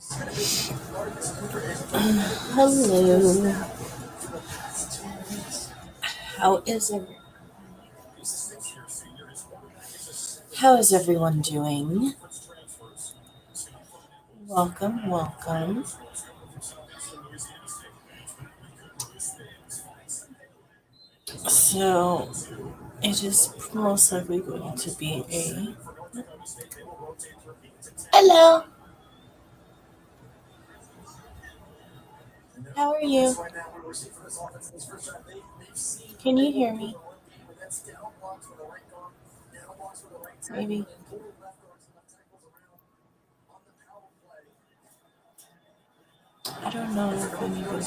Hello. How is everyone doing? Welcome. So it is most likely going to be a hello. How are you? Can you hear me? Maybe. I don't know if anybody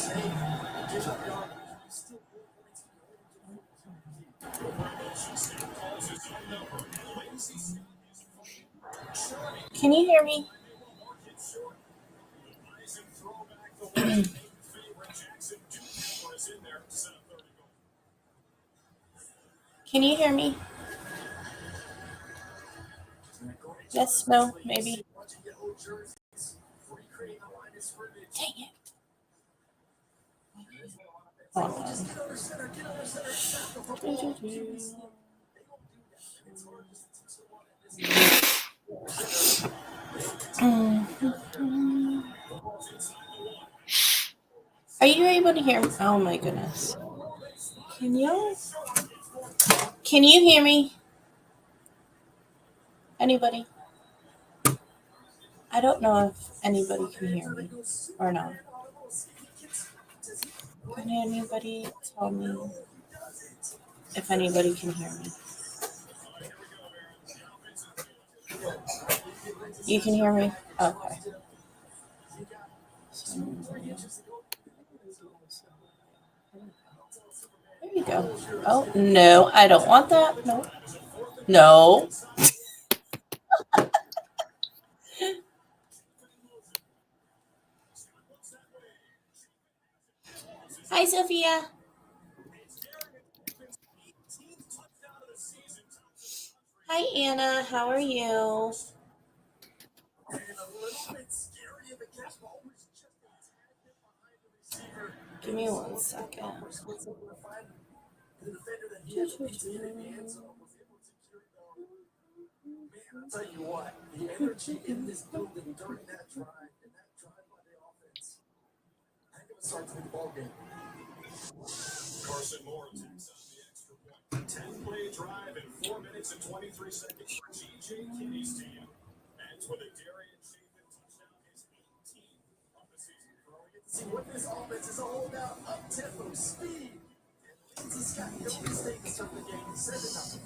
can hear me. Can you hear me? Can you hear me? Yes, no, maybe. Dang it. Hold on. Are you able to hear me? Oh my goodness. Can you hear me? Anybody? I don't know if anybody can hear me or not. Can anybody tell me if anybody can hear me? You can hear me? Okay. There you go. Oh, no, I don't want that. No. No. Hi, Sophia. Hi, Anna. How are you? Give me 1 second. I'll tell you what, the energy in this building during that drive and that drive by the offense, I think it was start to the ball game. Carson Moore takes on the extra point. 10-play drive in 4 minutes and 23 seconds for G.J. Kinney's team. Ends with a Darian Chapin touchdown, his 18th of the season. Well, we get to see what this offense is all about. Up-tempo, speed. And Lindsey Scott, no mistake to start the game. 7-0.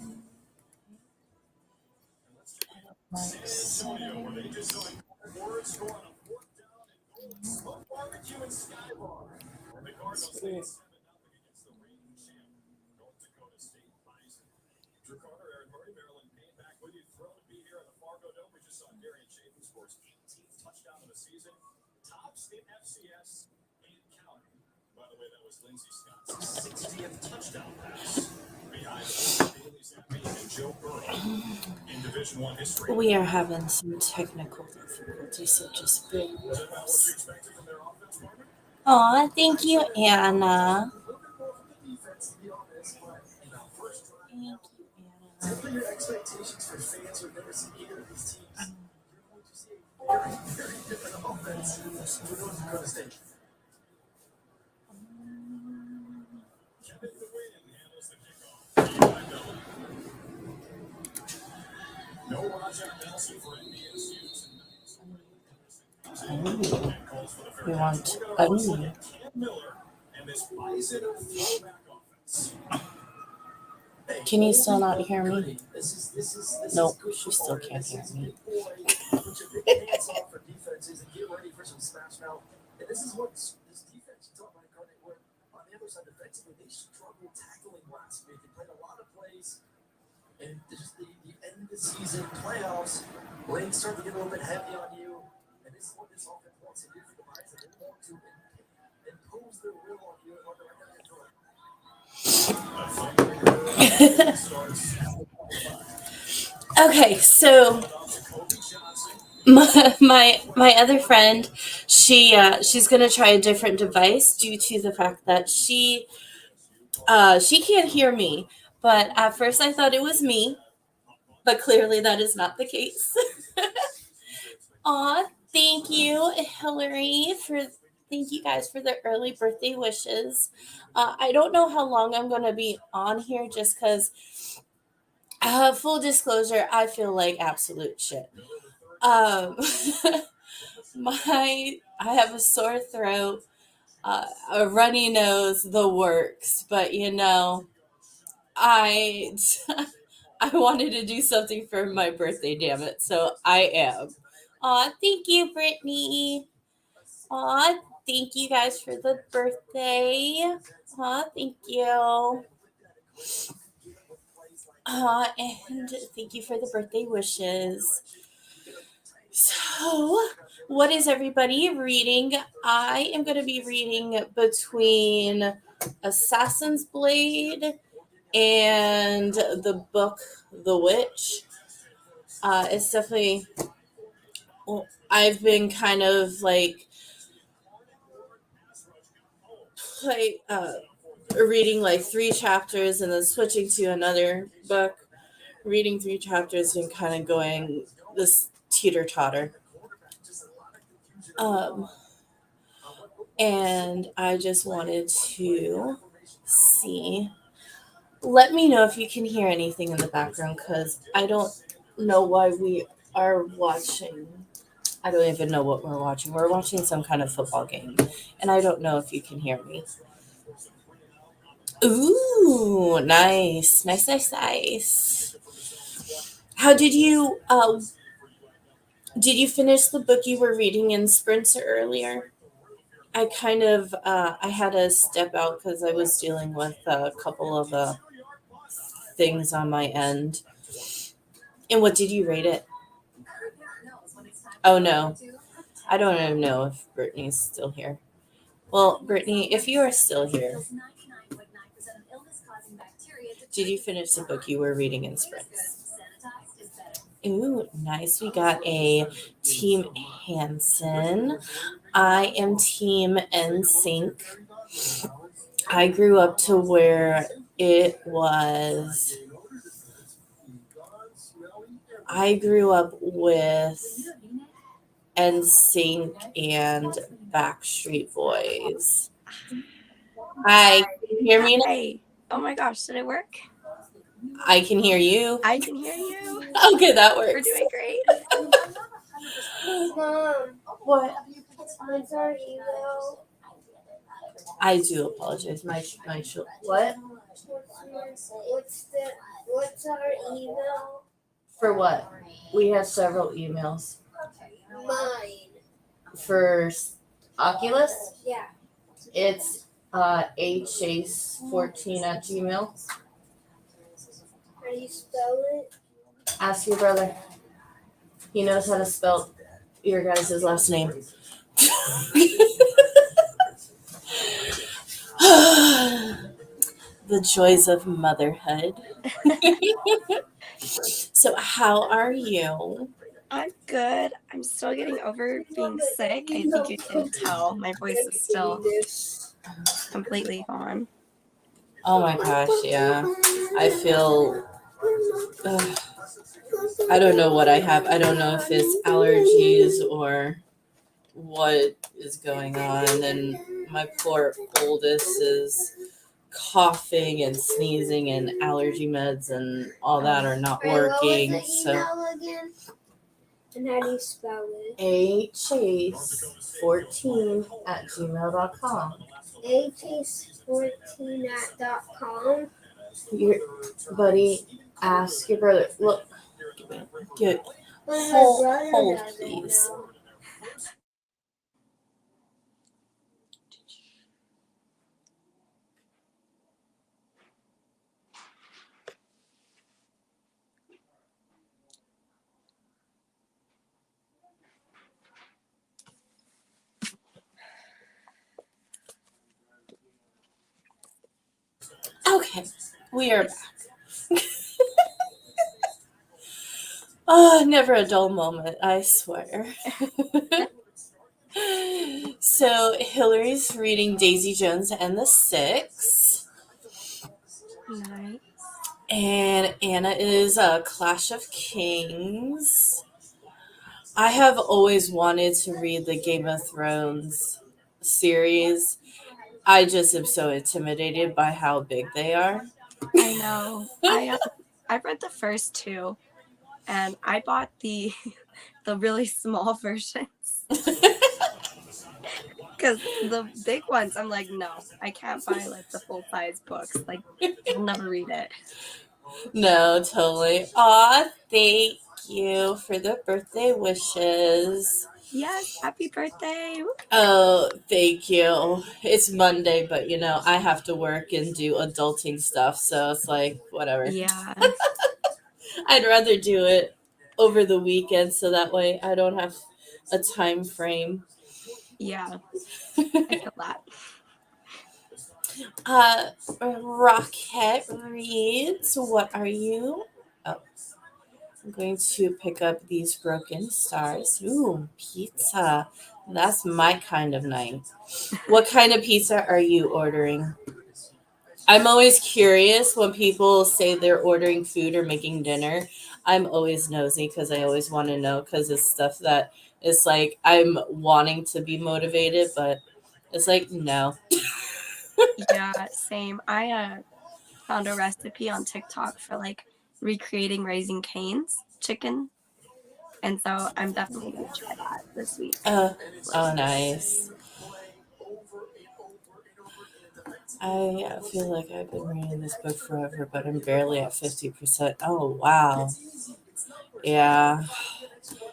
San Antonio, where they just saw Ward score on a 4th down and goal. Smoke barbecue and Skybar. And the Cardinals lead 7-0 against the reigning champ, North Dakota State Bison. Drew Carter, Aaron Murray, Maryland Payne back with you. Thrilled to be here in the Fargo Dome. We just saw Darian Chapin scores 18th touchdown of the season. Tops in FCS and counting. By the way, that was Lindsey Scott's 60th touchdown pass. Behind Bailey Zappi and Joe Burrow. We are having some technical difficulties, so just bear with us. Aw, thank you, Anna. Temper your expectations for fans who have never seen either of these teams. You're going to see a very, very different offense for North Dakota State. Kevin DeWayne handles the kickoff. No Roger Nelson for NDSU tonight. We want Miller and this Bison throwback offense. Can you still not hear me? Nope, she still can't hear me. And this is what this defense you talk about, Carney, where on the other side defensively, they struggled tackling last week. They played a lot of plays, and just the end of the season playoffs, lanes start to get a little bit heavy on you, and this is what this offense wants to do for the Bison. They want to impose their will on you in order to get through it. Okay, so My other friend, she's gonna try a different device due to the fact that she can't hear me. But at first I thought it was me, but clearly that is not the case. Aw, thank you, Hillary, for thank you guys for the early birthday wishes. I don't know how long I'm gonna be on here, just because. Full disclosure, I feel like absolute shit. Um, I have a sore throat, a runny nose, the works. But I I wanted to do something for my birthday, damn it. So I am. Aw, thank you, Brittany. Aw, thank you guys for the birthday. Aw, thank you. And thank you for the birthday wishes. So, what is everybody reading? I am going to be reading between Assassin's Blade and the book The Witch. It's definitely, well, I've been kind of like reading like 3 chapters and then switching to another book, reading 3 chapters and kind of going this teeter totter. And I just wanted to see. Let me know if you can hear anything in the background because I don't know why we are watching. I don't even know what we're watching. We're watching some kind of football game, and I don't know if you can hear me. Ooh, nice, nice, nice, nice. How did you finish the book you were reading in sprints earlier? I kind of I had to step out because I was dealing with a couple of things on my end. And what did you rate it? Oh no, I don't even know if Brittany's still here. Well, Brittany, if you are still here, did you finish the book you were reading in sprints? Ooh, nice. We got a Team Hanson. I am Team NSYNC. I grew up to where it was. I grew up with NSYNC and Backstreet Boys. Hi, can you hear me now? Hi. Oh my gosh, did it work? I can hear you. I can hear you. Okay, that works. We're doing great. What? What's our email? I do apologize. What? What's our email? For what? We have several emails. Mine. For Oculus, Yeah. it's achase14@gmail. How do you spell it? Ask your brother. He knows how to spell your guys' last name. The joys of motherhood. So, how are you? I'm good. I'm still getting over being sick. I think you can tell my voice is still completely gone. Oh my gosh, yeah. I feel. I don't know what I have. I don't know if it's allergies or what is going on. And my poor oldest is coughing and sneezing, and allergy meds and all that are not working. What was the email again? And how do you spell it? achase14@gmail.com. achase14@.com. Your buddy, ask your brother. Look, get Well, my hold, brother hold, doesn't please. know. Okay, we are back. Oh, never a dull moment, I swear. So Hillary's reading Daisy Jones and the Six. Nice. And Anna is Clash of Kings. I have always wanted to read the Game of Thrones series. I just am so intimidated by how big they are. I know. I've read the first two, and I bought the the really small versions because the big ones I'm like, no, I can't buy like the full size books. Like, I'll never read it. No, totally. Aw, thank you for the birthday wishes. Yes, happy birthday. Oh, thank you. It's Monday, but I have to work and do adulting stuff, so it's like whatever. Yeah. I'd rather do it over the weekend so that way I don't have a time frame. Yeah. I feel that. Rocket reads, what are you? Oh, I'm going to pick up these broken stars. Ooh, pizza. That's my kind of night. What kind of pizza are you ordering? I'm always curious when people say they're ordering food or making dinner. I'm always nosy because I always want to know because it's stuff that it's like I'm wanting to be motivated, but it's like, no. Yeah, same. I found a recipe on TikTok for like recreating Raising Cane's chicken. And so I'm definitely gonna try that this week. Oh, nice. I feel like I've been reading this book forever, but I'm barely at 50%. Oh, wow. Yeah.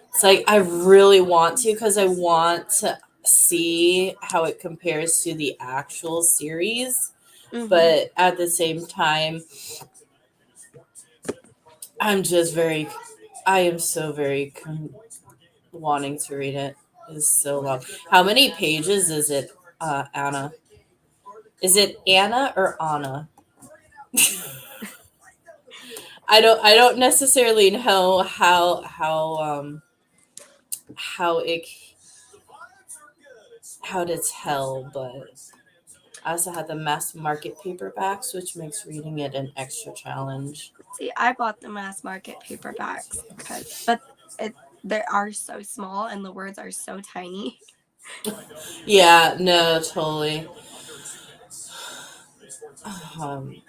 It's like I really want to because I want to see how it compares to the actual series. Mhm. But at the same time, I am so very wanting to read it. It's so long. How many pages is it, Anna? Is it Anna or Anna? I don't necessarily know how to tell, but I also had the mass market paperbacks, which makes reading it an extra challenge. See, I bought the mass market paperbacks but they are so small and the words are so tiny. Yeah, no, totally. Um,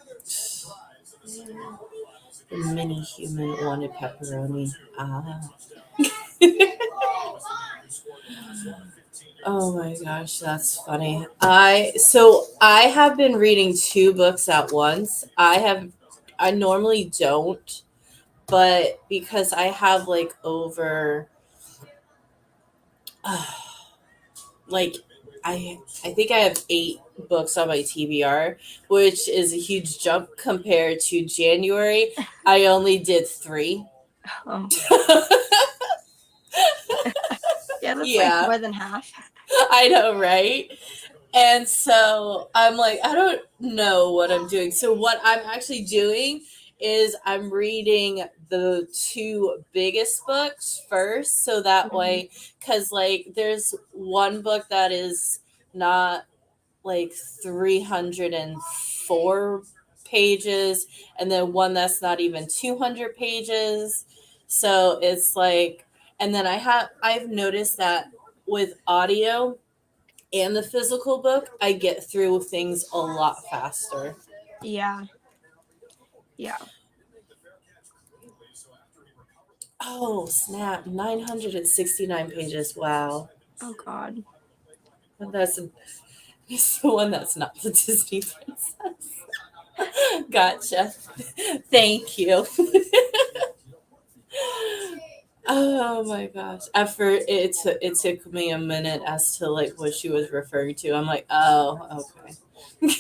the mini human wanted pepperoni. Ah. Oh my gosh, that's funny. I have been reading two books at once. I normally don't, but because I have like over like I think I have 8 books on my TBR, which is a huge jump compared to January. I only did 3. Oh, yeah, that's like Yeah, more than half. I know, right? And so I'm like, I don't know what I'm doing. So what I'm actually doing is I'm reading the 2 biggest books first, so that Mhm. way, because like there's one book that is not like 304 pages, and then one that's not even 200 pages. So it's like, and then I've noticed that with audio and the physical book, I get through things a lot faster. Yeah. Yeah. Oh, snap. 969 pages. Wow. Oh God. That's the one that's not the Disney princess. Gotcha. Thank you. Oh my gosh. At first, it took me a minute as to like what she was referring to. I'm like, oh, okay.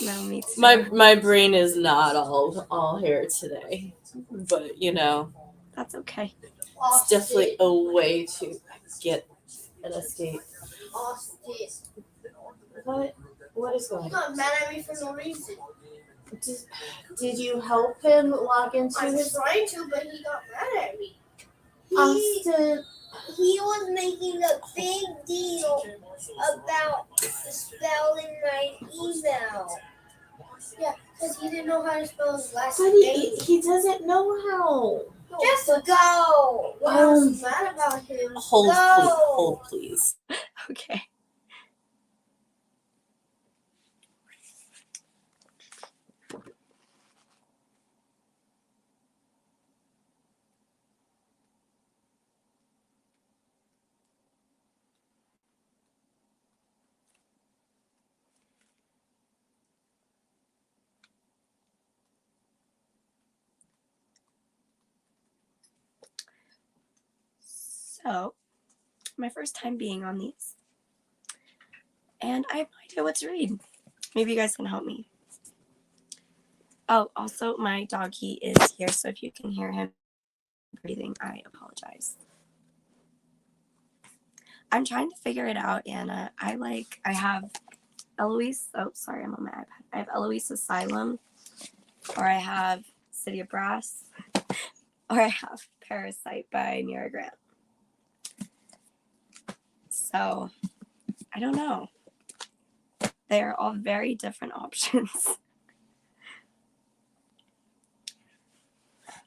No, me too. My brain is not all here today, but That's okay. it's definitely a way to get an escape. What is going on? Not mad at me for no reason. Did you help him log into I was his trying to, but he got mad at me. Austin? He was making a big deal about spelling my email. Yeah, because he didn't know how to spell his last But name. he doesn't know how. Just go. When I was mad about him, Hold please. Okay. So, my first time being on these. And I have no idea what to read. Maybe you guys can help me. Oh, also, my doggy is here, so if you can hear him breathing, I apologize. I'm trying to figure it out, Anna. I have Eloise. Oh, sorry, I'm on my iPad. I have Eloise Asylum, or I have City of Brass, or I have Parasite by Mira Grant. So, I don't know. They are all very different options.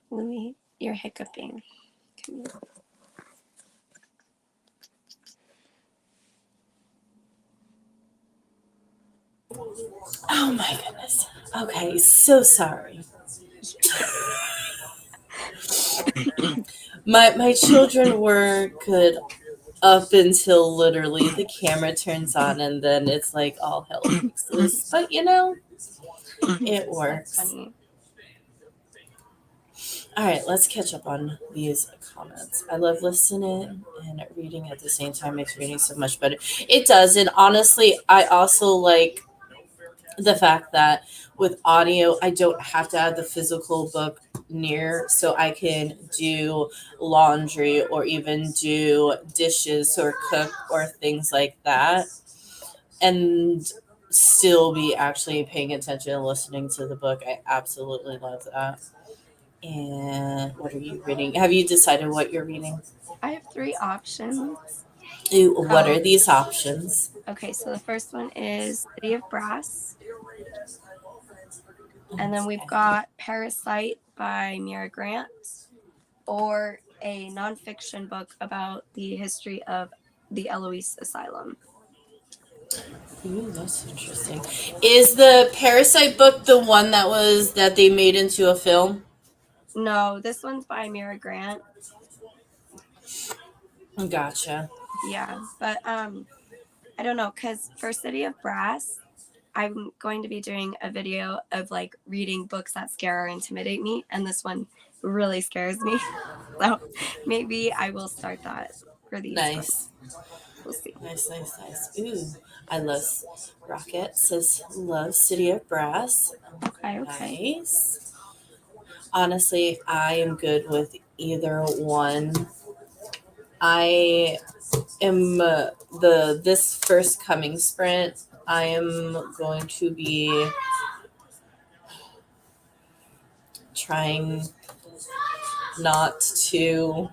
Louis, you're hiccuping. Can you... Oh my goodness. Okay, so sorry. my children were good up until literally the camera turns on, and then it's like all hell breaks loose. But it That's works. funny. All right, let's catch up on these comments. I love listening and reading at the same time. Makes reading so much better. It does, and honestly, I also like the fact that with audio, I don't have to have the physical book near, so I can do laundry or even do dishes or cook or things like that, and still be actually paying attention and listening to the book. I absolutely love that. And what are you reading? Have you decided what you're reading? I have 3 options. Ooh, what are these options? Okay, so the first one is City of Brass. And then we've got Parasite by Mira Grant, or a nonfiction book about the history of the Eloise Asylum. Ooh, that's interesting. Is the Parasite book the one that they made into a film? No, this one's by Mira Grant. Gotcha. Yeah, but I don't know, because for City of Brass, I'm going to be doing a video of like reading books that scare or intimidate me, and this one really scares me. So maybe I will start that for these. Nice. We'll see. Nice. Ooh, I love Rocket says love City of Brass. Okay. Nice. Honestly, I am good with either one. I am this first coming sprint. I am going to be trying not to.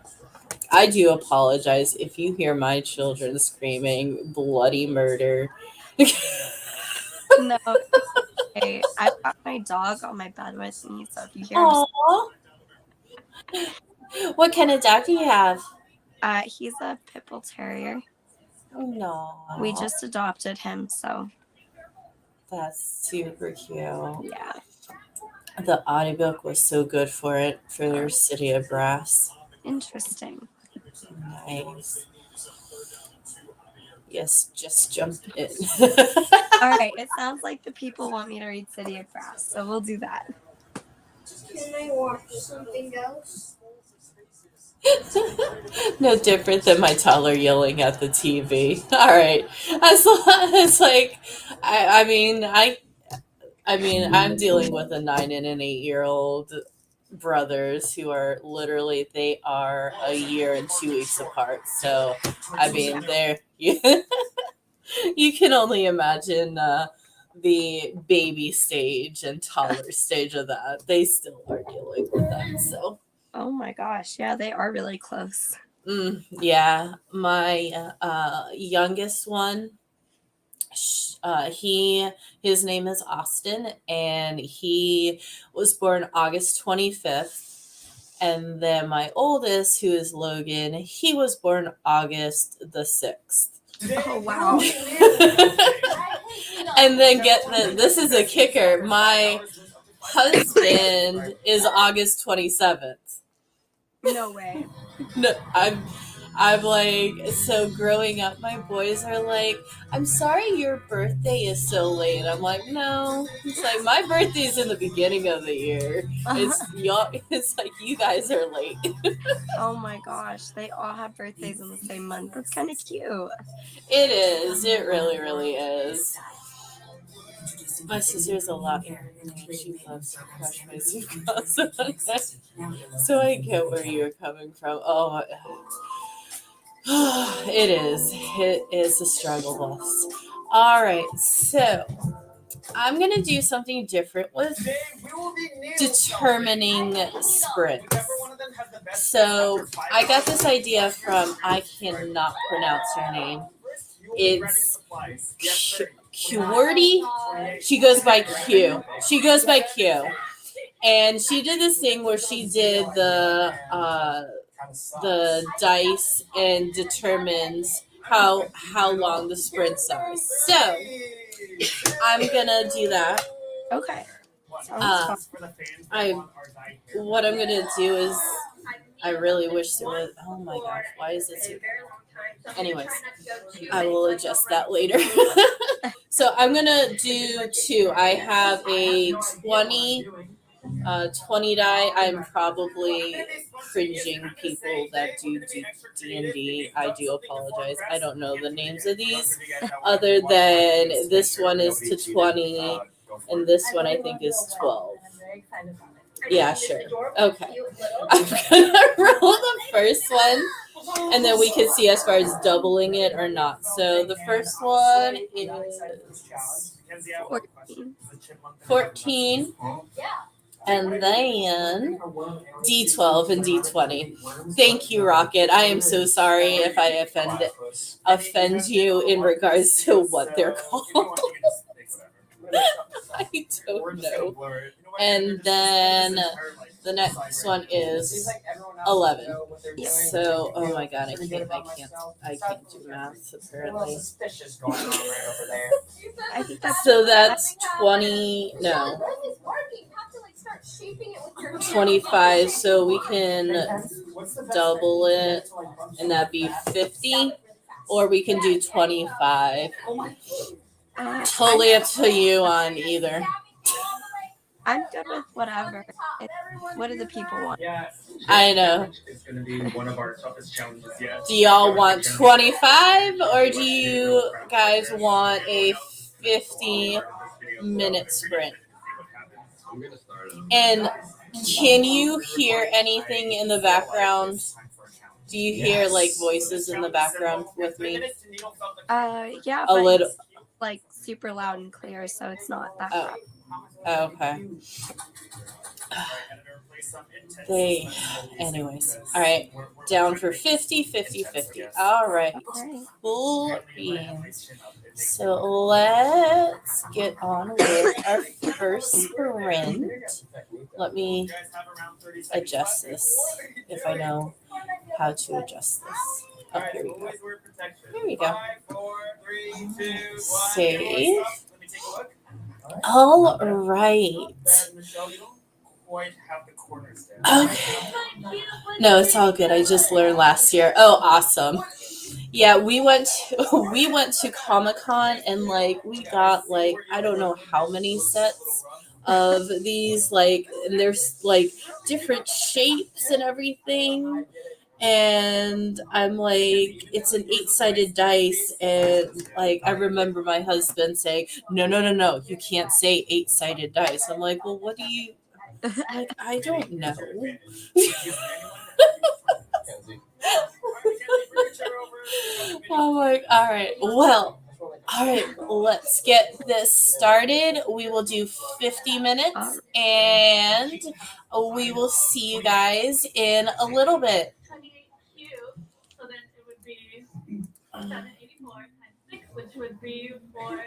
I do apologize if you hear my children screaming bloody murder. No, okay. I've got my dog on my bed with me, so if you hear him, Aww. What kind of dog do you have? he's a pit bull terrier. No. We just adopted him, so That's super cute. yeah. The audiobook was so good for it, for City of Brass. Interesting. Nice. Yes, just jump in. All right, it sounds like the people want me to read City of Brass, so we'll do that. Can I watch something else? No different than my toddler yelling at the TV. All right, it's like, I mean, I'm dealing with a 9 and an 8-year-old brothers who are literally, they are a year and 2 weeks apart. So I mean, they're you can only imagine the baby stage and toddler stage of that. They still are dealing with that. So, Oh my gosh. Yeah, they are really close. yeah, my youngest one, his name is Austin, and he was born August 25th. And then my oldest, who is Logan, he was born August the 6th. Oh, wow. And then this is a kicker. My husband is August 27th. No way. No, I'm like, so growing up, my boys are like, I'm sorry your birthday is so late. I'm like, no. It's like, my birthday's in the beginning of the year. It's like, you guys are late. Oh my gosh. They all have birthdays in the same month. That's kind of cute. It is. It really, really is. My sister's a lot. She loves to crush my Zuccotti. So I get where you're coming from. Oh, it is. It is a struggle bus. All right, so I'm gonna do something different with determining sprints. So I got this idea from, I cannot pronounce her name. It's QWERTY. She goes by Q. And she did this thing where she did the dice and determines how long the sprints are. So I'm gonna do that. Okay. What I'm gonna do is, I really wish there was. Oh my gosh, why is it so? Anyways, I will adjust that later. So I'm gonna do 2. I have a 20 die. I'm probably cringing people that do D&D. I do apologize. I don't know the names of these, other than this one is to 20, and this one I think is 12. Yeah, sure. Okay. I'm gonna roll the first one, and then we can see as far as doubling it or not. So the first one is 14. And then D12 and D20. Thank you, Rocket. I am so sorry if I offend you in regards to what they're called. I don't know. And then the next one is 11. So, oh my god, I can't do math apparently. I think that's So that's 20. No. 25, so we can double it, and that'd be 50, or we can do 25. Totally up to you on either. I'm good with whatever. What do the people want? I know. It's going to be one of our toughest challenges yet. Do y'all want 25, or do you guys want a 50-minute sprint? And can you hear anything in the background? Do you hear like voices in the background with me? Yeah, A but little. it's, like super loud and clear, so it's not that Oh. bad. Okay. Anyways. All right. Down for 50, 50, 50. All right. Okay. Cool beans. So let's get on with our first sprint. Let me adjust this if I know how to adjust this. Oh, here we go. Here we go. Save. All right. Okay. No, it's all good. I just learned last year. Oh, awesome. Yeah, we went to Comic-Con, and like we got like I don't know how many sets of these, like, and there's like different shapes and everything. And I'm like, it's an 8-sided dice, and like I remember my husband saying, no, you can't say 8-sided dice. I'm like, well, what do you like? I don't know. I'm like, all right, well, All right, let's get this started. We will do 50 minutes and we will see you guys in a little bit. So then it would be 784 times 6, which would be 4,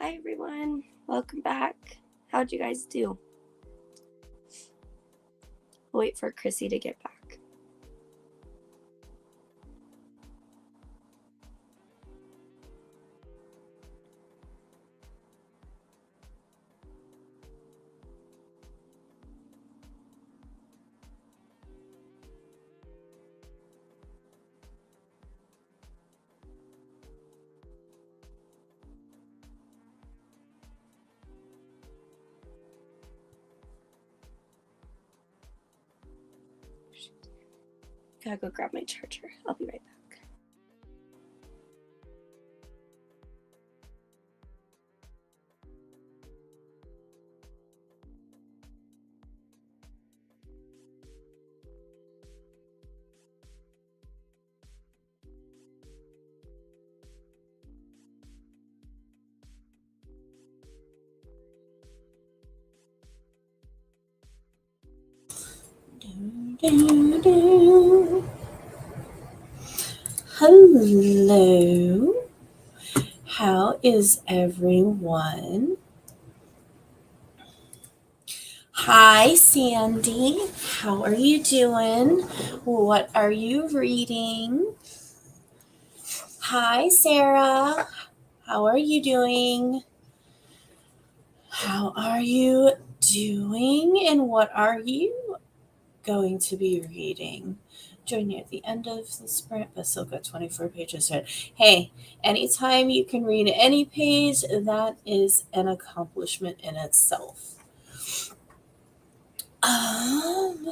Hi everyone. Welcome back. How'd you guys do? Wait for Chrissy to get back. Gotta go grab my charger. I'll be right back. Hello. How is everyone? Hi, Sandy. How are you doing? What are you reading? Hi, Sarah. How are you doing? How are you doing? And what are you going to be reading? Join near the end of the sprint, but still got 24 pages read. Hey, anytime you can read any page, that is an accomplishment in itself. And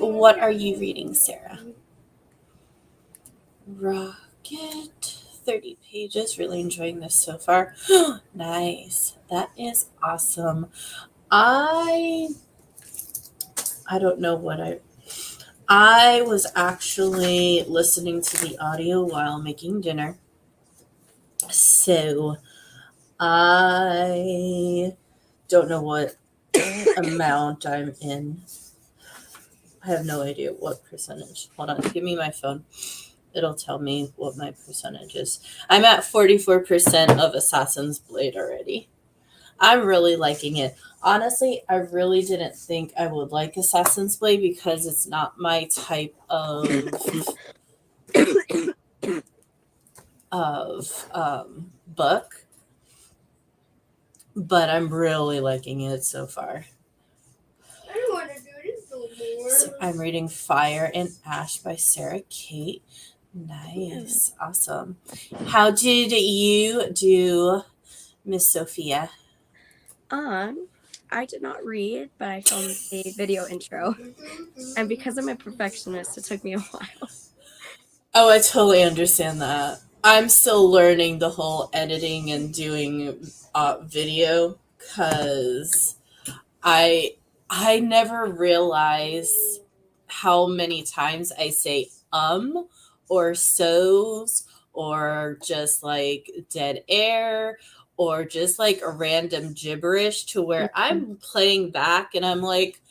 what are you reading, Sarah? Rocket, 30 pages. Really enjoying this so far. Nice. That is awesome. I don't know what I was actually listening to the audio while making dinner. So I don't know what amount I'm in. I have no idea what percentage. Hold on, give me my phone. It'll tell me what my percentage is. I'm at 44% of Assassin's Blade already. I'm really liking it. Honestly, I really didn't think I would like Assassin's Blade because it's not my type of book. But I'm really liking it so far. I don't want to do this no more. So I'm reading Fire and Ash by Sarah Kate. Nice. Awesome. How did you do, Miss Sophia? I did not read, but I filmed a video intro. And because I'm a perfectionist, it took me a while. Oh, I totally understand that. I'm still learning the whole editing and doing video because I never realize how many times I say or so's or just like dead air or just like a random gibberish to where I'm playing back and I'm like,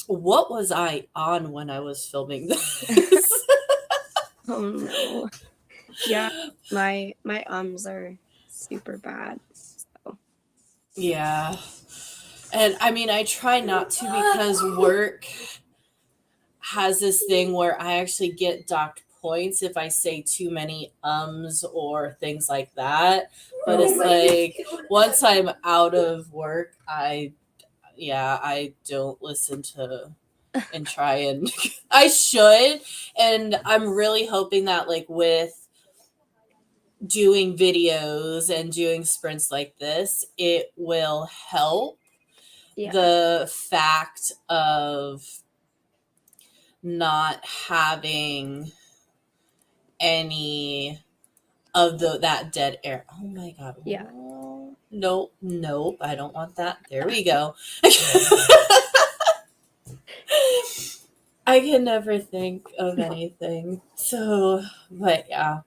what was I on when I was filming this? Oh no. Yeah, my ums are super bad. So. Yeah. And I mean, I try not to because work has this thing where I actually get docked points if I say too many ums or things like that. But it's like once I'm out of work, I don't listen to and try and I should. And I'm really hoping that like with doing videos and doing sprints like this, it will help the fact of not having any of that dead air. Oh my god. Yeah. Nope, I don't want that. There we go. I can never think of anything. So, but yeah.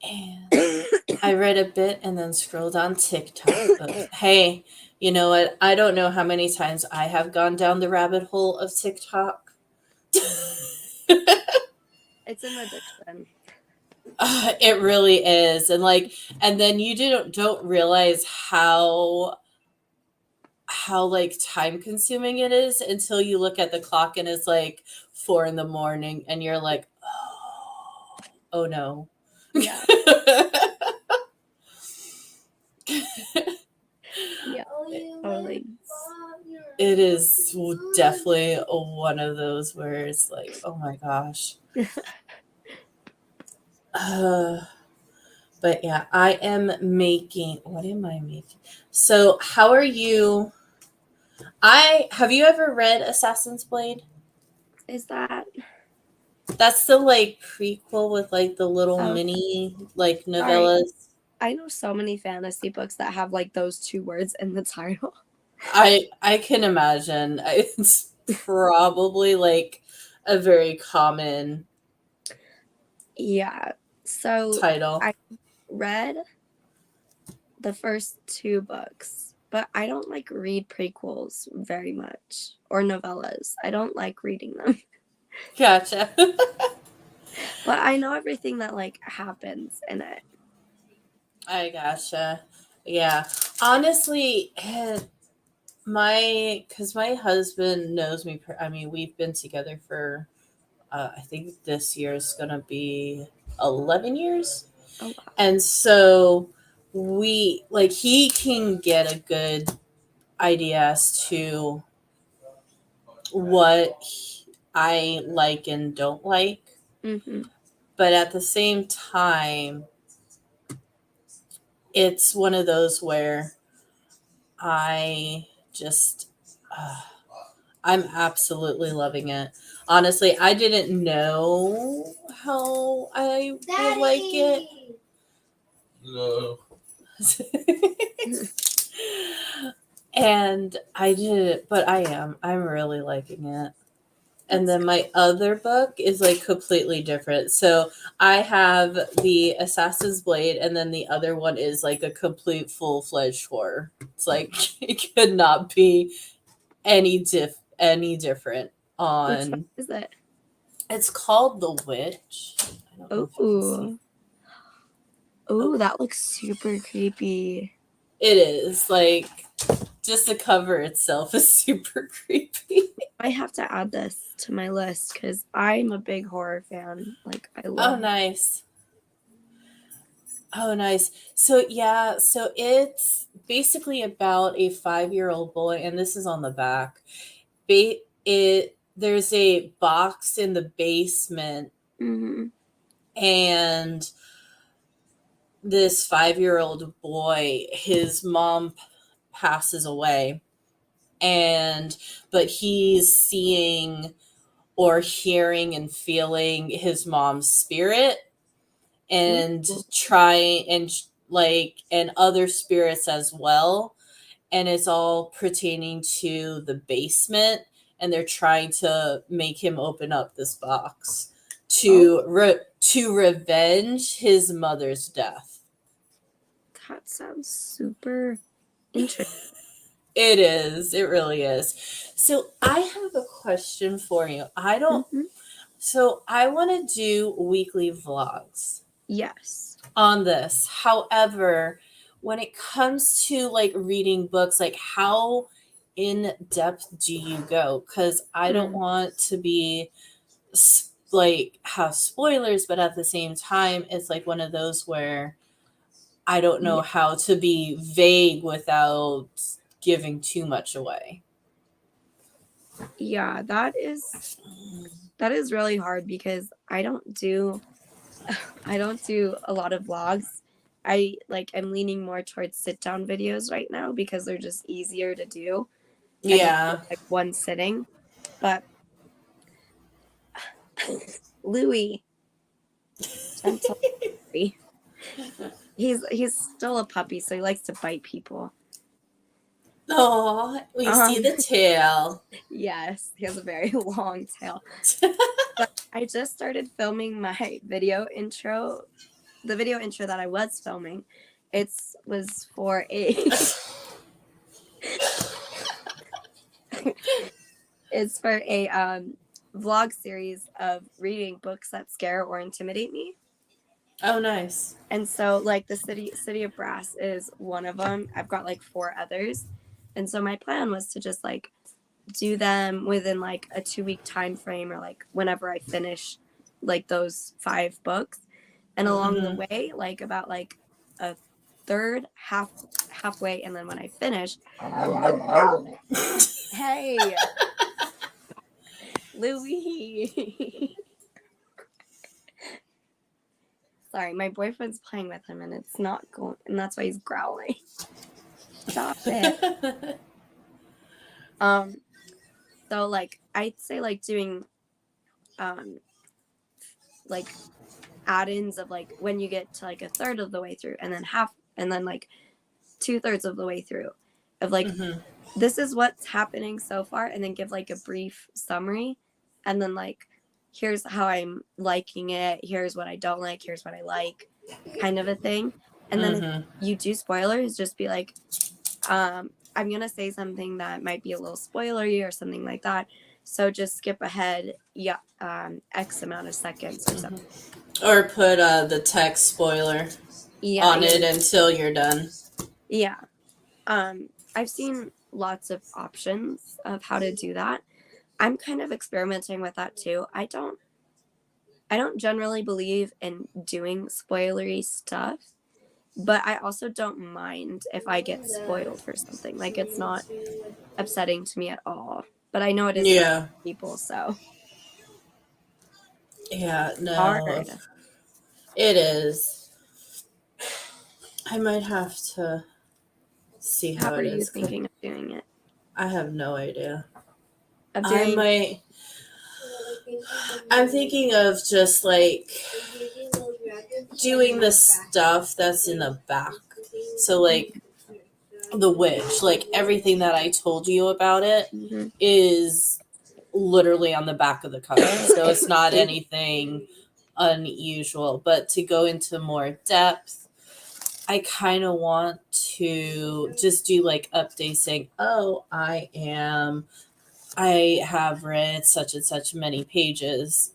And I read a bit and then scrolled on TikTok. But hey, you know what? I don't know how many times I have gone down the rabbit hole of TikTok. It's an addiction. It really is. And like, and then you don't realize how like time consuming it is until you look at the clock and it's like 4 a.m. and you're like, oh no. Yeah. Yeah. Totally. It is definitely one of those where it's like, oh my gosh. But yeah, I am making. What am I making? So, how are you? Have you ever read Assassin's Blade? Is that That's the like prequel with like the little oh mini like sorry. novellas. I know so many fantasy books that have like those 2 words in the title. I can imagine. It's probably like a very common Yeah. So title. I read the first 2 books, but I don't like read prequels very much or novellas. I don't like reading them. Gotcha. But I know everything that like happens in it. I gotcha. Yeah. Honestly, because my husband knows me. I mean, we've been together for, I think this year is going to be 11 years. Oh wow. And so he can get a good idea as to what I like and don't like. Mm-hmm. But at the same time, it's one of those where I just, I'm absolutely loving it. Honestly, I didn't know how I would like it. No. And I did, but I'm really liking it. And then my other book is like completely different. So I have the Assassin's Blade, and then the other one is like a complete full-fledged horror. It's like it could not be any different Which one on. is it? It's called The Witch. I don't know if you can see. Oh, that looks super creepy. It is like just the cover itself is super creepy. I have to add this to my list because I'm a big horror fan. Like I Oh, love. nice. Oh, nice. So yeah, so it's basically about a 5-year-old boy, and this is on the back. There's a box in the basement, Mm-hmm. and this 5-year-old boy, his mom passes away, but he's seeing or hearing and feeling his mom's spirit and Ooh. trying and like and other spirits as well, and it's all pertaining to the basement, and they're trying to make him open up this box to revenge his mother's death. That sounds super interesting. It is. It really is. So I have a question for you. Mm-hmm. So I want to do weekly vlogs Yes. on this. However, when it comes to like reading books, like how in depth do you go? Because I don't want to be like have spoilers, but at the same time, it's like one of those where I don't know how to be vague without giving too much away. Yeah, that is really hard because I don't do a lot of vlogs. I'm leaning more towards sit down videos right now because they're just easier to do. Yeah. Like one sitting. But Louis, gentle Louis. He's still a puppy, so he likes to bite people. Oh, we see the tail. Yes, he has a very long tail. But I just started filming my video intro. The video intro that I was filming, was for a it's for a vlog series of reading books that scare or intimidate me. Oh, nice. And so like the City of Brass is one of them. I've got like 4 others. And so my plan was to just like do them within like a 2-week time frame, or like whenever I finish like those 5 books. And along the way, like about like a third halfway, and then when I finish, hey Louis. Sorry, my boyfriend's playing with him and it's not going, and that's why he's growling. Stop it. So like I'd say like doing like add-ins of like when you get to like a third of the way through, and then half, and then like 2/3 of the way through, of like this is what's happening so far, and then give like a brief summary, and then like here's how I'm liking it, here's what I don't like, here's what I like, kind of a thing. And then if you do spoilers, just be like, I'm gonna say something that might be a little spoilery or something like that, so just skip ahead X amount of seconds or something. Or put the text spoiler on it until you're done. Yeah. I've seen lots of options of how to do that. I'm kind of experimenting with that too. I don't generally believe in doing spoilery stuff, but I also don't mind if I get spoiled for something. Like, it's not upsetting to me at all. But I know it is for people, so. Yeah, no. Hard. It is. I might have to see how it is. How are you thinking of doing it? I have no idea. Of I'm thinking of just like doing the stuff that's in the back. So like the witch, like everything that I told you about it is literally on the back of the cover. So it's not anything unusual, but to go into more depth, I kind of want to just do like updates saying, oh, I have read such and such many pages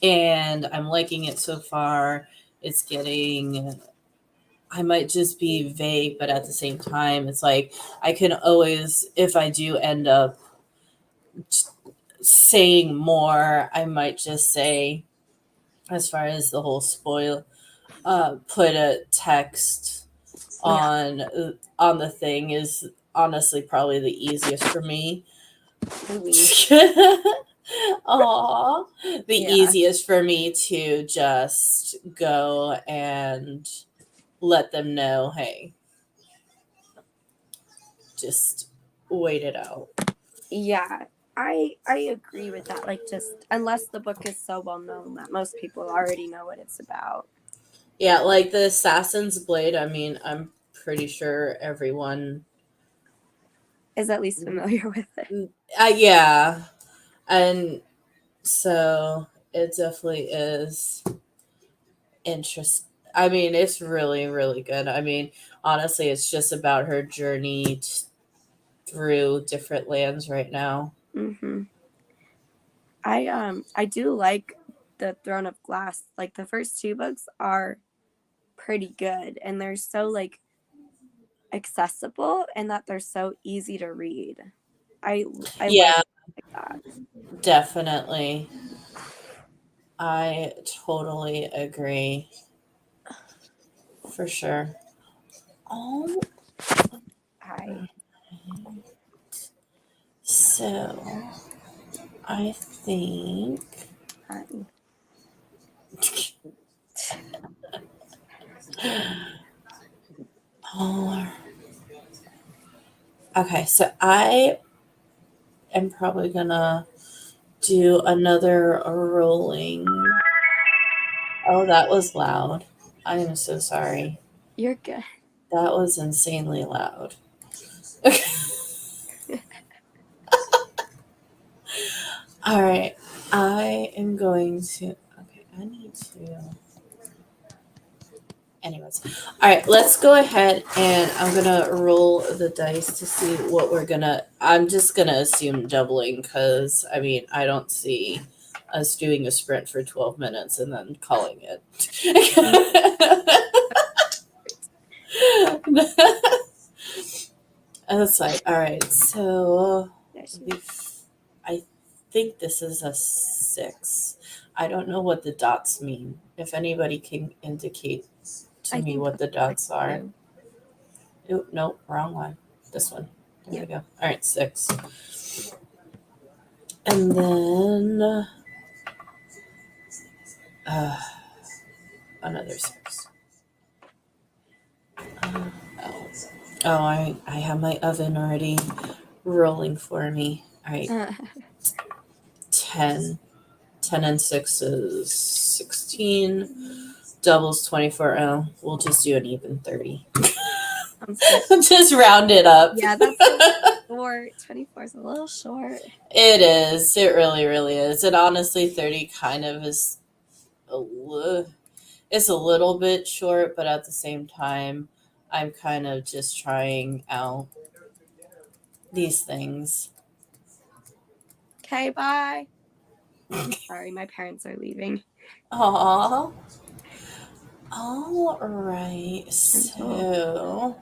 and I'm liking it so far. It's getting, I might just be vague, but at the same time, it's like I can always, if I do end up saying more, I might just say, as far as the whole spoil, put a text on the thing is honestly probably the easiest for me. Easiest for me to just go and let them know, hey, just wait it out. Yeah, I agree with that. Like, just unless the book is so well known that most people already know what it's about. Yeah, like the Assassin's Blade, I mean, I'm pretty sure everyone is at least familiar with it. Yeah. And so it definitely is interesting. I mean, it's really, really good. I mean, honestly, it's just about her journey through different lands right now. I do like the Throne of Glass. Like, the first 2 books are pretty good, and they're so like accessible, and that they're so easy to read. I like that. Definitely. I totally agree. For sure. Oh, so I think okay, so I am probably gonna do another rolling. Oh, that was loud. I am so sorry. You're good. That was insanely loud. All right. I am going to. Okay, I need to. Anyways. All right, let's go ahead and I'm going to roll the dice to see what we're going to. I'm just going to assume doubling because, I mean, I don't see us doing a sprint for 12 minutes and then calling it. And it's like, all right, so I think this is a 6. I don't know what the dots mean. If anybody can indicate to I me think what the dots are. two. Oop, nope, wrong one. This one. There we go. All right, 6. And then another 6. I have my oven already rolling for me. All right, 10. 10 and 6 is 16. Doubles 24. Oh, we'll just do an even 30. Just round it up. Yeah, that's a short. 24 is a little short. It is. It really, really is. And honestly, 30 kind of is it's a little bit short, but at the same time, I'm kind of just trying out these things. Okay, bye. Sorry, my parents are leaving. Aww. All right. So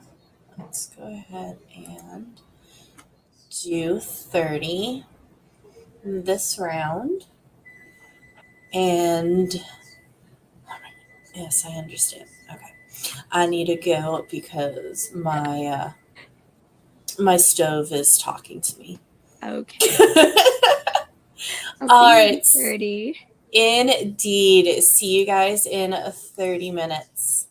let's go ahead and do 30 this round. And yes, I understand. Okay. I need to go because my my stove is talking to me. Okay. All right. 30. Indeed. See you guys in 30 minutes.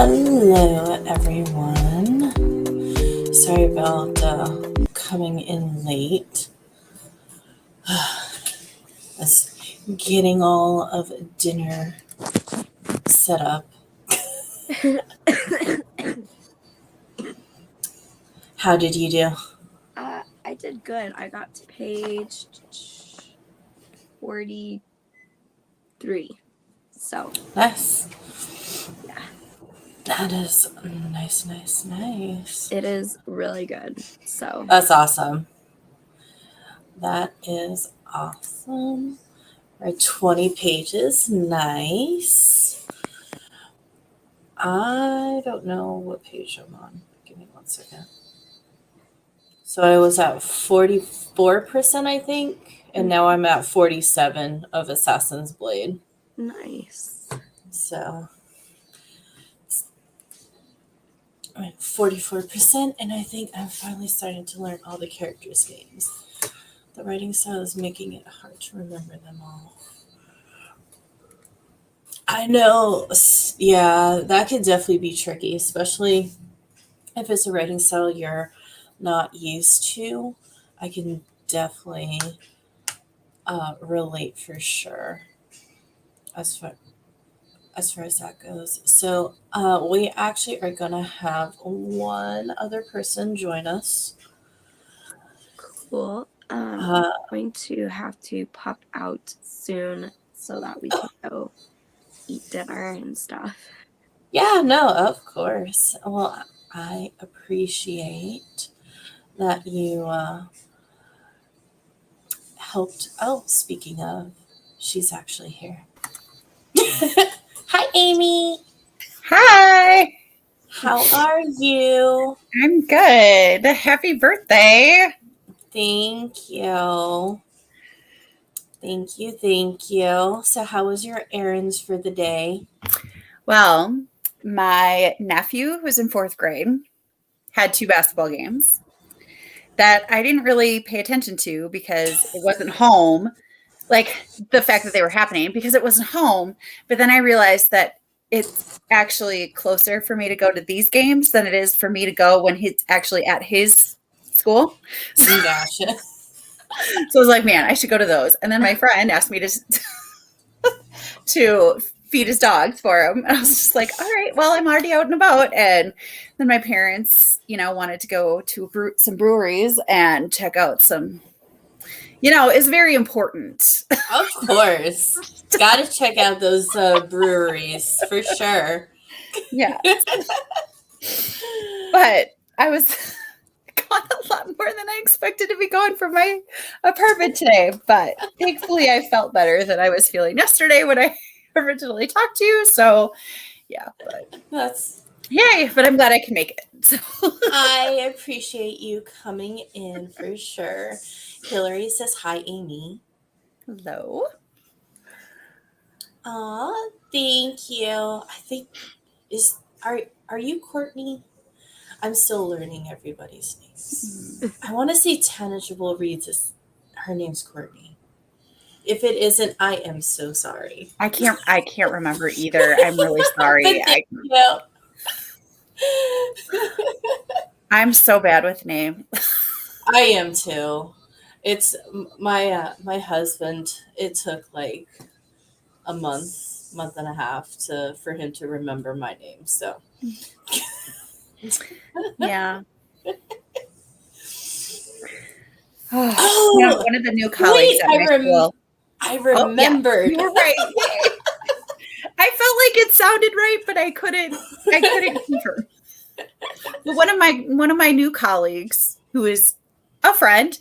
Hello, everyone. Sorry about coming in late. Was getting all of dinner set up. How did you do? I did good. I got to page 43. So, Nice. yeah. That is nice. It is really good. So, That's awesome. That is awesome. Right, 20 pages. Nice. I don't know what page I'm on. Give me 1 second. So I was at 44%, I think, and now I'm at 47 of Assassin's Blade. nice. So I'm at 44%, and I think I'm finally starting to learn all the characters' names. The writing style is making it hard to remember them all. I know, yeah, that could definitely be tricky, especially if it's a writing style you're not used to. I can definitely relate for sure as far as that goes. So we actually are gonna have one other person join us. Cool. I'm going to have to pop out soon so that we can go eat dinner and stuff. Yeah, no, of course. Well, I appreciate that you helped. Oh, speaking of, she's actually here. Hi, Amy. Hi, How are you? I'm good. Happy birthday. Thank you. Thank you. So, how was your errands for the day? Well, my nephew, who's in 4th grade, had 2 basketball games that I didn't really pay attention to because it wasn't home. Like the fact that they were happening because it wasn't home. But then I realized that it's actually closer for me to go to these games than it is for me to go when he's actually at his school. Gotcha. So I was like, man, I should go to those. And then my friend asked me to feed his dogs for him. And I was just like, all right, well, I'm already out and about. And then my parents, wanted to go to some breweries and check out some, it's very important. Of course. Got to check out those breweries for sure. Yeah. But I was gone a lot more than I expected to be gone from my apartment today. But thankfully, I felt better than I was feeling yesterday when I originally talked to you. So, yeah. But That's yay. But I'm glad I can make it. So. I appreciate you coming in for sure. Hillary says hi, Amy. Hello. Aw, thank you. I think are you Courtney? I'm still learning everybody's names. I want to say Tangible reads her name's Courtney. If it isn't, I am so sorry. I can't remember either. I'm really sorry. I'm so bad with names. I am too. It's my husband. It took like a month and a half for him to remember my name. So yeah. Oh, one of the new colleagues at my school. I remembered. Oh, yeah. You were right. I felt like it sounded right, but I couldn't confirm. But one of my new colleagues, who is a friend,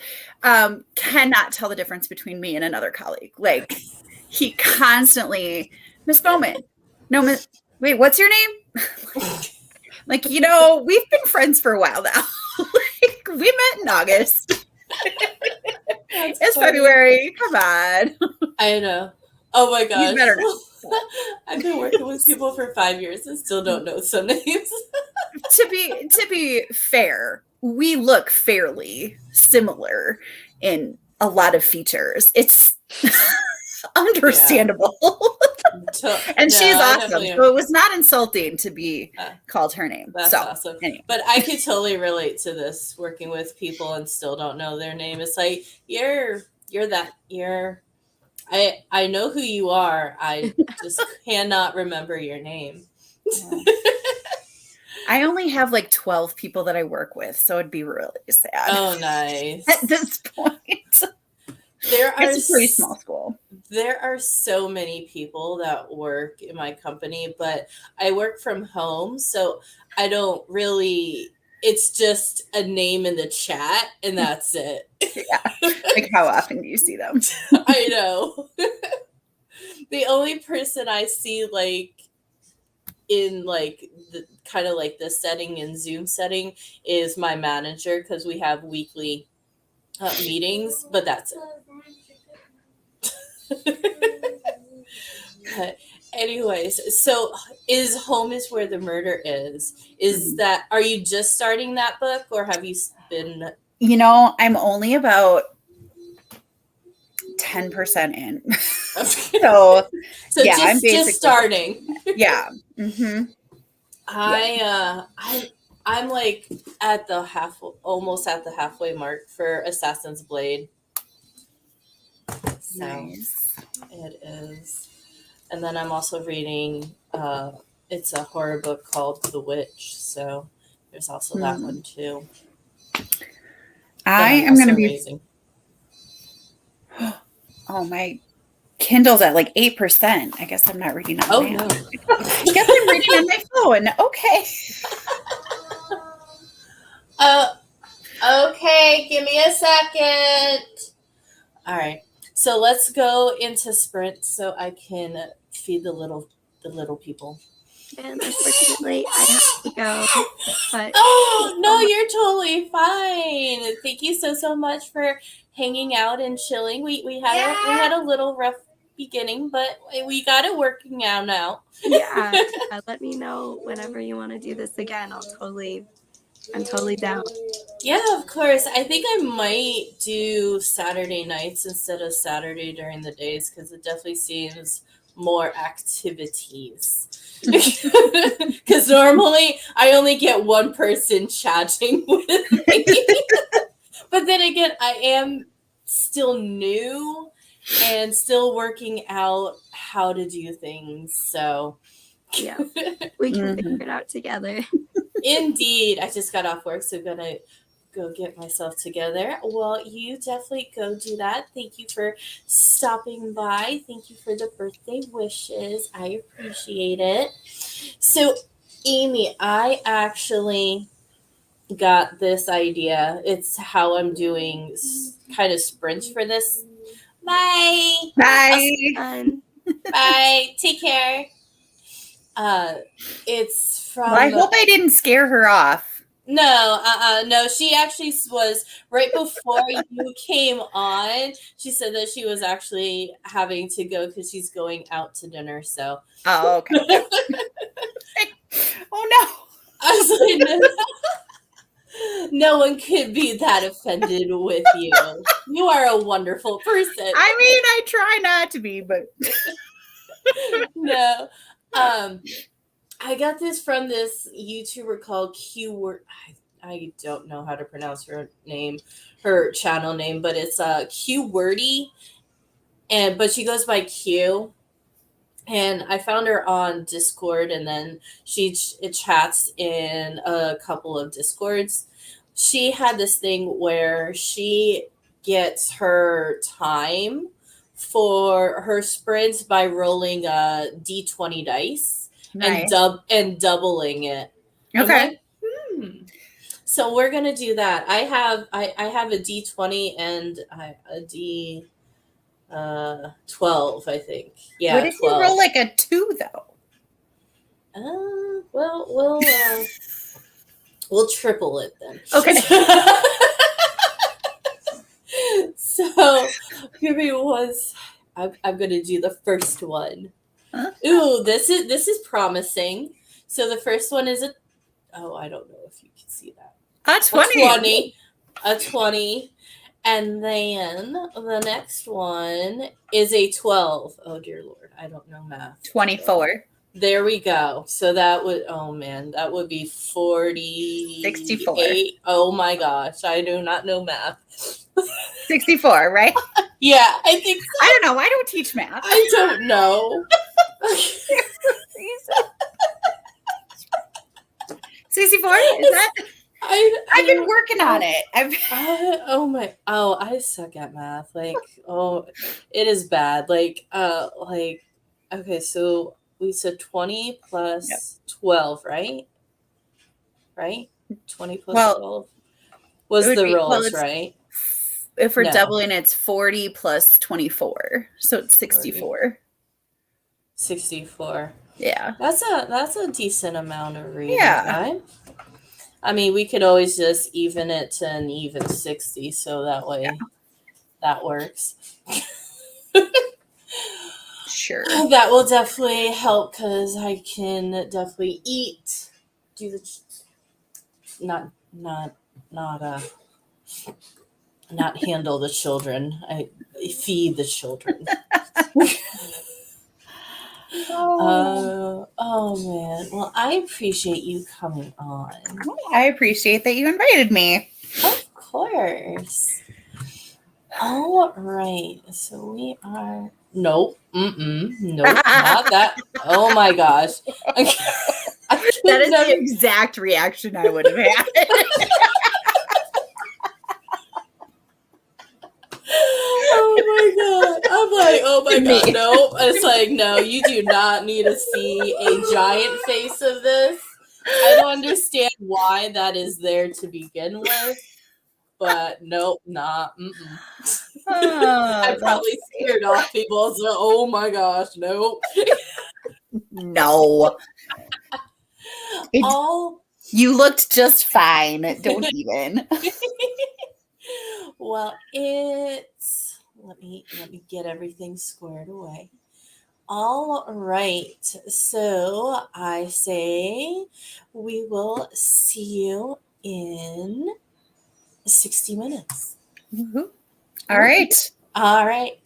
cannot tell the difference between me and another colleague. Like he constantly, Miss Bowman. No, wait, what's your name? Like, we've been friends for a while now. Like, we met in August. It's funny. February. Come on. I know. Oh my gosh. You better know. I've been working with people for 5 years and still don't know some names. To be fair, we look fairly similar in a lot of features. It's understandable. And she's I awesome. definitely am. So it was not insulting to be called her name. That's So awesome. anyway. But I could totally relate to this, working with people and still don't know their name. It's like you're I know who you are. I just cannot remember your name. Yeah. I only have like 12 people that I work with, so it'd be really sad. Oh, nice. At this point. It's a pretty small school. There are so many people that work in my company, but I work from home, so I don't really. It's just a name in the chat, and that's it. Yeah. Like, how often do you see them? I know. The only person I see, like, in like the kind of like the setting in Zoom setting is my manager, because we have weekly meetings, but that's it. But anyways, so is Home is Where the Murder is that, are you just starting that book, or have you been? You know, I'm only about 10% in. So yeah, I'm just starting. Yeah. Mm-hmm. I'm like at the almost at the halfway mark for Assassin's Blade. So Nice. it is. And then I'm also reading it's a horror book called The Witch, so there's also that one too. I am going to be Oh, my Kindle's at like 8%. I guess I'm not reading on my no. I guess I'm reading on my phone. Okay. Okay, give me a second. All right. So let's go into Sprint so I can feed the little people. And unfortunately, I have to go. But oh no, you're totally fine. Thank you so much for hanging out and chilling. We had a little rough beginning, but we got it working out now. Yeah, let me know whenever you want to do this again. I'm totally down. Yeah, of course. I think I might do Saturday nights instead of Saturday during the days, because it definitely seems more activities. Because normally I only get one person chatting with me. But then again, I am still new and still working out how to do things. So yeah, we can figure it out together. Indeed. I just got off work, so I'm going to go get myself together. Well, you definitely go do that. Thank you for stopping by. Thank you for the birthday wishes. I appreciate it. So, Amy, I actually got this idea. It's how I'm doing kind of sprints for this. Bye. Bye. Bye. Take care. It's from. Well, I hope I didn't scare her off. No. She actually was right before you came on. She said that she was actually having to go because she's going out to dinner. So. Oh, okay. Oh no. I was like, no one could be that offended with you. You are a wonderful person. I mean, I try not to be, but no. I got this from this YouTuber called Q. I don't know how to pronounce her channel name, but it's Q Wordy, but she goes by Q. And I found her on Discord, and then she chats in a couple of Discords. She had this thing where she gets her time for her sprints by rolling a D20 dice. nice. and doubling it. Okay. Like, So we're gonna do that. I have a D20 and a D 12, I think. Yeah. What if 12. you roll like a 2 though? We'll triple it then. Okay. So here we was. I'm gonna do the first one. Huh? Ooh, this is promising. So the first one is I don't know if you can see that. A 20. A 20. And then the next one is a 12. Oh dear Lord, I don't know math. 24. There we go. So that would, oh man, that would be 48. 64. Oh my gosh, I do not know math. 64, right? Yeah, I think so. I don't know. I don't teach math. I don't know. 64? Is that? I've been don't- working on it. I suck at math. Like, oh, it is bad. Like, okay, so we said 20 plus 12, right? Right? 20 plus Well, 12 was it would the be- well, rolls, it's- right? If we're No. doubling, it's 40 plus 24. So it's 64. 64. Yeah. That's a decent amount of reading Yeah. time. I mean, we could always just even it to an even 60, so that way that works. Sure. That will definitely help because I can definitely eat, do the not handle the children. I feed the children. Oh man. Well, I appreciate you coming on. I appreciate that you invited me. Of course. All right. So we are. Nope. Nope. Not that. Oh my gosh. I could That is never- the exact reaction I would have had. Oh my god. I'm like, oh my Me. god. Nope. It's like, no, you do not need to see a giant face of this. I don't understand why that is there to begin with. But nope, not. I probably scared off people. So, oh my gosh, nope. No. It- All You looked just fine. Don't even. well, it's let me get everything squared away. All right, so I say we will see you in 60 minutes. All right. All right.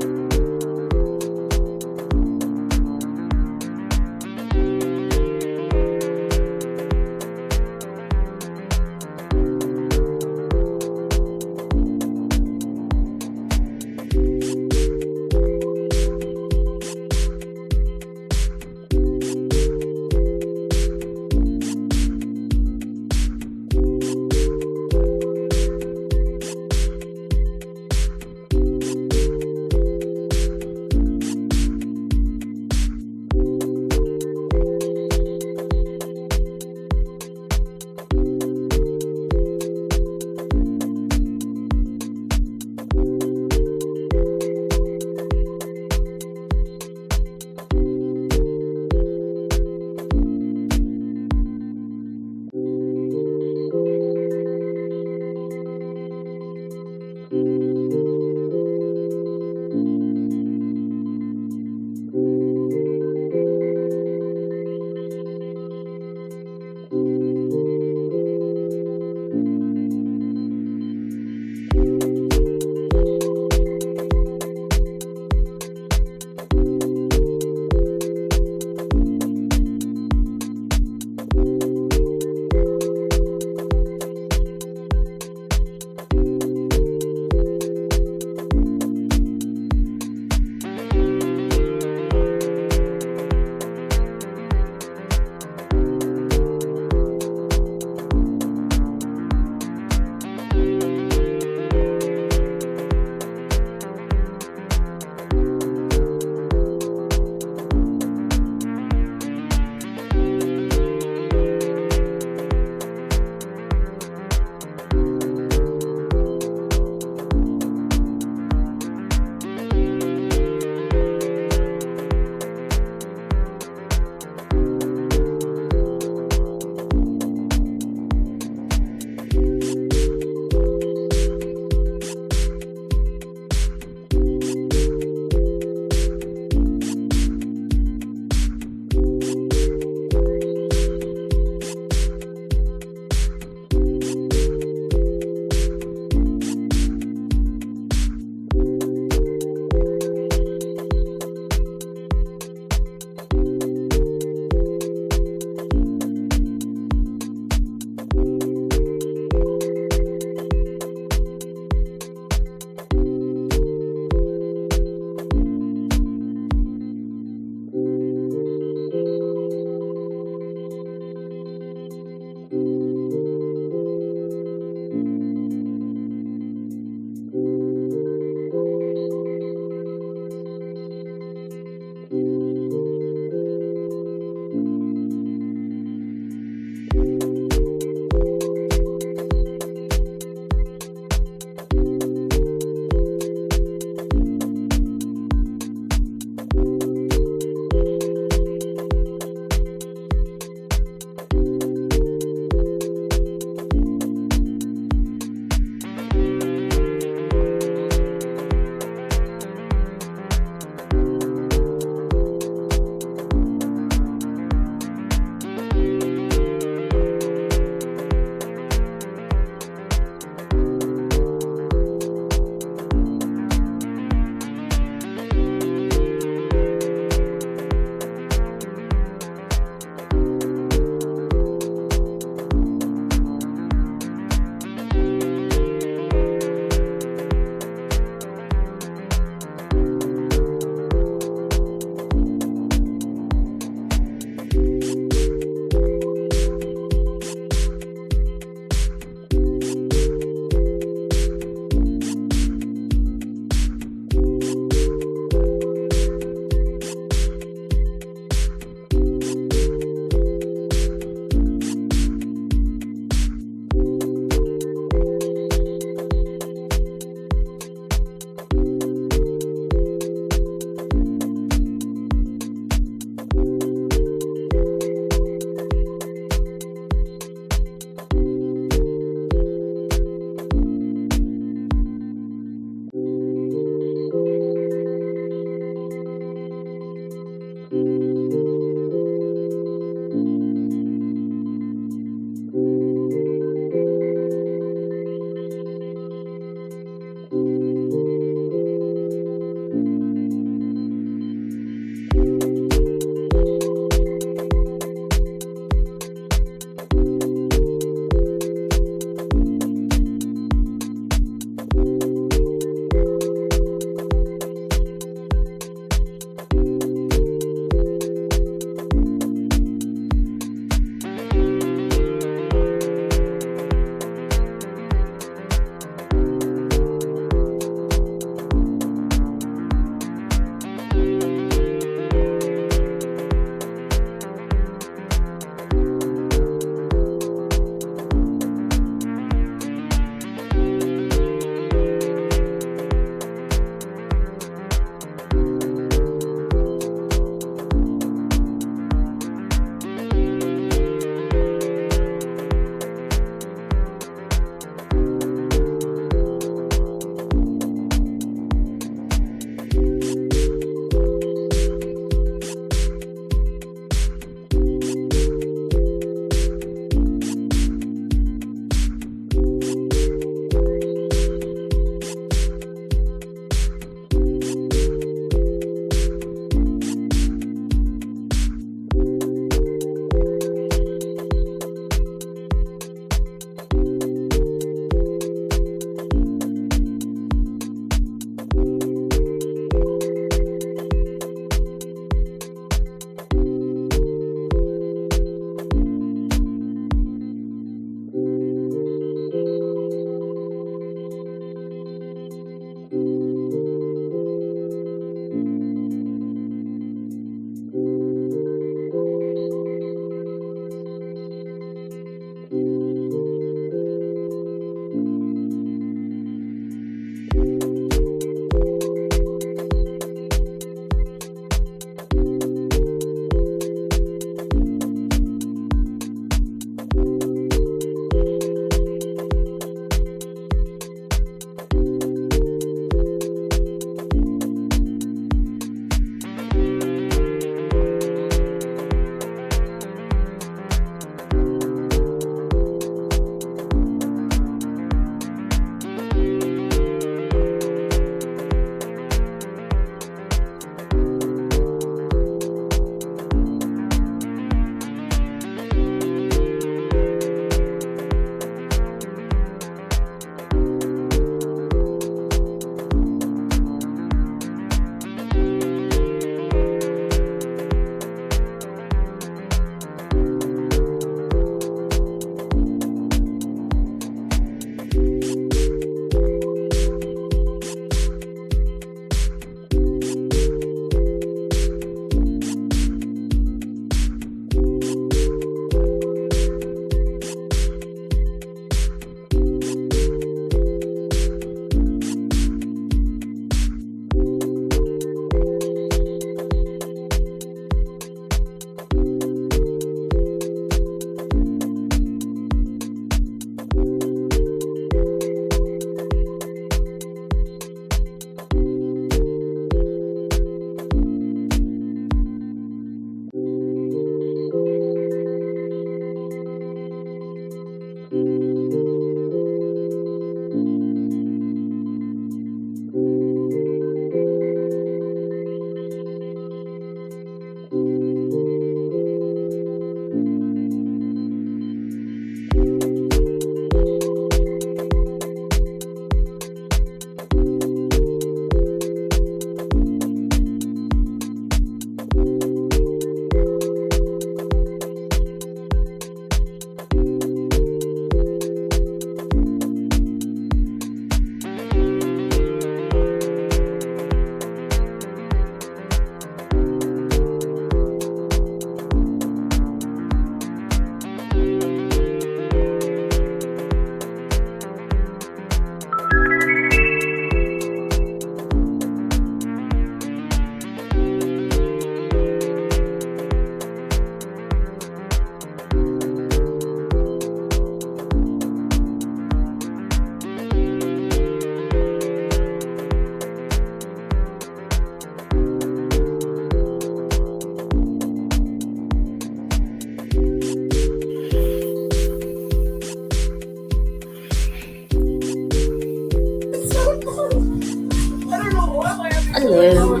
Hello.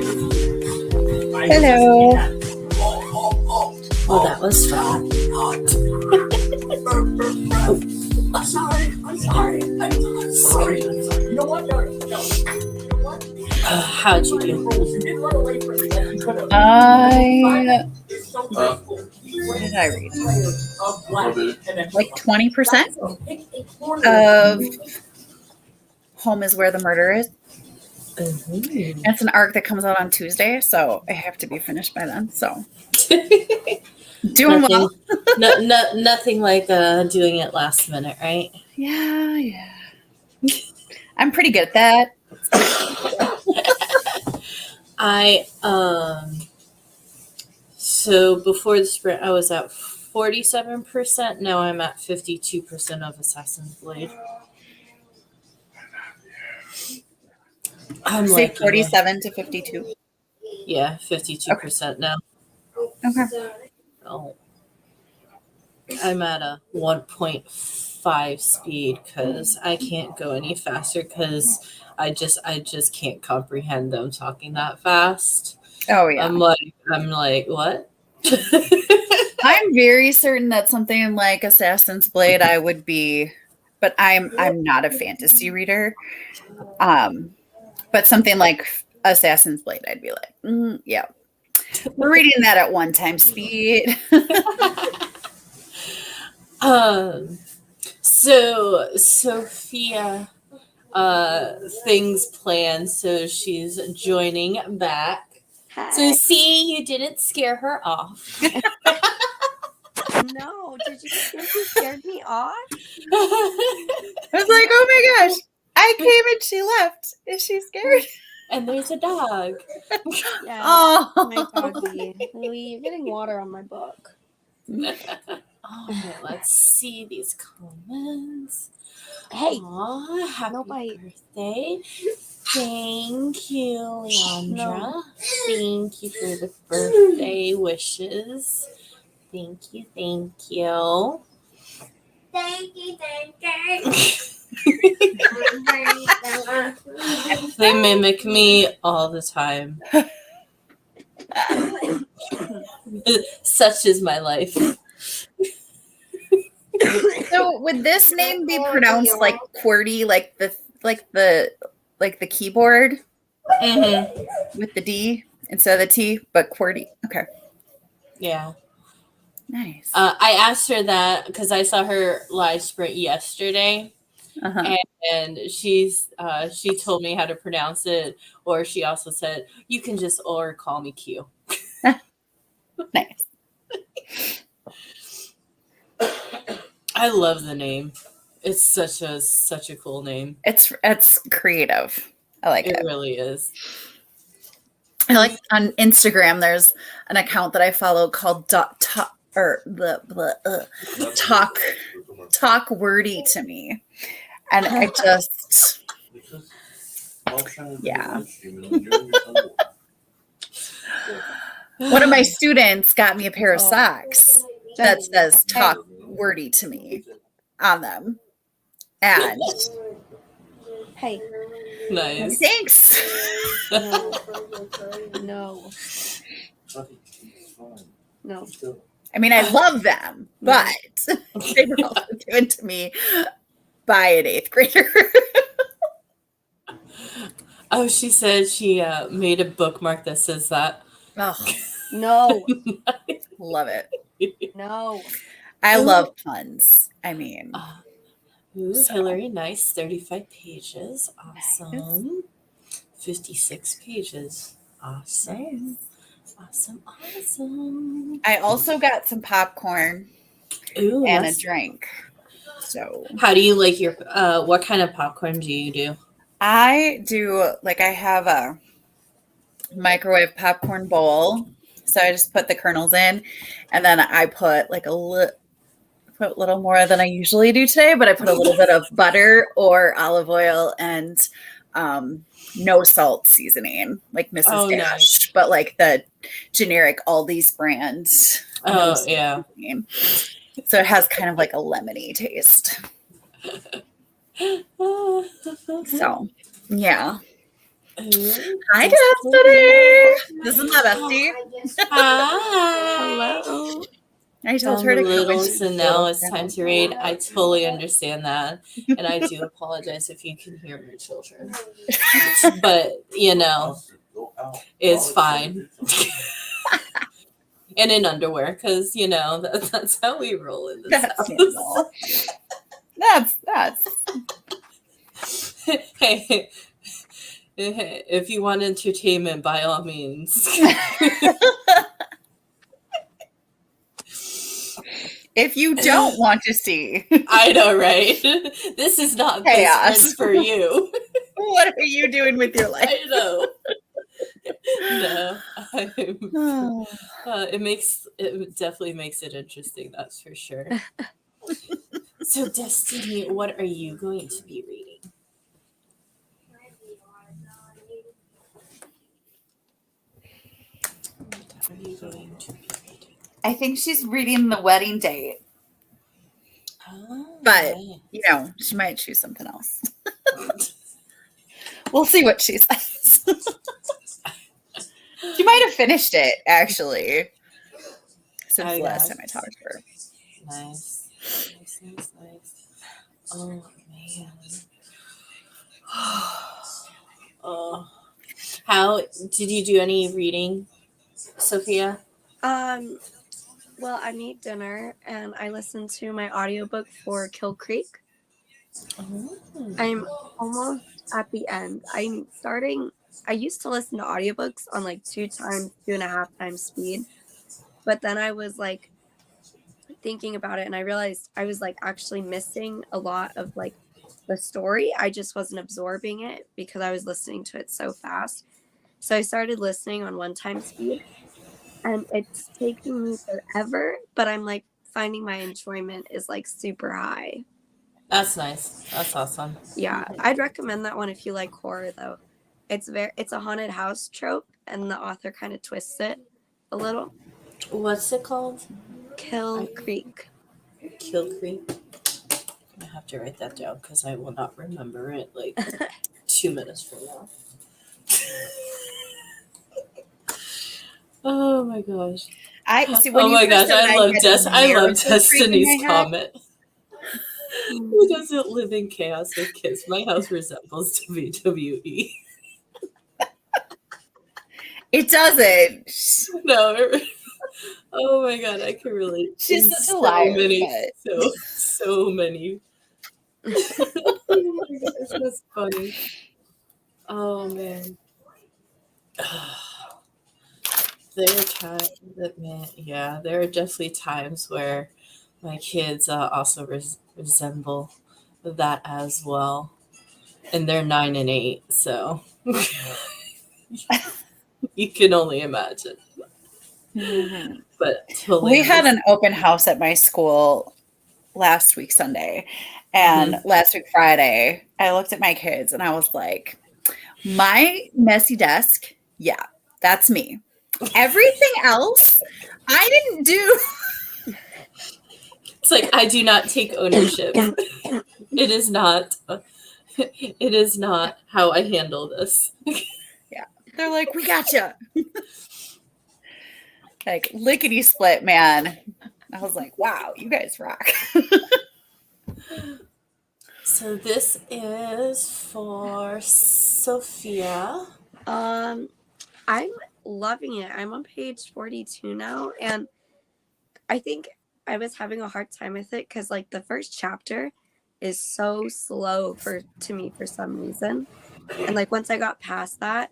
Hello. Well, that was fun. I'm sorry. You know what? No. How'd you do? You didn't run away from me. You could have. It's so grateful. What did I read? Of black connection. Like 20% So pick a corner of Home is Where the Murder Is. Mhm. It's an arc that comes out on Tuesday, so I have to be finished by then. So doing well. Nothing like doing it last minute, right? Yeah. I'm pretty good at that. So before the sprint I was at 47%. Now I'm at 52% of Assassin's Blade. I'm Say like 47 to 52. Yeah, 52% now. Okay. Oh. I'm at a 1.5 speed because I can't go any faster because I just can't comprehend them talking that fast. Oh yeah. I'm like, what? I'm very certain that something like Assassin's Blade I would be, but I'm not a fantasy reader. But something like Assassin's Blade, I'd be like, yeah. We're reading that at 1 time speed. So Sophia things planned, so she's joining back. Hi. So see, you didn't scare her off. No, did you think you scared me off? I was like, oh my gosh, I came and she left. Is she scared? And there's a dog. Yeah. Oh, My doggy. Louie, you're getting water on my book. Oh, let's see these comments. Hey. Aw, happy No bite. birthday. Thank you, Leandra. No. Thank you for the birthday wishes. Thank you. Thank you. They mimic me all the time. Such is my life. so would this name be pronounced like QWERTY, like the keyboard Mm-hmm. with the D instead of the T, but QWERTY? Okay, Yeah. nice. I asked her that because I saw her live sprint yesterday. Uh-huh. And she told me how to pronounce it, or she also said you can just or call me Q. Nice. I love the name. It's such a cool name. It's creative. I like It it. really is. I like on Instagram. There's an account that I follow called Talk Wordy to Me, and I just yeah. One of my students got me a pair of socks that says "Talk Wordy to Me" on them, and Hey. Nice. thanks. No. No. I mean, I love them, but they were also given to me by an 8th grader. Oh, she said she made a bookmark that says that. Oh, No. love it. No. I love puns. I mean, Ooh, So. Hillary, nice. 35 pages. Awesome. 56 pages. Awesome. Awesome. I also got some popcorn Ooh, and a nice. drink. So How do you like your what kind of popcorn do you do? I do I have a microwave popcorn bowl. So I just put the kernels in, and then I put a little more than I usually do today, but I put a little bit of butter or olive oil and no salt seasoning, like Mrs. Oh, Dash, nice. but like the generic Aldi's brand. Oh, yeah. Seasoning. So it has kind of like a lemony taste. So, yeah. Hi, Destiny. This is my bestie. Hi. Hello. I told I'm her to come little, when she's so now little. it's time to read. I totally understand that. And I do apologize if you can hear my children. But, you know, it's fine. And in underwear, because, you know, that's how we roll in this That's house. normal. That's Hey, if you want entertainment, by all means. if you don't want to see. I know, right? This is not Chaos. this friend for you. What are you doing with your life? I know. No, Oh. it definitely makes it interesting. That's for sure. So, Destiny, what are you going to be reading? What are you going to be reading? I think she's reading The Wedding Date. Oh, But- okay. You know, she might choose something else. We'll see what she says. She might have finished it, actually, since I the last guess. time I talked to her. Nice. Oh, man. Oh. How did you do any reading, Sophia? Well, I made dinner and I listened to my audiobook for Kill Creek. I'm almost at the end. I used to listen to audiobooks on like 2.5 times speed. But then I was like thinking about it and I realized I was like actually missing a lot of like the story. I just wasn't absorbing it because I was listening to it so fast. So I started listening on 1 time speed and it's taking me forever, but I'm like finding my enjoyment is like super high. That's nice. That's awesome. Yeah, I'd recommend that one if you like horror though. It's a haunted house trope and the author kind of twists it a little. What's it called? Kill Creek. Kill Creek. I have to write that down because I will not remember it like 2 minutes from now. Oh my gosh. When Oh you my first gosh, said I love Miracle Creek in Destiny's my head. comment. Who doesn't live in chaos with kids? My house resembles WWE. It doesn't. No. Oh my god, I can relate. She's in such a liar, So many. Oh my gosh, that's funny. Oh man. There are times that, man, yeah, there are definitely times where my kids also resemble that as well. And they're 9 and 8, so you can only imagine. Mhm. But We had an open house at my school last week Sunday, and last week Friday I looked at my kids and I was like, my messy desk, yeah, that's me. Everything else I didn't do. It's like I do not take ownership. It is not how I handle this. They're like, we gotcha. Like lickety split, man. I was like, wow, you guys rock. So this is for Sophia. I'm loving it. I'm on page 42 now, and I think I was having a hard time with it because like the first chapter is so slow to me for some reason, and like once I got past that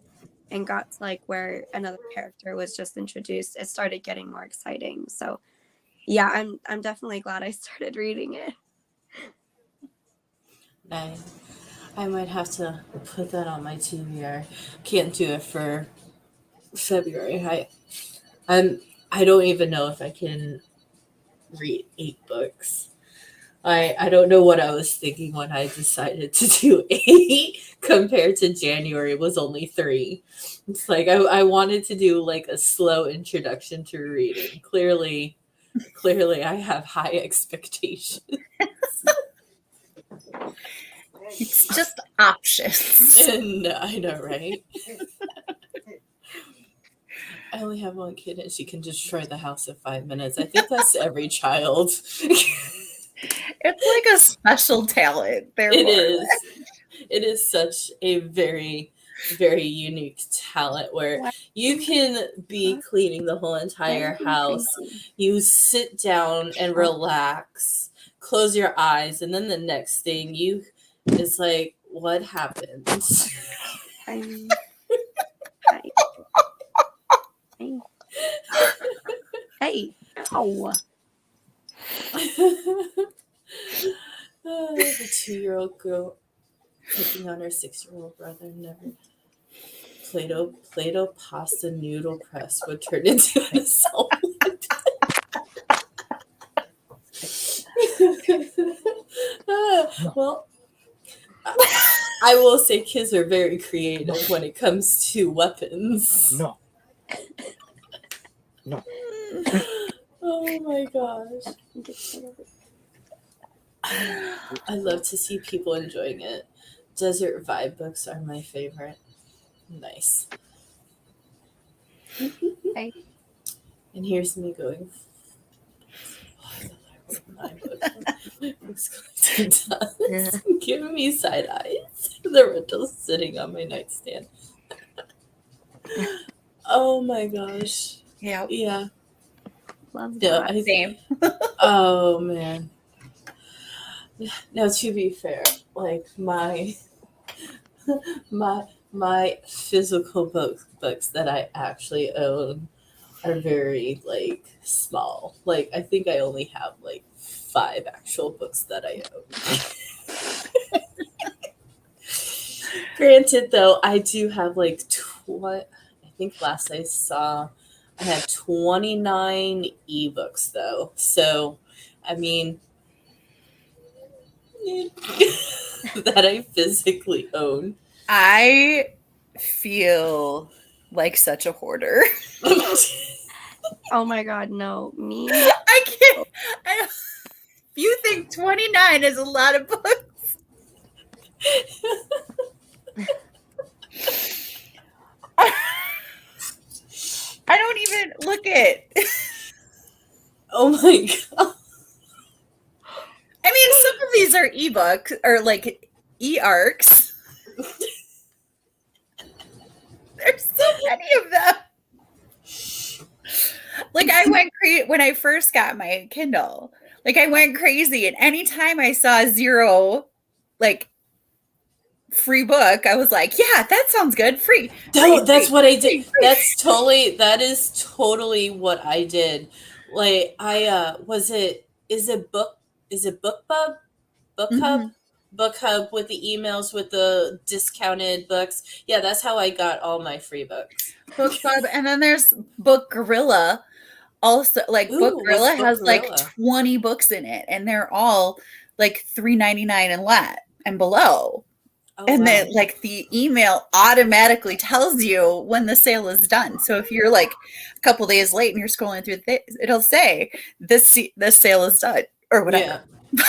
and got to like where another character was just introduced, it started getting more exciting. So yeah, I'm definitely glad I started reading it. I might have to put that on my TBR. Can't do it for February. I don't even know if I can read 8 books. I don't know what I was thinking when I decided to do 8 compared to January was only 3. It's like I wanted to do like a slow introduction to reading. Clearly I have high expectations. It's just options. And I know, right? I only have one kid and she can destroy the house in 5 minutes. I think that's every child. It's like a special talent. It is. It is such a very, very unique talent where What? you can be cleaning the whole entire house. You sit down and relax, close your eyes, and then the next thing it's like, what happened? Hey. Hey. Oh. The 2-year-old girl picking on her 6-year-old brother. Never. Play-Doh pasta noodle press would turn into an assault. Well, I will say kids are very creative when it comes to weapons. No. Oh my gosh. I love to see people enjoying it. Desert vibe books are my favorite. Nice. Hey. And here's me going. My books giving me side eyes. The rental's sitting on my nightstand. Oh my gosh. Yeah. Yeah. Love No, that. Same. Oh man. Now to be fair, like my physical books that I actually own are very like small. Like I think I only have like 5 actual books that I own. Granted though, I do have like I think last I saw I had 29 ebooks though. So I mean that I physically own. I feel like such a hoarder. Oh my god, no. Me? I can't. You think 29 is a lot of books? I don't even look at. Oh my god. I mean, some of these are ebooks or like e-arcs. There's so many of them. Like I went crazy when I first got my Kindle. Like I went crazy, and anytime I saw 0, like free book, I was like, "Yeah, that sounds good. Free." No, that's what I did. free. That is totally what I did. Like I is it BookBub? Book Hub? Mhm. Book Hub with the emails with the discounted books. Yeah, that's how I got all my free books. BookBub, and then there's Book Gorilla. Also, like Book Ooh, Gorilla what's Book has like Gorilla? 20 books in it, and they're all like $3.99 and below. Oh, And wow. then like the email automatically tells you when the sale is done. So if you're like a couple days late and you're scrolling through it'll say this sale is done or whatever. Yeah.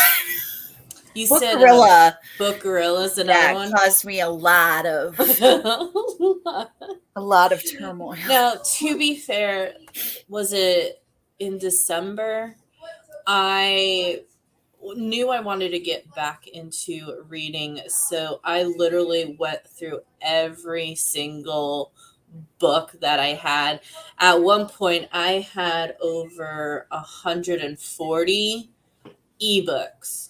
You Book said Gorilla. Book Gorilla is another That one. caused me a lot of turmoil. Now, to be fair, was it in December? I knew I wanted to get back into reading, so I literally went through every single book that I had. At one point, I had over 140 ebooks.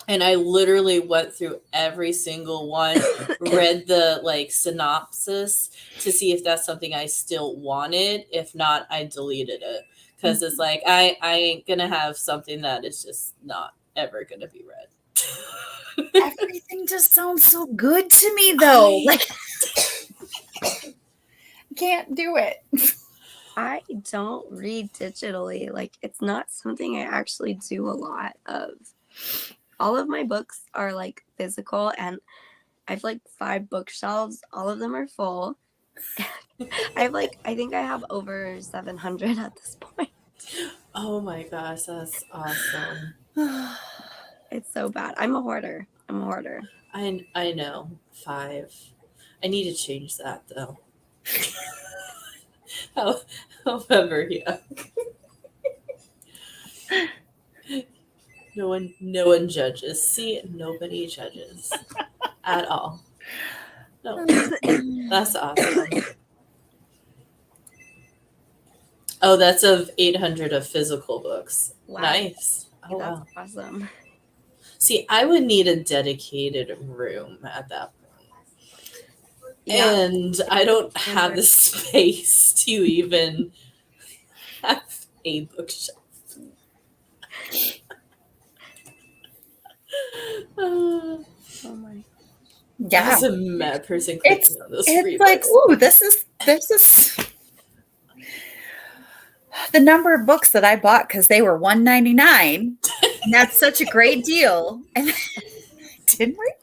And I literally went through every single one, read the like synopsis to see if that's something I still wanted. If not, I deleted it because it's like I ain't gonna have something that is just not ever gonna be read. Everything just sounds so good to me though. Like can't do it. I don't read digitally. Like, it's not something I actually do a lot of. All of my books are like physical, and I have like 5 bookshelves. All of them are full. I think I have over 700 at this point. Oh my gosh, that's awesome. It's so bad. I'm a hoarder. I know 5. I need to change that though. However, yeah. No one judges. See, nobody judges at all. No, that's awesome. Oh, that's of 800 of physical books. Wow. Nice. Oh, That's wow. awesome. See, I would need a dedicated room at that point. Yeah. And I don't have the space to even have a bookshelf. Oh my. Yeah. As a mad person clicking on those free It's like, books. ooh, this is the number of books that I bought because they were $1.99. And that's such a great deal. And didn't read.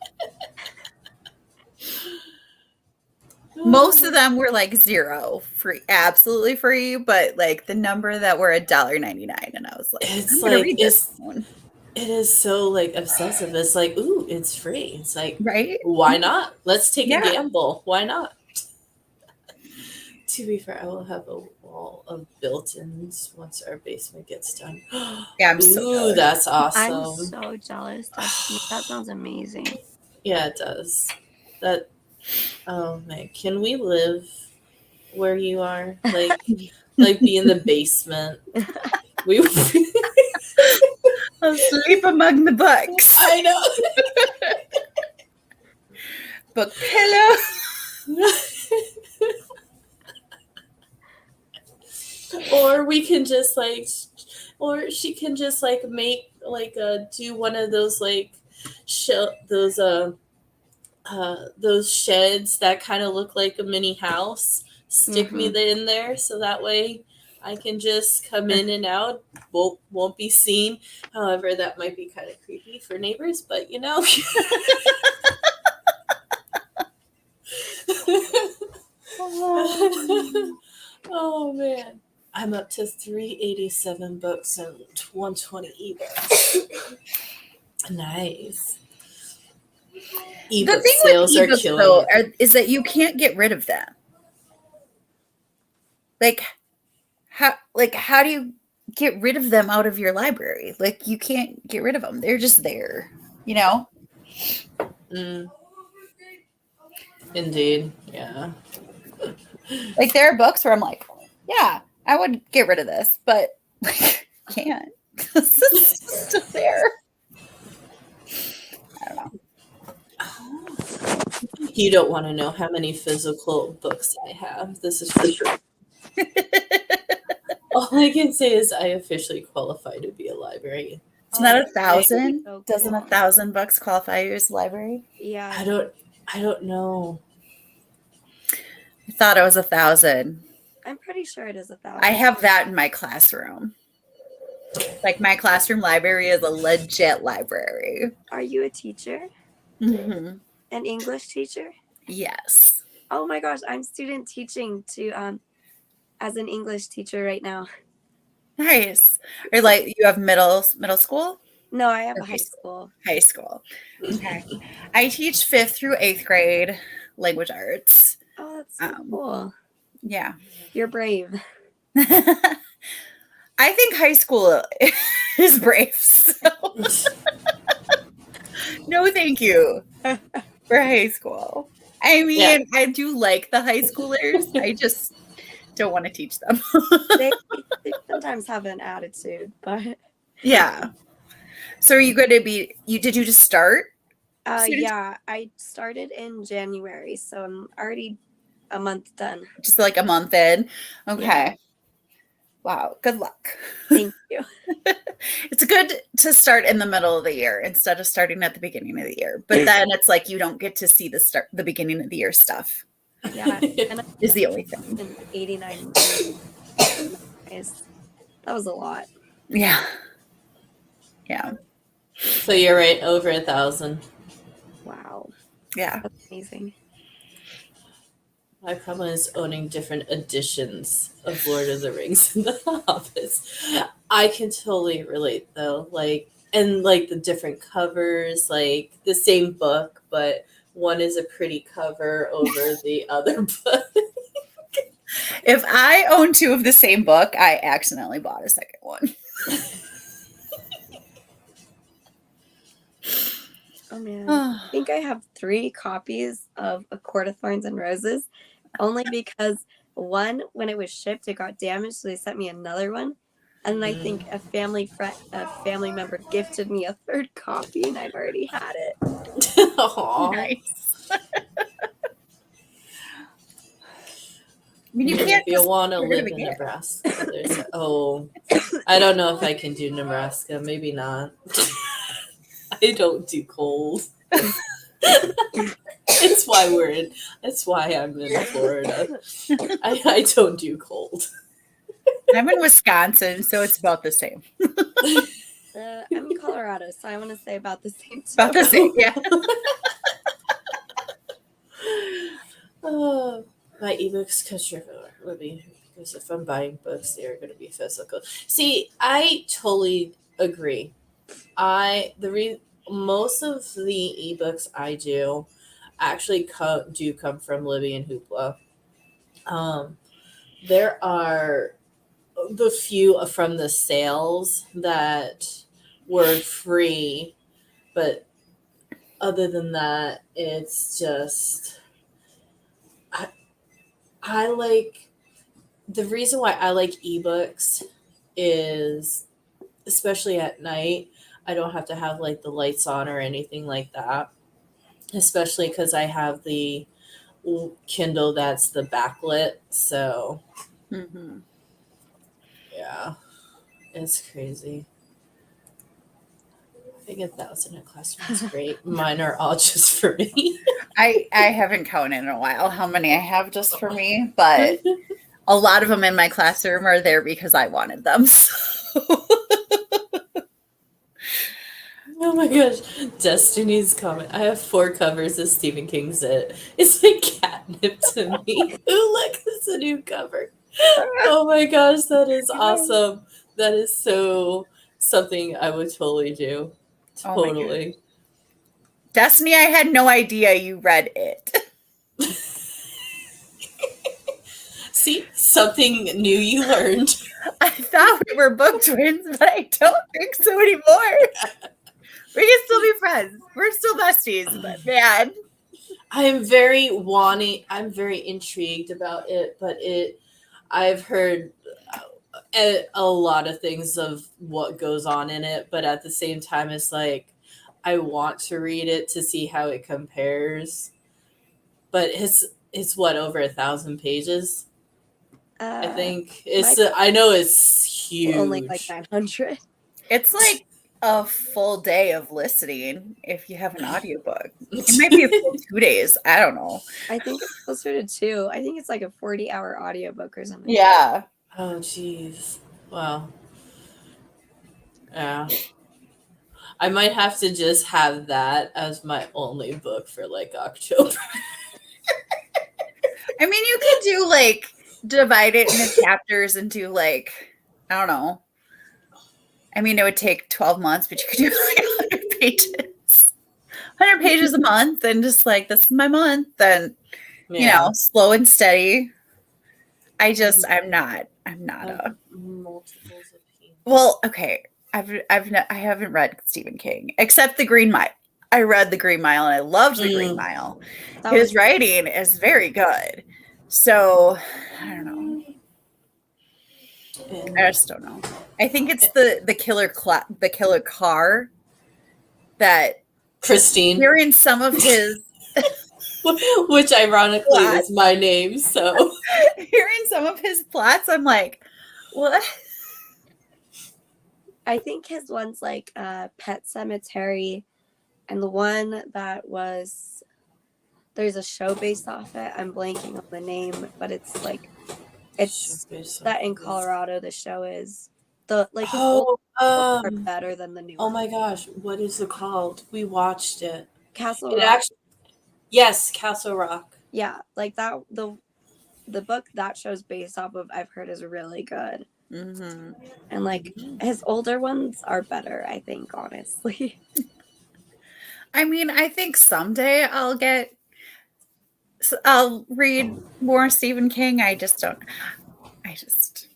Most of them were like zero, free, absolutely free, but like the number that were $1.99, and I was like, It's I'm gonna like read this one. it is so like obsessive. It's like, ooh, it's free. It's like, Right? why not? Let's take Yeah. a gamble. Why not? To be fair, I will have a wall of built-ins once our basement gets done. Yeah, I'm so Ooh, jealous. that's I'm awesome. so jealous. That sounds amazing. Yeah, it does. That. Oh man, can we live where you are? Like be in the basement. We. I'll sleep among the books. I know. Book pillow. Or we can just like, or she can just like make like do one of those like those sheds that kind of look like a mini house. Stick me in there so that way I can just come in and out. Won't be seen. However, that might be kind of creepy for neighbors, but you know. Oh man. I'm up to 387 books and 120 ebooks. Nice. The Ebook thing sales with are ebooks, killing though, it. is that you can't get rid of them. Like how do you get rid of them out of your library? Like you can't get rid of them. They're just there, you know? Mm. Indeed. Yeah. Like there are books where I'm like, yeah, I would get rid of this, but like can't. It's still there. I don't know. You don't want to know how many physical books I have. This is for sure. All I can say is I officially qualify to be a librarian. Isn't that Oh, 1,000? so Doesn't cool. 1,000 bucks qualify you as a library? Yeah. I don't know. I thought it was 1,000. I'm pretty sure it is 1,000. I have that in my classroom. Like my classroom library is a legit library. Are you a teacher? Mm-hmm. An English teacher? Yes. Oh my gosh, I'm student teaching to as an English teacher right now. Nice. Or like you have middle school? No, I have a Okay. high school. High school. Okay. I teach 5th through 8th grade language arts. Oh, that's so cool. Yeah. You're brave. I think high school is brave. So. No, thank you for high school. I mean, Yeah. I do like the high schoolers. I just don't want to teach them. They sometimes have an attitude, but Yeah. So are you going to be, did you just start? Students? yeah, I started in January, so I'm already a month done. Just like a month in? Okay. Yeah. Wow. Good luck. Thank you. It's good to start in the middle of the year instead of starting at the beginning of the year. But then it's like you don't get to see the beginning of the year stuff Yeah, and is the only thing. in 89 days. That was a lot. Yeah. Yeah. So you're right, over 1,000. Wow, Yeah. that's amazing. My problem is owning different editions of Lord of the Rings and The Hobbits. I can totally relate though, like, and like the different covers, like the same book, but one is a pretty cover over the other book. If I own two of the same book, I accidentally bought a second one. Oh man. I think I have 3 copies of A Court of Thorns and Roses, only because one, when it was shipped, it got damaged, so they sent me another one. And I think a family member gifted me a 3rd copy, and I've already had it. Aw. Nice. I mean, you If can't. you want to get rid of live the in gift. Nebraska, I don't know if I can do Nebraska. Maybe not. I don't do cold. That's why I'm in Florida. I don't do cold. I'm in Wisconsin, so it's about the same. I'm in Colorado, so I want to say about the same too. About the same, yeah. My ebooks because if I'm buying books, they are going to be physical. See, I totally agree. Most of the ebooks I do actually come from Libby and Hoopla. There are the few from the sales that were free, but other than that, it's just I like the reason why I like ebooks is especially at night. I don't have to have like the lights on or anything like that, especially because I have the Kindle that's the backlit. So Mm-hmm. yeah, it's crazy. I think 1,000 a classroom is great. Mine are all just for me. I haven't counted in a while how many I have just for me, but a lot of them in my classroom are there because I wanted them. So. Oh my gosh. Destiny's comment. I have 4 covers of Stephen King's It. It's like catnip to me. Ooh, look, it's a new cover. Oh my gosh, that is awesome. That is so something I would totally do. Oh my Totally. Destiny, I had no idea you read it. See, something new you learned. I thought we were book twins, but I don't think so anymore. We can still be friends. We're still besties, but man. I'm very intrigued about it, but I've heard a lot of things of what goes on in it, but at the same time, it's like I want to read it to see how it compares. But it's what, over 1,000 pages? I think I know it's huge. Only like 900. It's like a full day of listening if you have an audiobook. It might be a full 2 days. I don't know. I think it's closer to 2. I think it's like a 40-hour audiobook or something. Yeah. Oh, jeez. Wow. Yeah. I might have to just have that as my only book for like October. I mean, you could do like divide it into chapters and do like, I don't know. I mean, it would take 12 months, but you could do like 100 pages. 100 pages a month and just like, this is my month. And, you know, slow and steady. I'm not a. Multiples of people. Well, okay. I haven't read Stephen King except The Green Mile. I read The Green Mile and I loved The Green Mile. His writing is very good. So I don't know. I just don't know. I think it's the killer car that Christine, hearing some of his, which ironically is my name. So hearing some of his plots, I'm like, what? I think his one's like Pet Sematary, and the one that was there's a show based off it. I'm blanking on the name, but it's like it's that in Colorado. The show is the like his old books are better than the new. Oh my gosh, what is it called? We watched it. Castle Rock. Yes, Castle Rock. Yeah, like that. The book that show's based off of I've heard is really good. Mm-hmm. And like his older ones are better, I think, honestly. I mean, I think someday I'll get I'll read more Stephen King. I just don't. I just.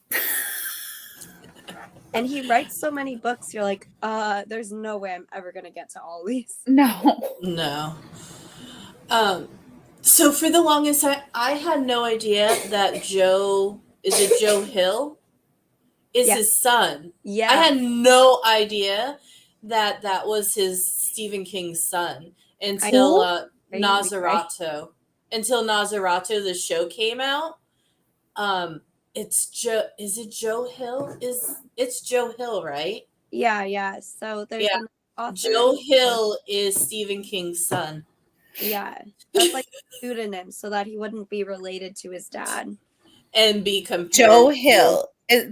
And he writes so many books. You're like, there's no way I'm ever gonna get to all these. No. No. So for the longest time, I had no idea that Joe Hill is Yeah. his son. Yeah. I had no idea that that was his Stephen King's son until Crazy, Nosferatu. Until Nosferatu, the show came out. It's Joe. Is it Joe Hill? It's Joe Hill, right? Yeah. So there's Yeah. an author. Joe Hill is Stephen King's son. Yeah. That's like a pseudonym so that he wouldn't be related to his dad. And be compared Joe to- Hill. Is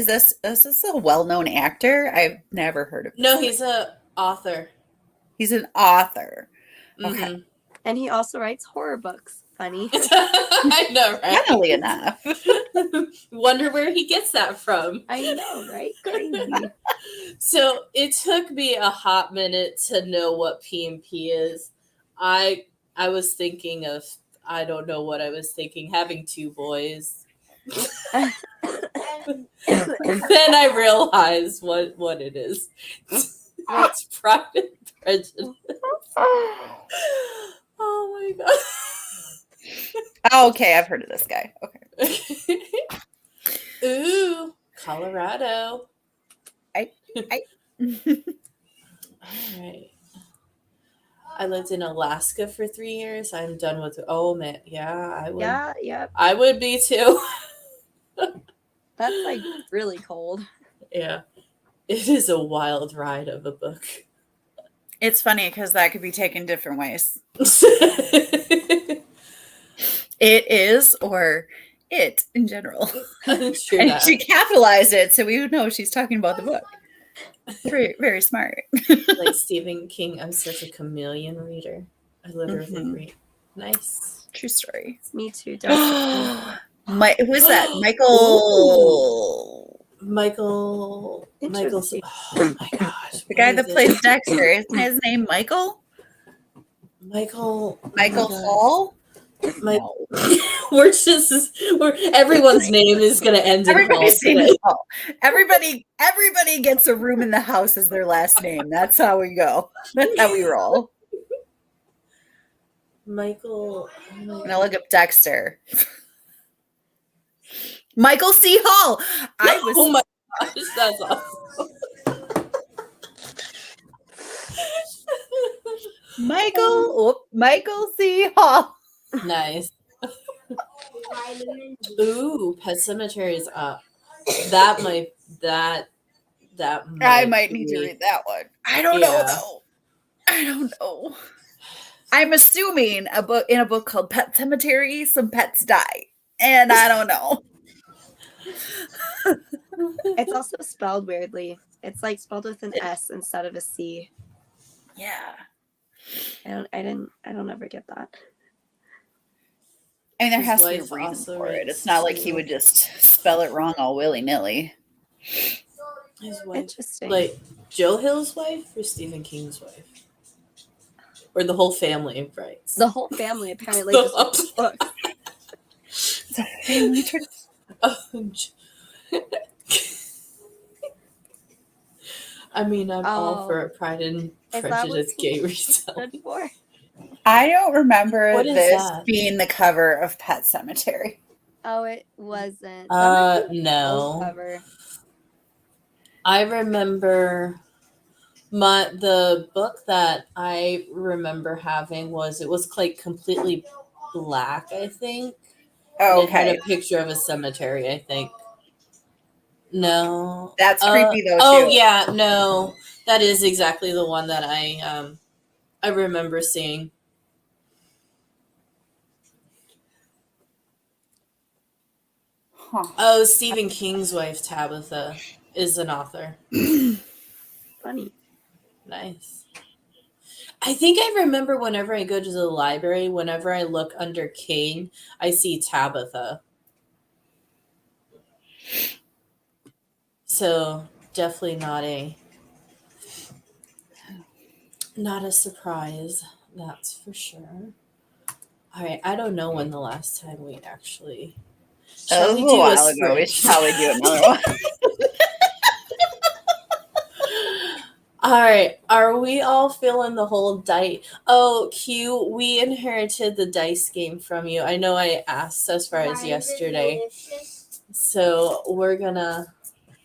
this a well-known actor? I've never heard of. No, this he's a author. He's an author. Okay. Mhm. And he also writes horror books. Funny. I know, right? Funnily enough. Wonder where he gets that from. I know, right? Crazy. So it took me a hot minute to know what P&P is. I was thinking of, I don't know what I was thinking, having two boys. And Then I realized what it is. It's Pride and Prejudice. Oh my god. Oh, okay, I've heard of this guy. Okay. Ooh, Colorado. All right. I lived in Alaska for 3 years. I'm done with. Oh man, yeah, I would. Yeah. I would be too. That's like really cold. Yeah, it is a wild ride of a book. It's funny because that could be taken different ways. It is, or it in general. True And that. she capitalized it, so we would know she's talking about the book. Very, very smart. Like Stephen King, I'm such a chameleon reader. I literally Mhm. read. Nice. True story. Me too. Definitely. Who's that? Michael. Michael. Interesting. Oh my gosh. The guy what that is plays it? Dexter. Isn't his name Michael? Michael. Michael oh my God. Hall? My- No. we're everyone's name is gonna end in Hall Everybody's name today. is Hall. Everybody gets a room in the house as their last name. That's how we go. That's how we roll. Michael. I'm gonna look up Dexter. Michael C. Hall. I was Oh my gosh, that's awesome. Michael C. Hall. Nice. vitamin D. Ooh, Pet Cemetery is up. That might. I might need to be- read that one. I don't know Yeah. though. I don't know. I'm assuming in a book called Pet Cemetery, some pets die, and I don't know. It's also spelled weirdly. It's like spelled with an S instead of a C. Yeah, I don't ever get that. I mean there His has to be a wife reason also for it. writes It's not like he too. would just spell it wrong all willy nilly. His wife, Interesting. like Joe Hill's wife or Stephen King's wife, or the whole family writes. The whole family apparently just writes books. It's a family tradition. I mean, I'm all Oh. for a Pride and Is that Prejudice what gay it's retelling. good for? I don't remember What is this that? being the cover of Pet Cemetery. Oh, it wasn't. That might be the No. cover. I remember the book that I remember having was like completely black, I think. Oh, And it had okay. a picture of a cemetery, I think. No. That's creepy though, Oh too. yeah, no. That is exactly the one that I remember seeing. Huh. Oh, Stephen King's wife Tabitha is an author. Funny. Nice. I think I remember whenever I go to the library, whenever I look under King, I see Tabitha. So definitely not a surprise, that's for sure. All right, I don't know when the last time we actually. That was a while ago. We should probably do another one. All right, are we all feeling the whole dice? Oh, Q, we inherited the dice game from you. I know I asked as far as yesterday, so we're gonna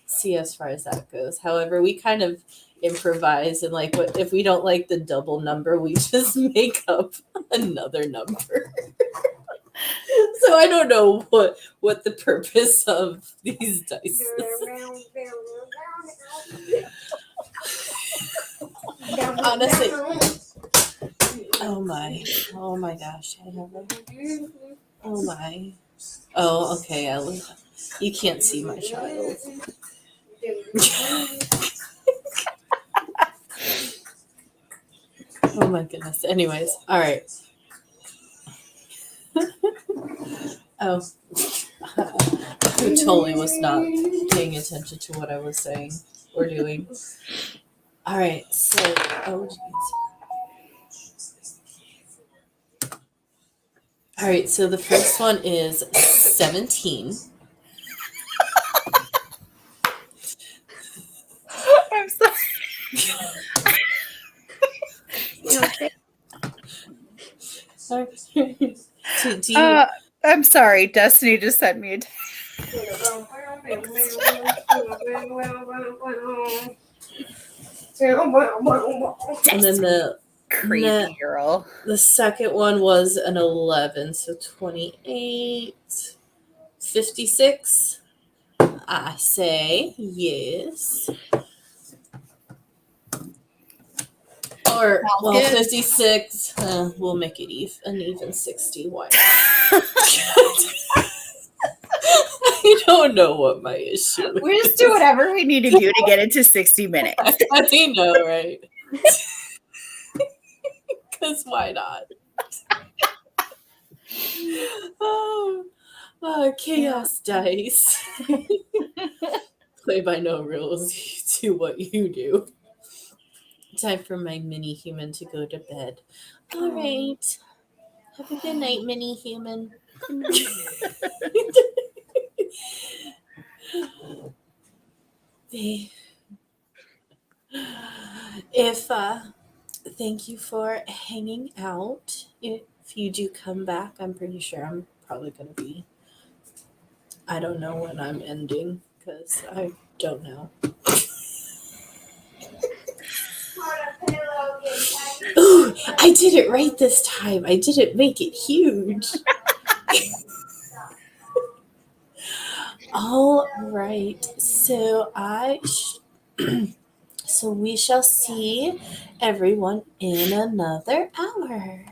see as far as that goes. However, we kind of improvise, and like, what if we don't like the double number, we just make up another number. So I don't know what the purpose of these dice is. Honestly, oh my gosh, I have a, oh my, oh okay, you can't see my child. Oh my goodness. Anyways, all right. Oh, who totally was not paying attention to what I was saying or doing. All right, so oh geez. All right, so the first one is 17. I'm sorry. You okay? So do you, I'm sorry. Destiny just sent me a text. and then Crazy girl. the second one was an 11, so 28, 56. I say yes. Or, well, Good. 56. We'll make it an even 60. Why? I don't know what my issue is. We just do whatever we need to do to get into 60 minutes. I know, right? Because why not? Chaos dice. Play by no rules. You do what you do. Time for my mini human to go to bed. All right. Have a good night, mini human. If thank you for hanging out. If you do come back, I'm pretty sure I'm probably gonna be. I don't know when I'm ending because I don't know. Ooh, I did it right this time. I didn't make it huge. All right. So so we shall see everyone in another hour.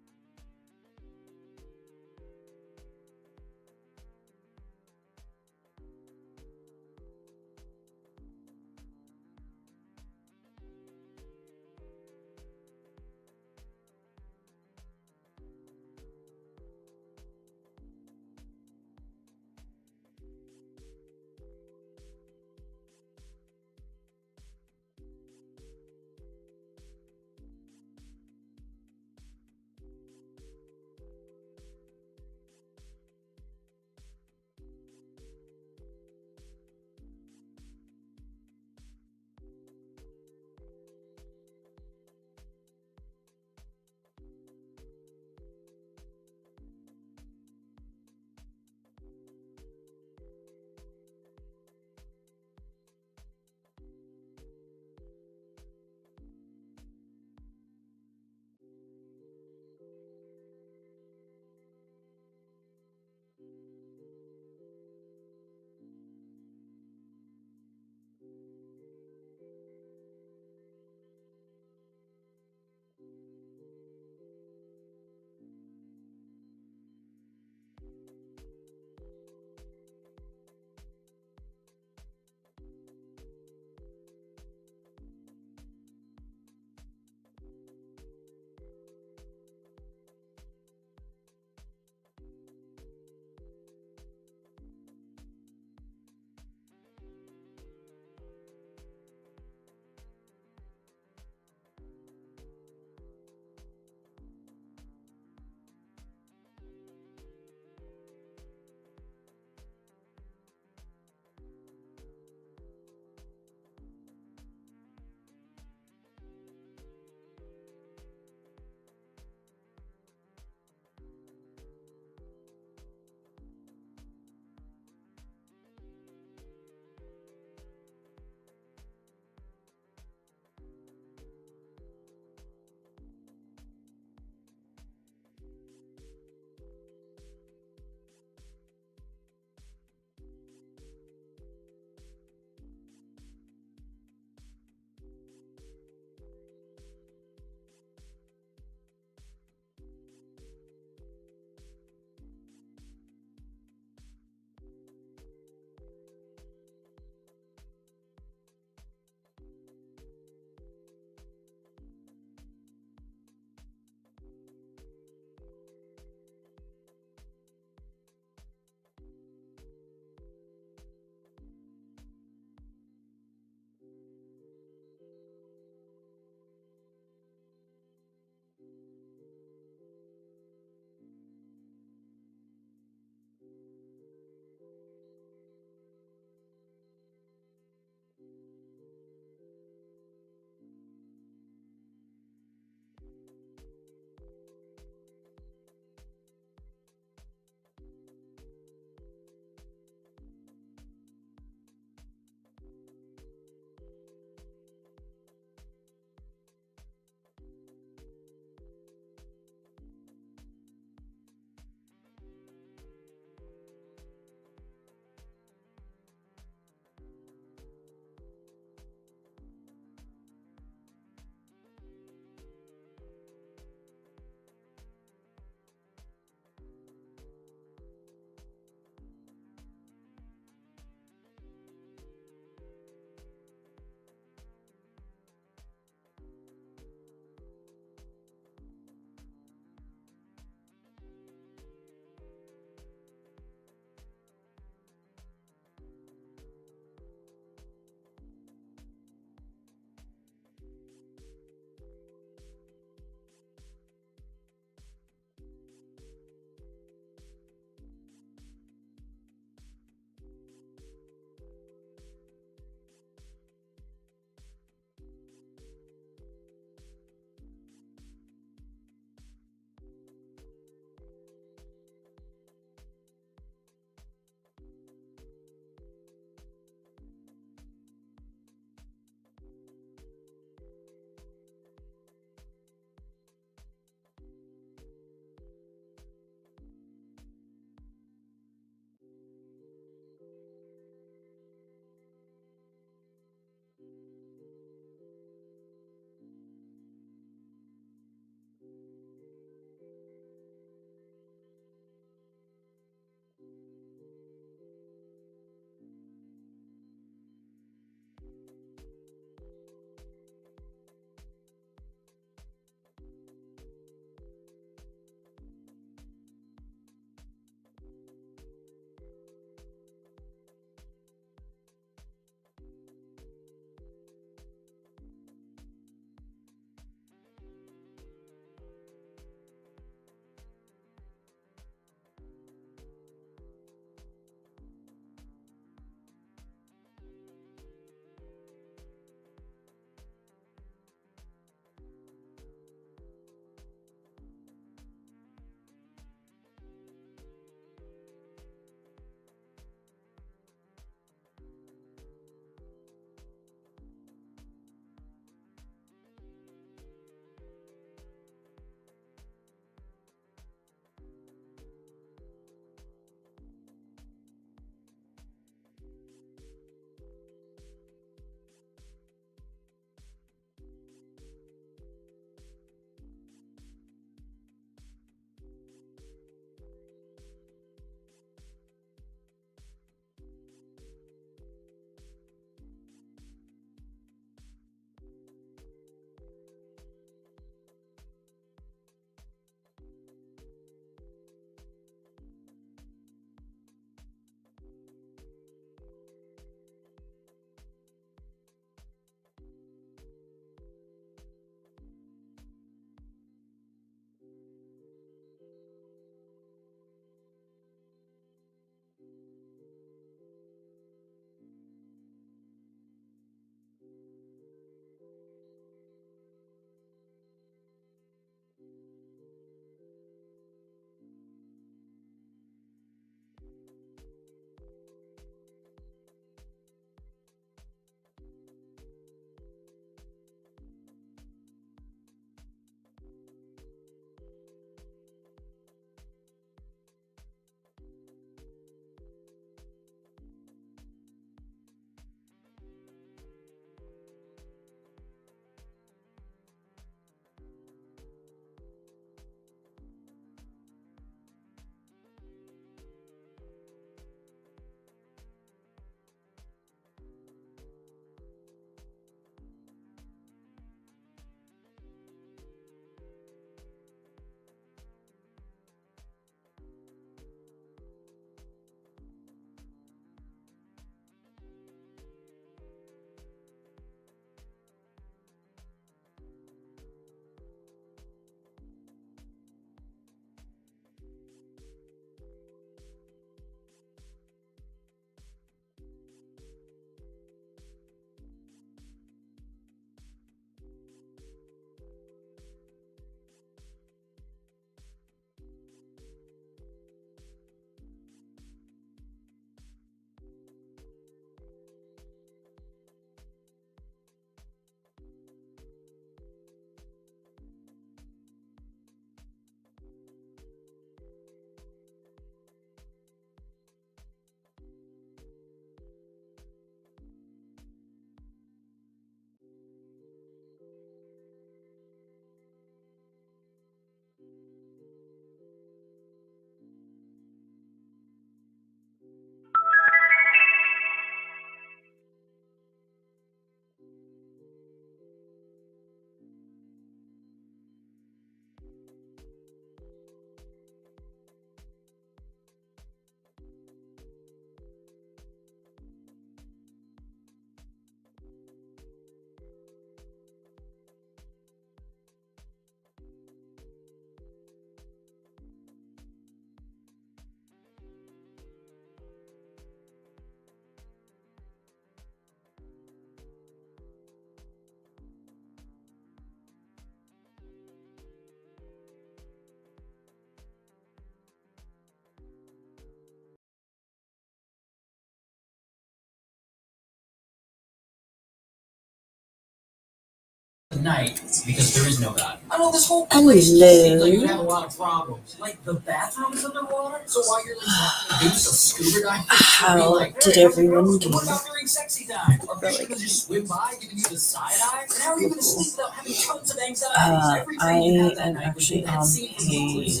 tonight because there is no God. I know this whole place seems like you have a lot of problems. Like the bathroom's underwater, so while you're like do some scuba diving, How did everyone do? What about during sexy time? Are people gonna just swim by giving you the side eye? And how are you gonna sleep without having tons of anxiety? I am actually on page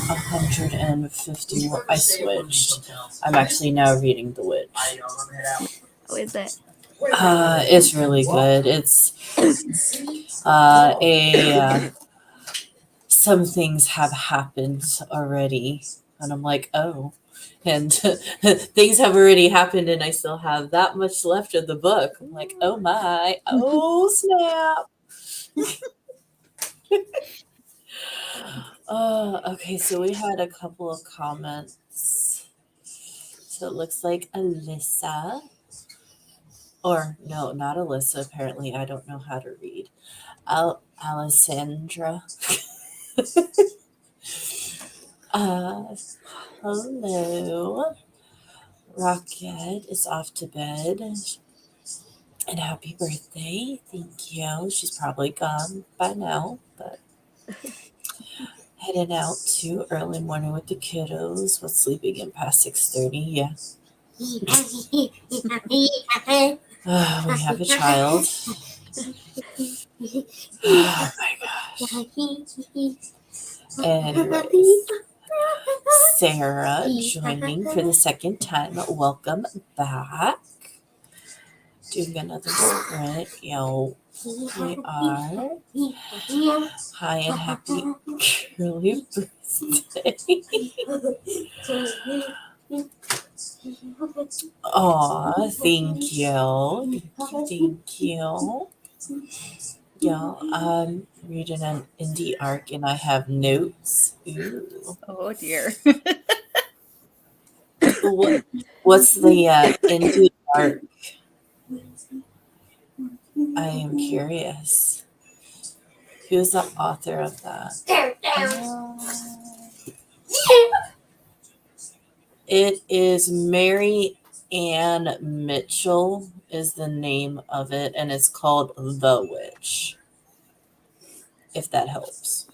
150. I switched. I'm actually now reading The Witch. How is it? It's really good. It's some things have happened already, and I'm like, oh, and things have already happened, and I still have that much left of the book. I'm like, oh my, oh snap. Okay, so we had a couple of comments. So it looks like Alyssa, or no, not Alyssa. Apparently, I don't know how to read. Alessandra. Hello. Rocket is off to bed. And happy birthday. Thank you. She's probably gone by now, but heading out to early morning with the kiddos. Was sleeping in past 6:30. Yeah. We have a child. Oh my gosh. Anyways, Sarah joining for the second time. Welcome back. Doing another sprint. Yo, we are. Hi and happy early birthday. Aw, thank you. Thank you. Yeah, I'm reading an indie arc and I have notes. Ooh. Oh dear. What's the indie arc? I am curious. Who's the author of that? It is Mary Ann Mitchell is the name of it, and it's called The Witch, if that helps.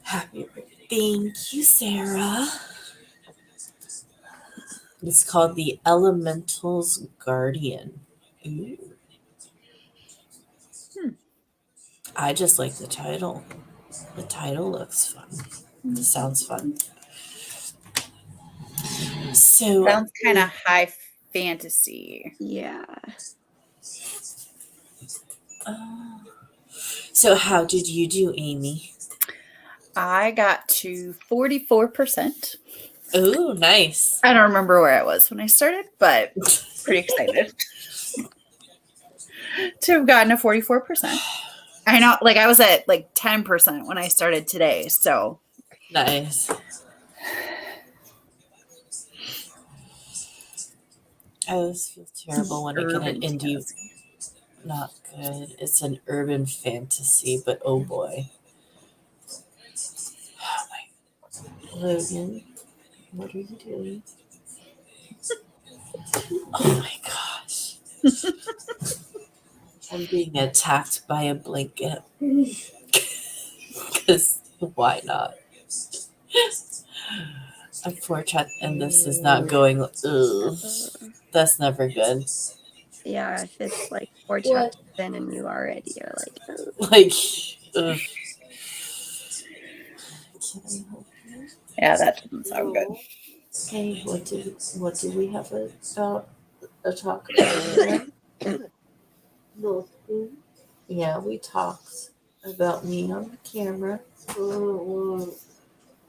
Happy birthday. Thank you, Sarah. It's called The Elemental's Guardian. Ooh. I just like the title. The title looks fun. It sounds fun. So Sounds kind of high fantasy. Yeah. So how did you do, Amy? I got to 44%. Oh, nice. I don't remember where I was when I started, but pretty excited to have gotten a 44%. I know, like I was at like 10% when I started today, so Nice. I always feel terrible when I get an indie. Not good. It's an urban fantasy, but oh boy. Oh my. Logan, what are you doing? Oh my gosh. I'm being attacked by a blanket. Because why not? I'm poor chat, and this is not going. Ugh. That's never good. Yeah, if it's like 4 chapters in and you already are like, oh. Like, ugh. Can I help you? yeah, that doesn't sound good. Okay, what did we have a talk about? Yeah, we talked about me on the camera.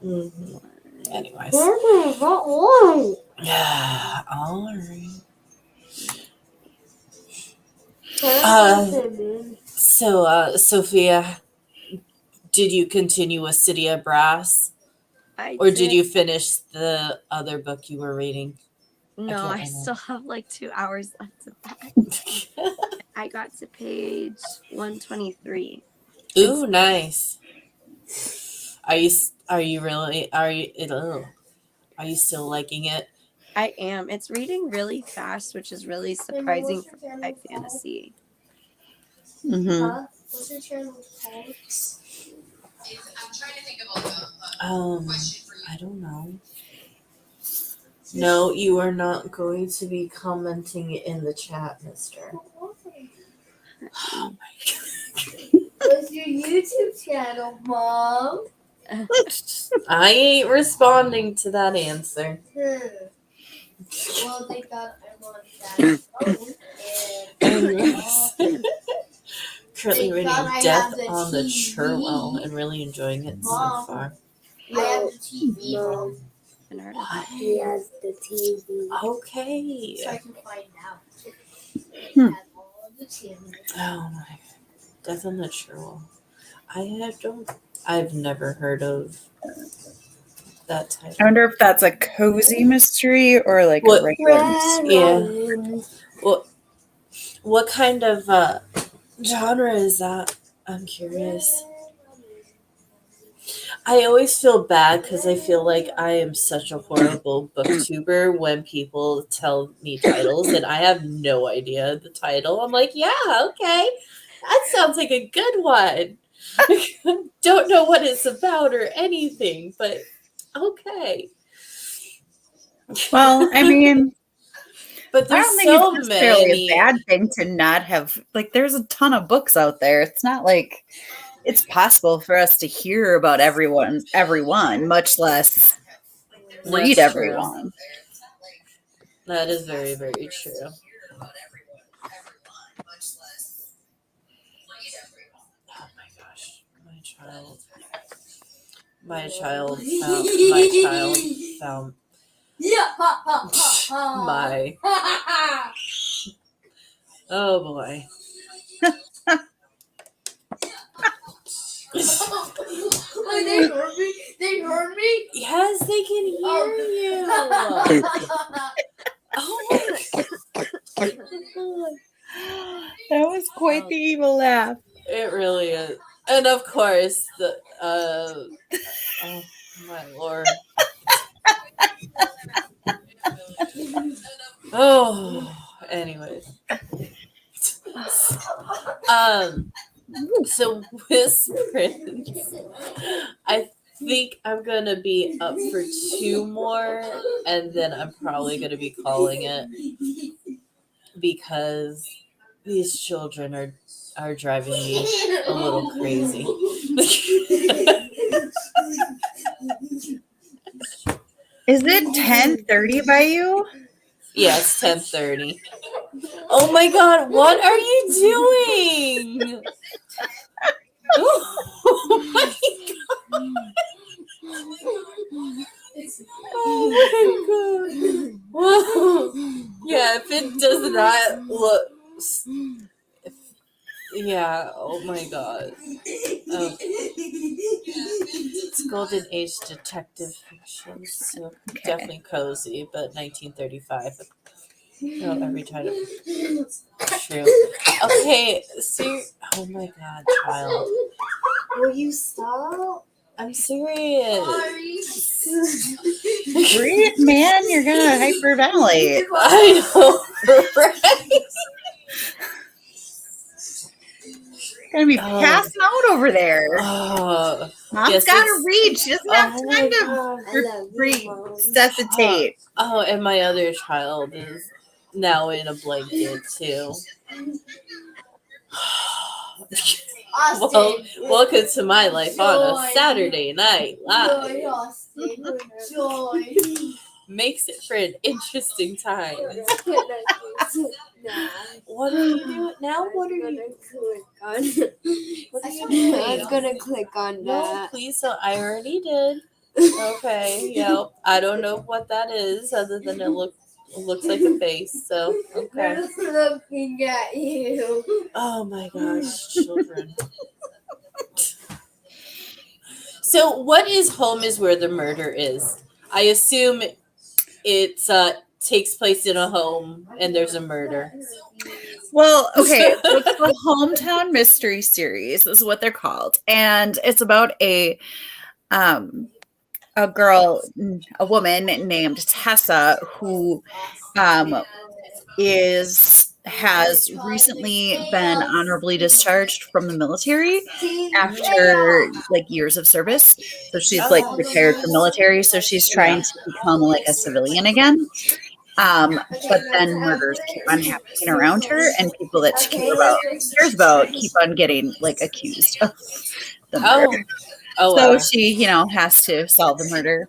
Mm-hmm. Anyways. Yeah, all right. So, Sophia, did you continue with City of Brass? Or did you finish the other book you were reading? No, I remember. still have like 2 hours left of that. I got to page 123. Ooh, Are you Are you still liking it? I am. It's reading really fast, which is really surprising for high fantasy. Mm-hmm. Huh? What's your channel called? I don't know. No, you are not going to be commenting in the chat, mister. Oh What's your YouTube channel, Mom? I ain't responding to that answer. Well, they thought I'm on that phone. Anyways. Currently They reading thought I Death have the on the TV. Cherwell and really enjoying it so Mom. far. I have the TV, Mom. And heard of What? He has the TV. Okay. So I can find out. Hmm. It has all the channels. Oh my god. Death on the Cherwell. I've never heard of that type. I wonder if that's a cozy mystery or like What- a regular mystery. Yeah. What kind of genre is that? I'm curious. I always feel bad because I feel like I am such a horrible booktuber when people tell me titles and I have no idea the title. I'm like, yeah, okay. That sounds like a good one. Don't know what it's about or anything, but okay. Well, I mean, But I there's don't think so it's necessarily many. a bad thing to not have, like, there's a ton of books out there. It's not like it's possible for us to hear about everyone, much less read That's true. everyone. That is very, very true. Oh my gosh, my child found Yeah. my. Oh boy. Oh, they heard me. They heard me. Yes, they can hear you. Oh my god. That was quite the evil laugh. It really is. And of course, the oh my lord. Oh, anyways. So Whisperance, I think I'm gonna be up for 2 more, and then I'm probably gonna be calling it because these children are driving me a little crazy. Is it 10:30 by you? Yeah, it's 10:30. Oh my god, what are you doing? Oh my god. Oh my god. Whoa. Yeah, if it does not look. Yeah, oh my god. It's golden age detective fiction, so definitely cozy, but 1935. No, every title. True. Okay, so oh my god, child. Will you stop? I'm serious. Breathe, man. You're gonna hyperventilate. I know, right? You're gonna be passing out over there. Oh, Mom's yes, gotta it's- read. She doesn't have oh time my to god. resuscitate. Oh, and my other child is now in a blanket too. Well, welcome to my life on a Saturday night live. Joy. Makes it for an interesting time. What are you doing now? What are you? What are you doing? I was gonna click on No, that. please don't. I already did. Okay, yep. I don't know what that is, other than it looks like a face. So okay. They're looking at you. Oh my gosh, children. So, what is Home is Where the Murder Is? I assume it takes place in a home and there's a murder. Well, okay, so it's the Hometown Mystery Series is what they're called, and it's about a a woman named Tessa who has recently been honorably discharged from the military after like years of service. So she's like retired from military. So she's trying to become like a civilian again. But then murders keep on happening around her, and people that she cares about keep on getting like accused of the murder. So she, has to solve the murder.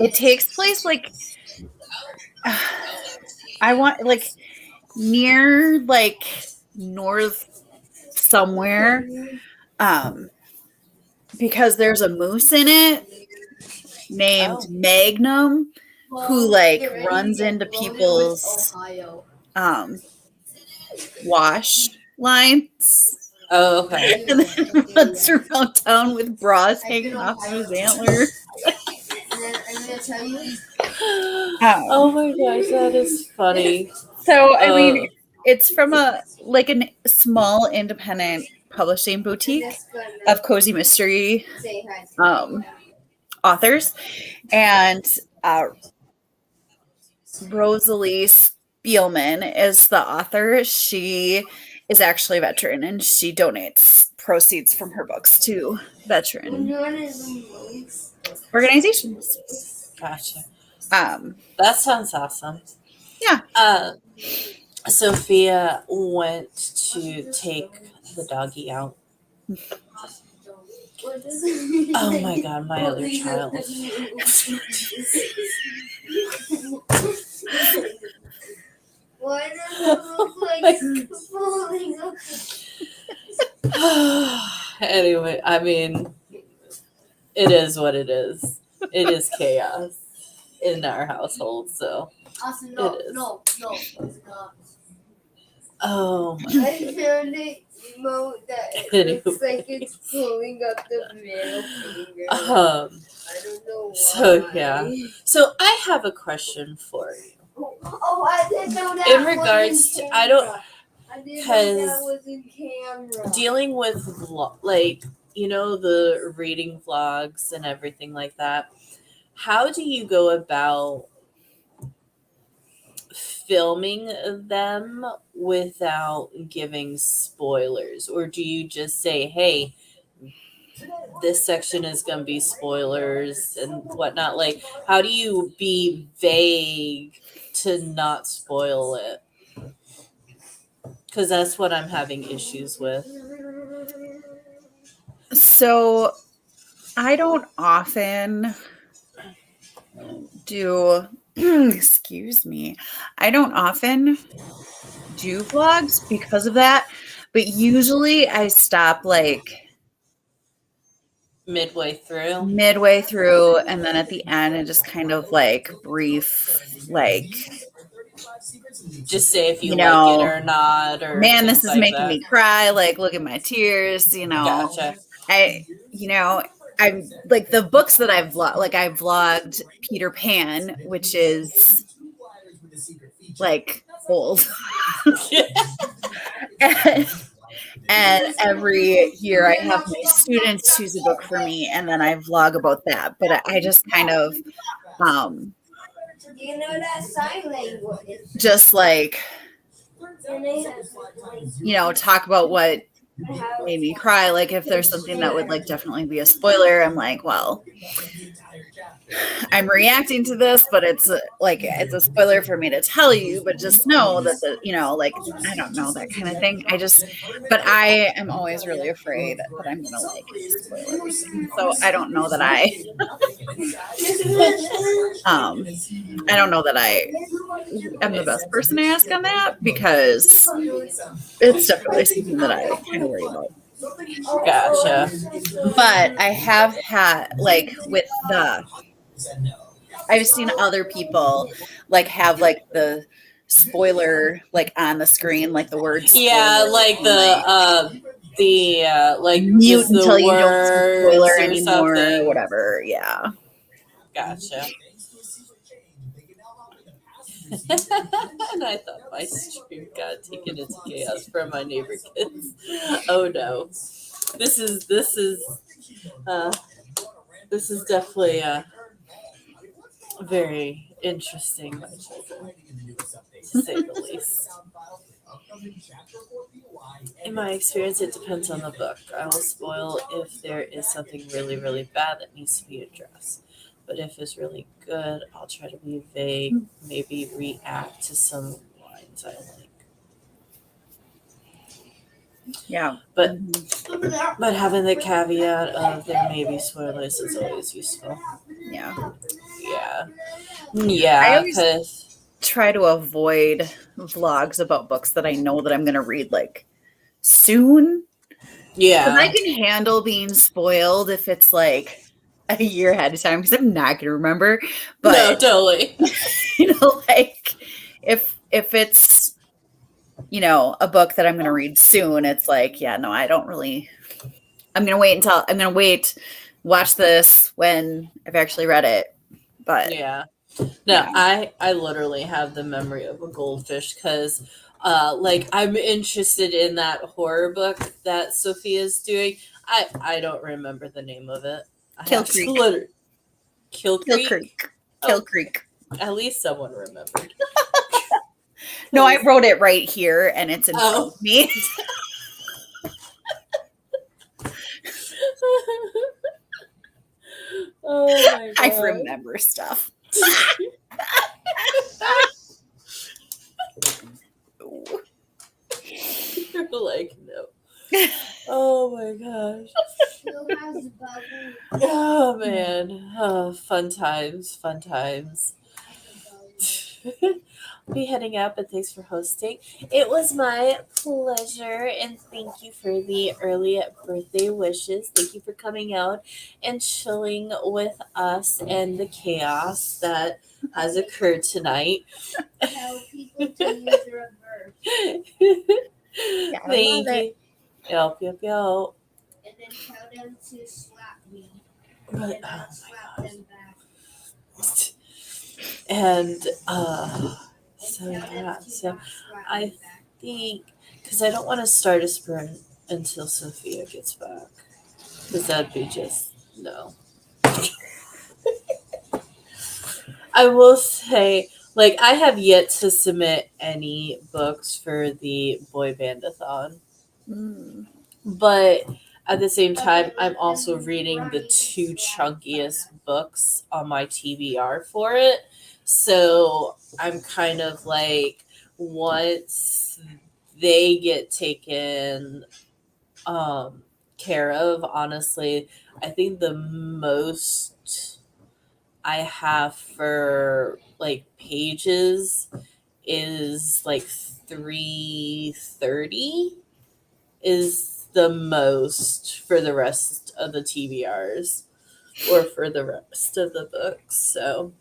It takes place like I want like near like north somewhere, because there's a moose in it named Magnum who like runs into people's wash lines. Oh, okay. And then runs around town with bras hanging off of his antlers. Oh my gosh, that is funny. So I mean, it's from a small independent publishing boutique of cozy mystery authors, and Rosalie Spielman is the author. She is actually a veteran, and she donates proceeds from her books to veteran organizations. Gotcha. That sounds awesome. Yeah. Sophia went to take the doggy out. Oh my god, my other child. Why does it look like falling off? Anyway, I mean, it is what it is. It is chaos in our household, so Austin, it is. No, it's not. Oh my I found an emote that looks like it's pulling up the middle finger. I don't know why. So yeah. So I have a question for you. Oh, I didn't know that. In regards to, I don't, didn't know that was in camera. dealing with like, the reading vlogs and everything like that, how do you go about filming them without giving spoilers? Or do you just say, hey, this section is going to be spoilers and whatnot? Like, how do you be vague to not spoil it? Because that's what I'm having issues with. So I don't often do excuse me. I don't often do vlogs because of that, but usually I stop like midway through, and then at the end and just kind of like brief, like just say if you like it or not, or man, this is like making that. me cry, like look at my tears, Gotcha. I'm like the books that I've vlogged, like I vlogged Peter Pan, which is like old. And every year I have my students choose a book for me, and then I vlog about that. But I just kind of You know that sign language. just like talk about what made me cry. Like if there's something that would like definitely be a spoiler, I'm like, well, I'm reacting to this, but it's a spoiler for me to tell you, but just know that I don't know, that kind of thing. But I am always really afraid that I'm gonna like spoil everything. So I don't know that I don't know that I am the best person to ask on that, because it's definitely something that I kind of worry about. Gotcha. But I have had I've seen other people like have like the spoiler like on the screen, like the words. Yeah, like like mute until you don't spoiler or anymore something. or whatever. Yeah. Gotcha. And I thought my stream got taken into chaos from my neighbor kids. Oh no. This is this is definitely a very interesting my children, to say the least. In my experience, it depends on the book. I will spoil if there is something really, really bad that needs to be addressed. But if it's really good, I'll try to be vague, maybe react to some lines I like. Yeah. But having the caveat of there may be spoilers is always useful. Yeah. Yeah. I Yeah, always because try to avoid vlogs about books that I know that I'm going to read like soon. 'Cause yeah. I can handle being spoiled if it's like a year ahead of time because I'm not going to remember. No, But totally. like if it's a book that I'm going to read soon, it's like, yeah, no, I don't really. I'm going to wait, watch this when I've actually read it. But Yeah. No, I literally have the memory of a goldfish because like I'm interested in that horror book that Sophia's doing. I don't remember the name of it. Kill have to Creek. Kill Kill Creek. Creek. Oh. Kill Creek. At least someone remembered. No, I wrote it right here and it's in front Oh. of me. Oh my god. I remember stuff. You're like, no. Oh my gosh. Who has bubbles? Oh man. Oh, fun times. Fun times. I'll be heading out, but thanks for hosting. It was my pleasure, and thank you for the early birthday wishes. Thank you for coming out and chilling with us and the chaos that has occurred tonight. Tell people to use the reverse. Thank love you. Yelp, yelp, yelp. And then tell them to slap me. But, And oh I'll my slap gosh. them back. And so Tell them yeah, to so not slap I me back. think because I don't want to start a sprint until Sophia gets back, because that'd be just no. I will say, like, I have yet to submit any books for the boy bandathon, but at the same time, I'm also reading the 2 chunkiest books on my TBR for it. So I'm kind of like, once they get taken care of, honestly, I think the most I have for like pages is like 330 is the most for the rest of the TBRs or for the rest of the books. So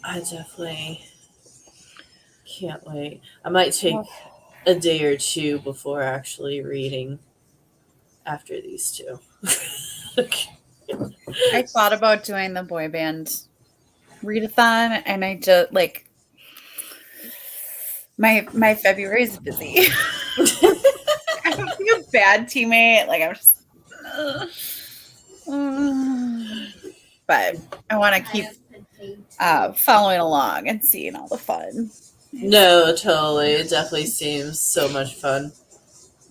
I definitely can't wait. I might take a day or two before actually reading after these 2. I thought about doing the boy band readathon, and I just like my February is busy. I'm a bad teammate. Like I'm just, but I want to keep following along and seeing all the fun. No, totally. It definitely seems so much fun.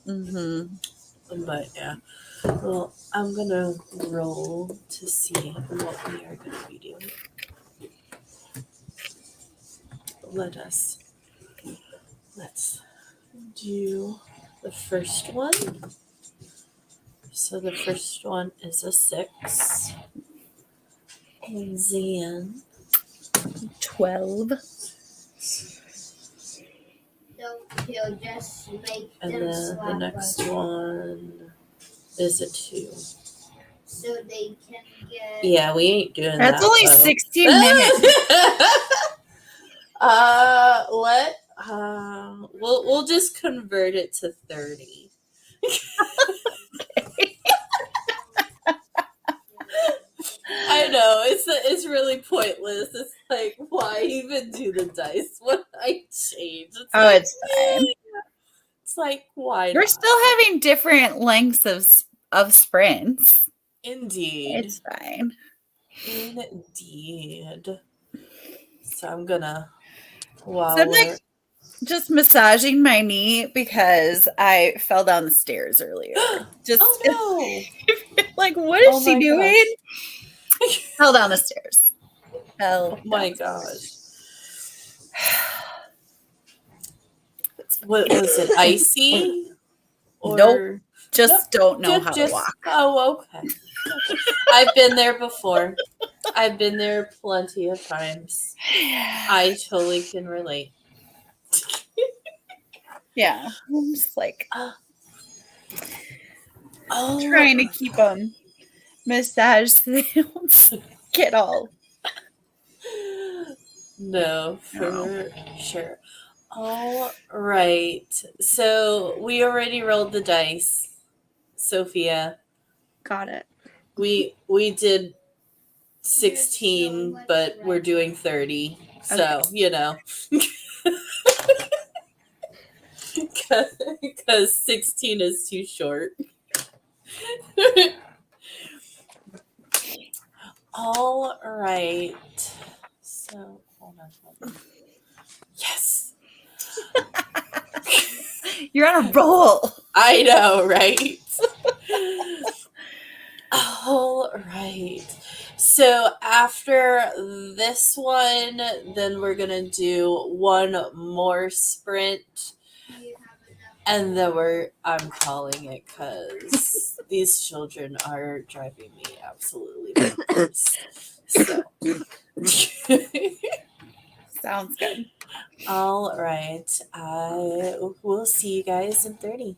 Mm-hmm. But yeah. Well, I'm gonna roll to see what we are gonna be doing. Let's do the first one. So the first one is a 6. And then 12. He'll just make and them then the slap next us. one is a 2. So they can get. Yeah, we ain't doing That's that. only well. 16 minutes. We'll just convert it to 30. I know it's really pointless. It's like, why even do the dice when I change? It's like, It's fine. It's like, why We're not? still having different lengths of sprints. Indeed. It's fine. Indeed. So I'm gonna So while I'm we're like just massaging my knee because I fell down the stairs earlier. Just oh like, what no. is Oh she my doing? gosh. Fell down the stairs. Oh Fell my down. gosh. What was it? Icy? Nope. Or Just don't know how to just walk. oh okay. I've been there before. I've been there plenty of times. I totally can relate. Yeah. I'm just like Oh, trying to keep them massaged so they don't get all. no, for sure. All right. So we already rolled the dice, Sophia. Got it. We did 16, but we're doing 30. So, you know. Because 16 is too short. All right. So, hold on. Yes. You're on a roll. I know, right? All right. So after this one, then we're going to do one more sprint. And then I'm calling it because these children are driving me absolutely bonkers. So. Sounds good. All right. I will see you guys in 30.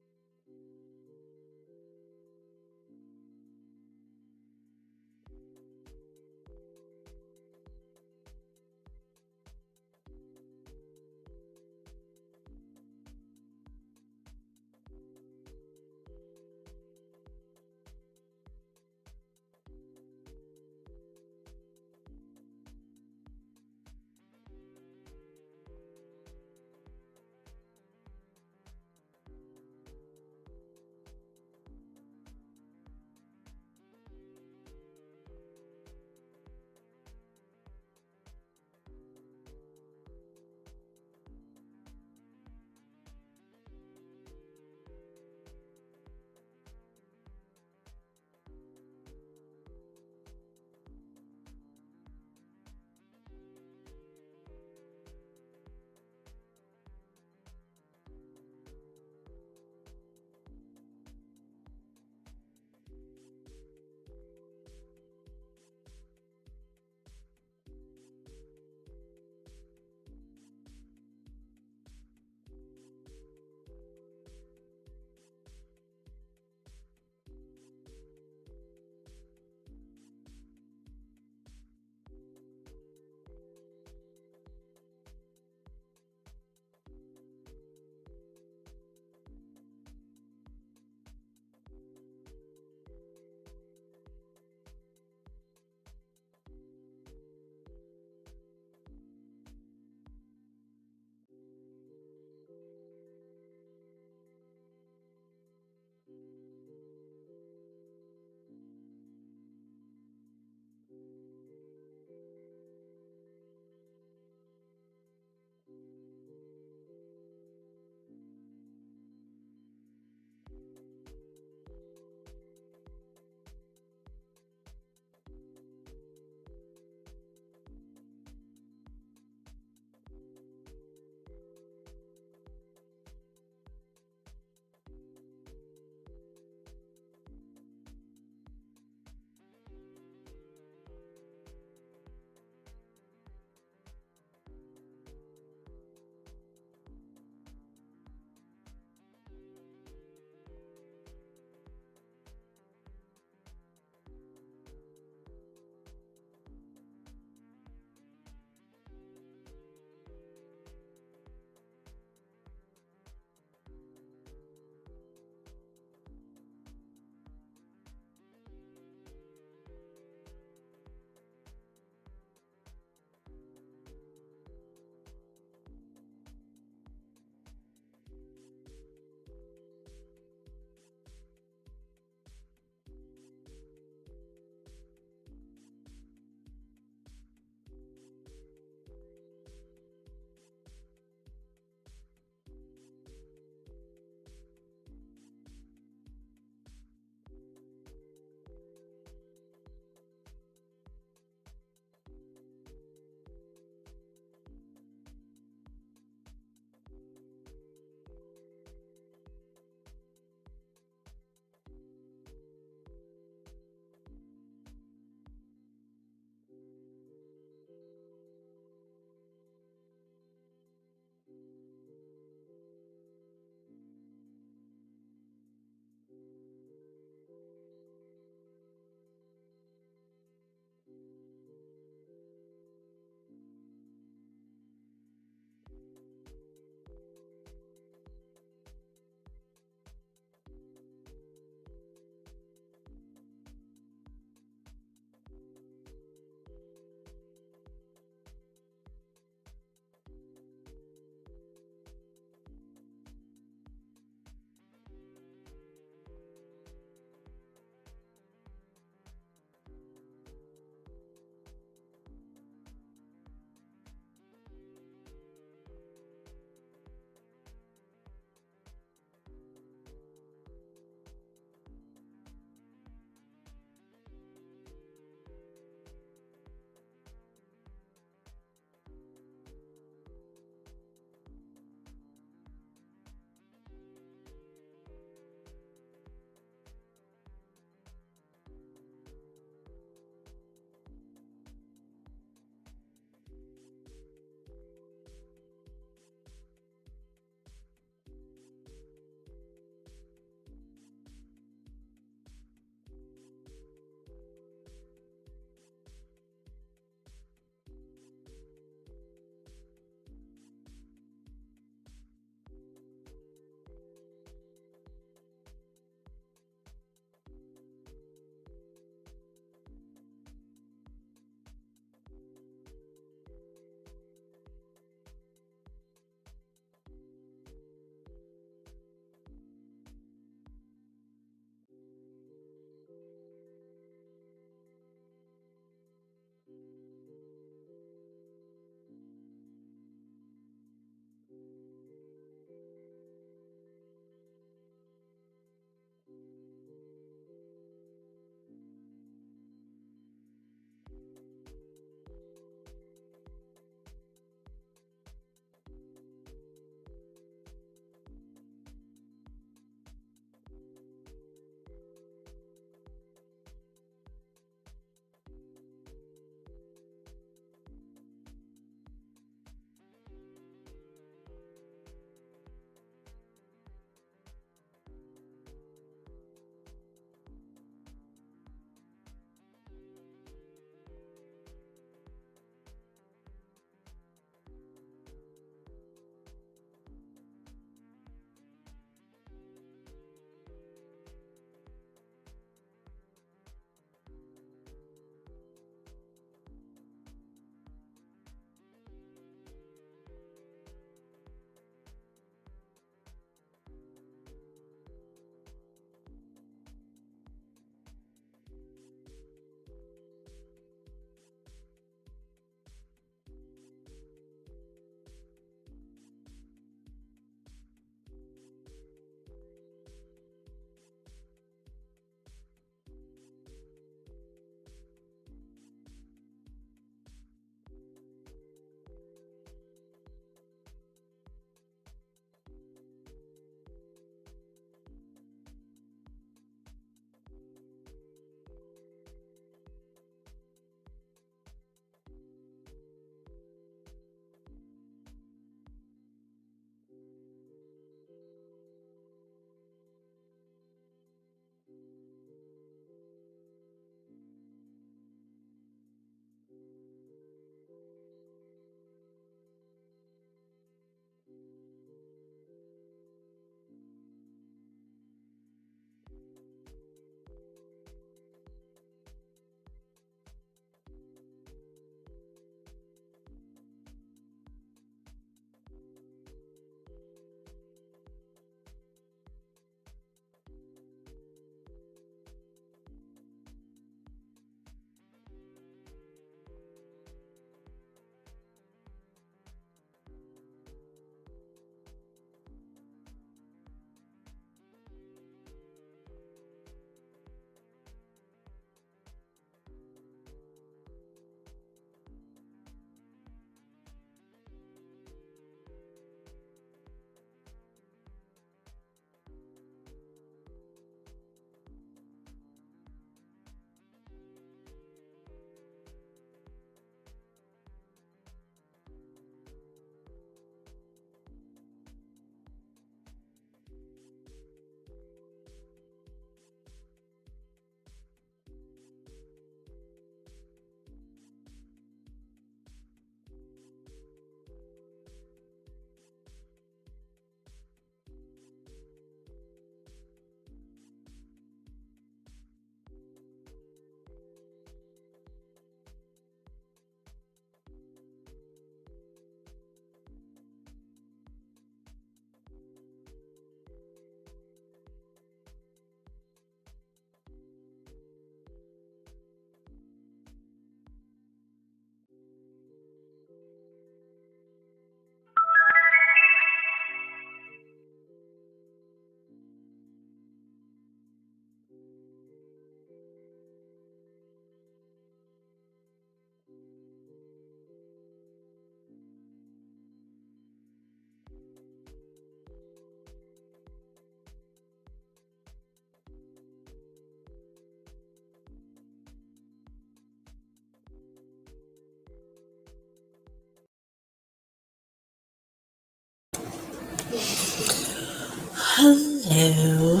Hello.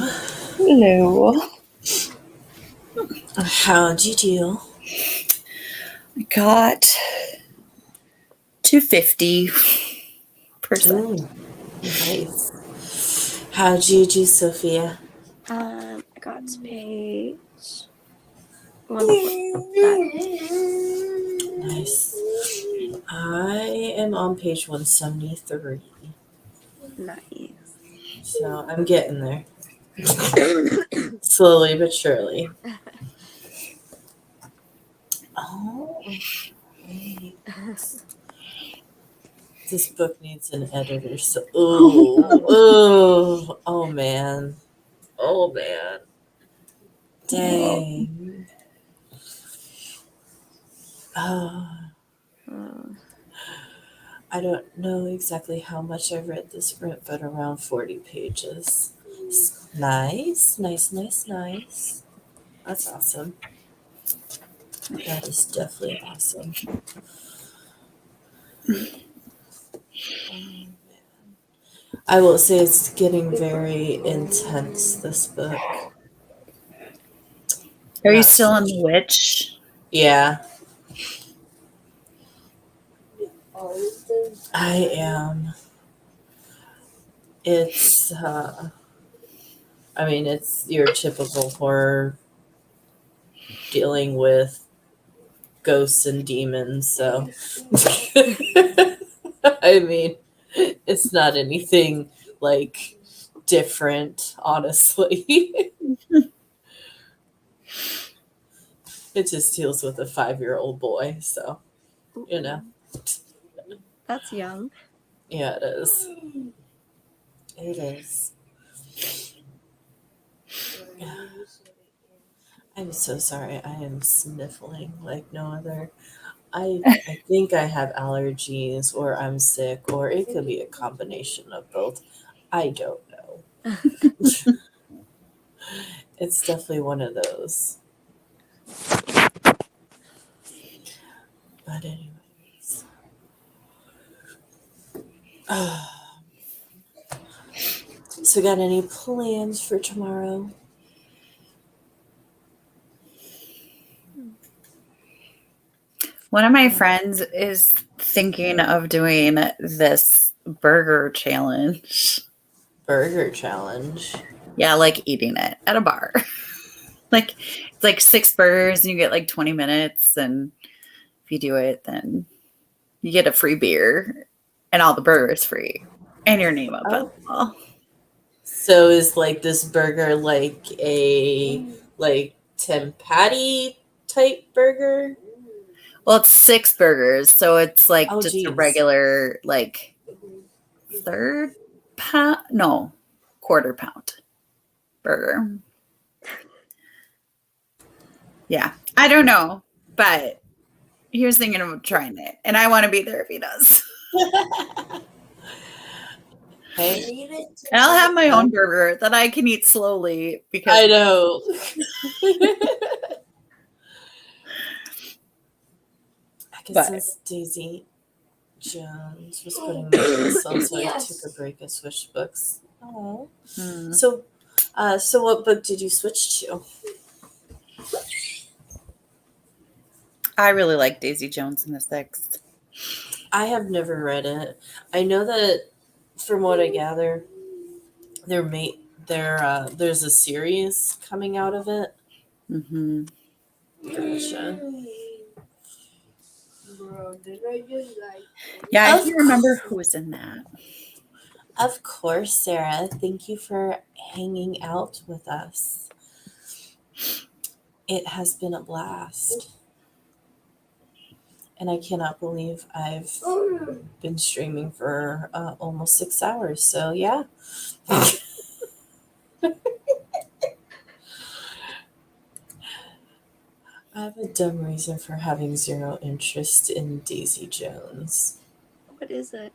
Hello. How'd you do? I got 250%. Ooh, nice. How'd you do, Sophia? I got to page 140. Nice. I am on page 173. Nice. So I'm getting there. Slowly but surely. Oh, wait. This book needs an editor. So, oh man. Oh man. Dang. Oh, I don't know exactly how much I've read this print, but around 40 pages. Nice. That's awesome. That is definitely awesome. I will say it's getting very intense, this book. Are you Not still so on the witch? Yeah, I am. It's, I mean, it's your typical horror dealing with ghosts and demons, so. I mean, it's not anything like different, honestly. It just deals with a 5-year-old boy, so, you know. That's young. Yeah, it is. It is. I'm so sorry. I am sniffling like no other. I think I have allergies or I'm sick or it could be a combination of both. I don't know. It's definitely one of those. But anyways. So got any plans for tomorrow? One of my friends is thinking of doing this burger challenge. Burger challenge. Yeah, like eating it at a bar. Like it's like 6 burgers and you get like 20 minutes. And if you do it, then you get a free beer and all the burgers free and your name up on the wall. So is like this burger like a like Tim Patty type burger? Well, it's 6 burgers, so it's like Oh, just a geez. regular like quarter pound burger. Yeah, I don't know, but he was thinking of trying it, and I want to be there if he does. Hey, And I'll have my own burger that I can eat slowly because I know. I guess But- since Daisy Jones was putting this on, so I took a break. I switched books. Oh, so what book did you switch to? I really like Daisy Jones and the Six. I have never read it. I know that from what I gather, there's a series coming out of it. Mm-hmm. Gotcha. Yeah, I Of can't remember who was in that. Of course, Sarah. Thank you for hanging out with us. It has been a blast. And I cannot believe I've been streaming for almost 6 hours. So, yeah. I have a dumb reason for having zero interest in Daisy Jones. What is it?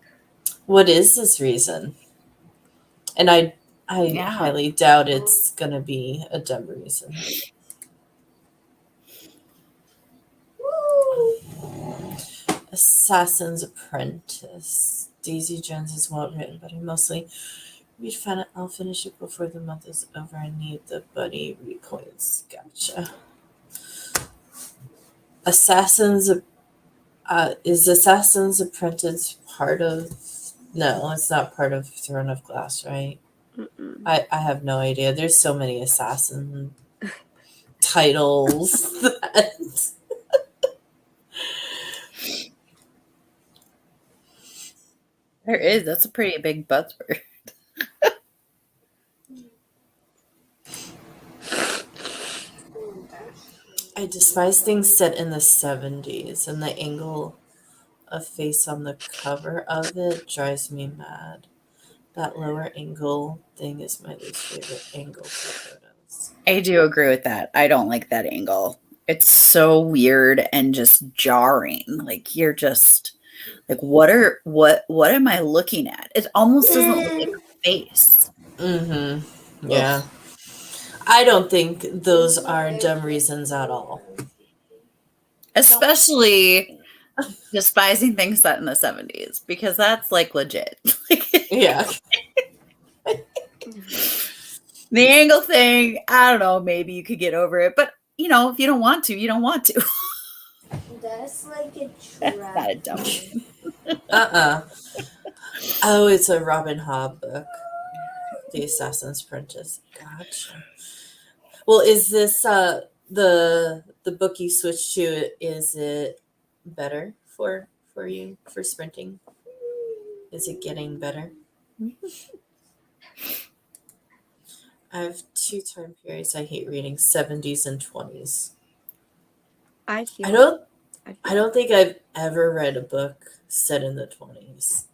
What is this reason? And I Yeah. highly doubt it's going to be a dumb reason. Assassin's Apprentice. Daisy Jones is well written, but I mostly I'll finish it before the month is over. I need the buddy recoins. Gotcha. Assassins. Is Assassin's Apprentice part of? No, it's not part of Throne of Glass, right? Mm-mm. I have no idea. There's so many assassin titles. That... There is. That's a pretty big buzzword. I despise things set in the 70s, and the angle of face on the cover of it drives me mad. That lower angle thing is my least favorite angle for photos. I do agree with that. I don't like that angle. It's so weird and just jarring. Like you're just like, what am I looking at? It almost doesn't look like a face. Mm-hmm. Yeah. I don't think those are dumb reasons at all. Especially despising things set in the 70s, because that's like legit. Yeah. The angle thing, I don't know, maybe you could get over it, but you know, if you don't want to, you don't want to. That's like a That's trap. not a dumb name. Oh, it's a Robin Hobb book. The Assassin's Apprentice. Gotcha. Well, is this the book you switched to? Is it better for you for sprinting? Is it getting better? I have two time periods I hate reading: 70s and 20s. I feel. I don't think I've ever read a book set in the 20s.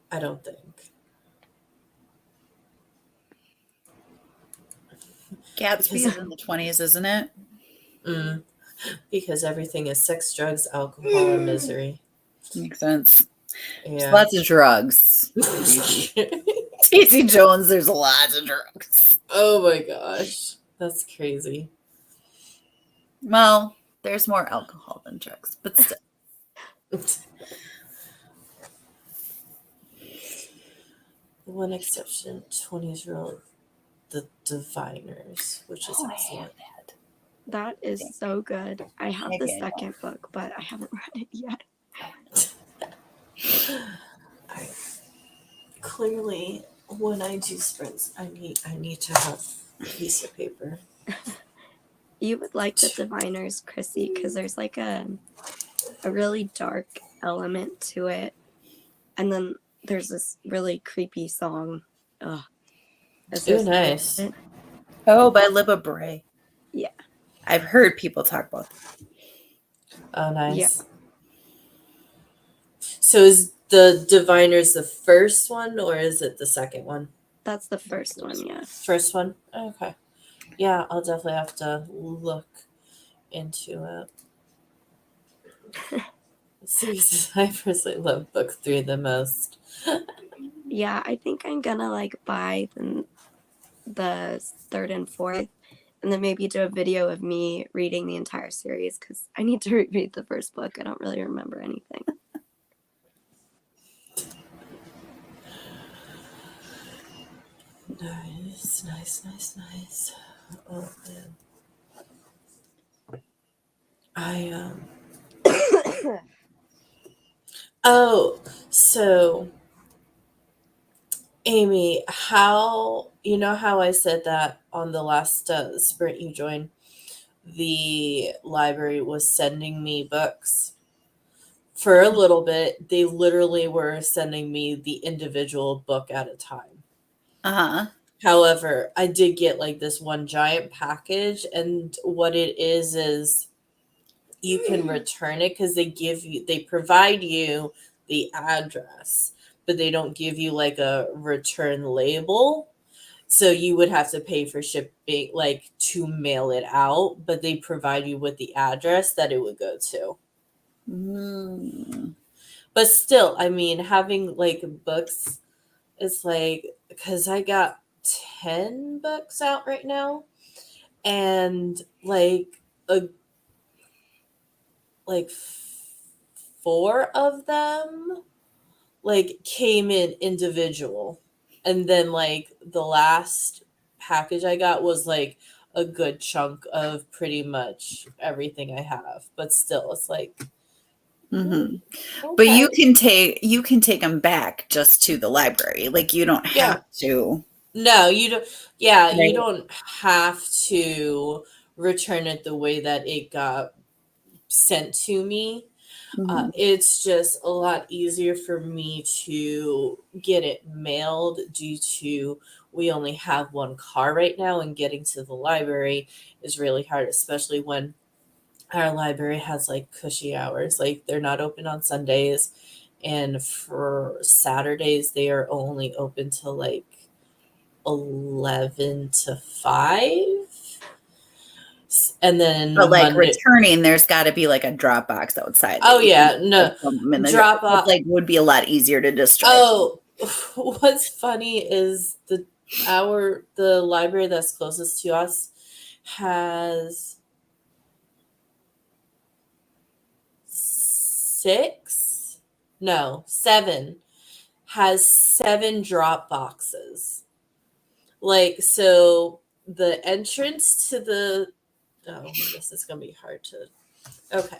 I don't think. Gatsby is in the 20s, isn't it? Because everything is sex, drugs, alcohol, and misery. Makes sense. There's Yeah. lots of drugs. Casey Jones, there's lots of drugs. Oh my gosh. That's crazy. Well, there's more alcohol than drugs, but still. One exception, 20s rule, the Diviners, which is excellent. That is so good. I have the Okay. second book, but I haven't read it yet. Clearly, when I do sprints, I need to have a piece of paper. You would like the Diviners, Chrissy, because there's like a really dark element to it, and then there's this really creepy song. Ugh. Ooh, nice. Oh, by Libba Bray. Yeah. I've heard people talk about that. Oh, nice. Yeah. So is the Diviners the first one, or is it the second one? That's the first one, yeah. First one? Okay. Yeah, I'll definitely have to look into it. Seriously, I personally love book 3 the most. Yeah, I think I'm gonna like buy the third and fourth, and then maybe do a video of me reading the entire series, because I need to reread the first book. I don't really remember anything. Nice. Oh man. Oh, so Amy, how I said that on the last sprint you joined, the library was sending me books for a little bit. They literally were sending me the individual book at a time. Uh-huh. However, I did get like this one giant package, and what it is you can return it because they provide you the address, but they don't give you like a return label. So you would have to pay for shipping, like to mail it out, but they provide you with the address that it would go to. But still, I mean, having like books is like, because I got 10 books out right now, and like 4 of them like came in individual, and then like the last package I got was like a good chunk of pretty much everything I have, but still it's like Mhm. okay. But you can take them back just to the library. Like you don't Yeah. have to. No, you don't. Yeah, you Right. don't have to return it the way that it got sent to me. Mhm. It's just a lot easier for me to get it mailed due to we only have one car right now, and getting to the library is really hard, especially when our library has like cushy hours. Like they're not open on Sundays, and for Saturdays they are only open till like 11 to 5. And then But like Monday. returning, there's got to be like a drop box outside. Oh that you yeah, can no. put them in the Drop off. like would be a lot easier to destroy. Oh, what's funny is the library that's closest to us has 7 drop boxes. Like, so the entrance to the this is gonna be hard to. Okay,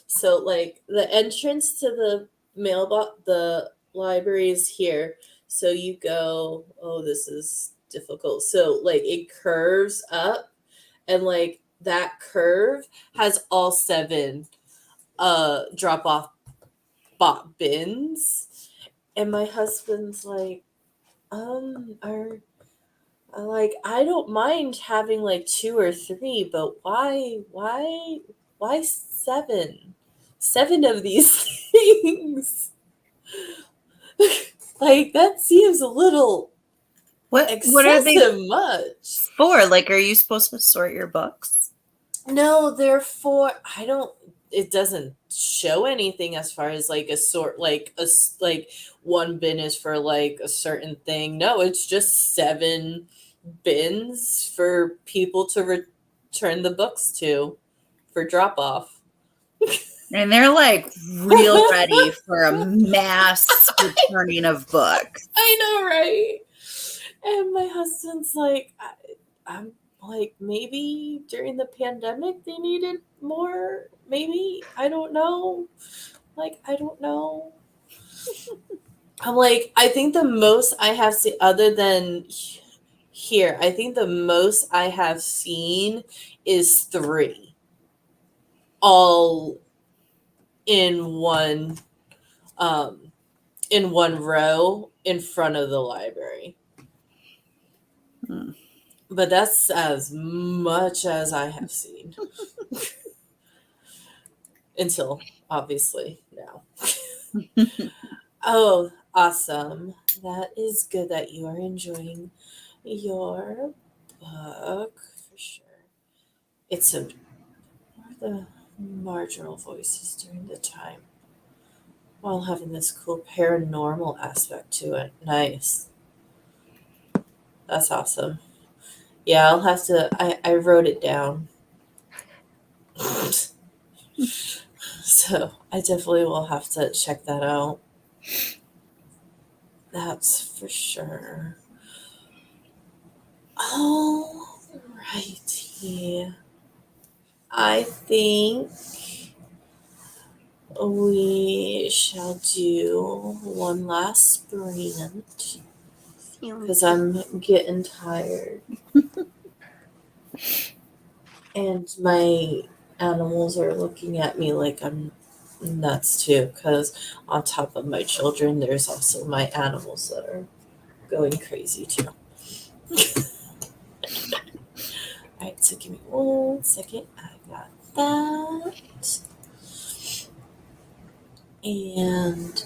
so like the entrance to the mailbox, the library is here. So you go. Oh, this is difficult. So like it curves up, and like that curve has all 7 drop off bins. And my husband's like, are like, I don't mind having like 2 or 3, but why 7? 7 of these things. Like that seems a little What are they excessive much. for? Like, are you supposed to sort your books? No, therefore I don't. It doesn't show anything as far as like a sort, like like one bin is for like a certain thing. No, it's just 7 bins for people to return the books to for drop off. And they're like real ready for a mass returning of books. I know, right? And my husband's like, I'm like, maybe during the pandemic they needed more. Maybe. I don't know. Like, I don't know. I'm like, I think the most I have seen, other than here, I think the most I have seen is 3, all in one um in one row in front of the library. Hmm. But that's as much as I have seen. Until obviously now. Oh, awesome. That is good that you are enjoying your book for sure. It's a the marginal voices during the time while having this cool paranormal aspect to it. Nice. That's awesome. Yeah, I'll have to. I wrote it down. So I definitely will have to check that out. That's for sure. All righty. I think we shall do one last sprint because I'm getting tired. And my animals are looking at me like I'm nuts too, because on top of my children, there's also my animals that are going crazy too. All right, so give me 1 second. I got that. And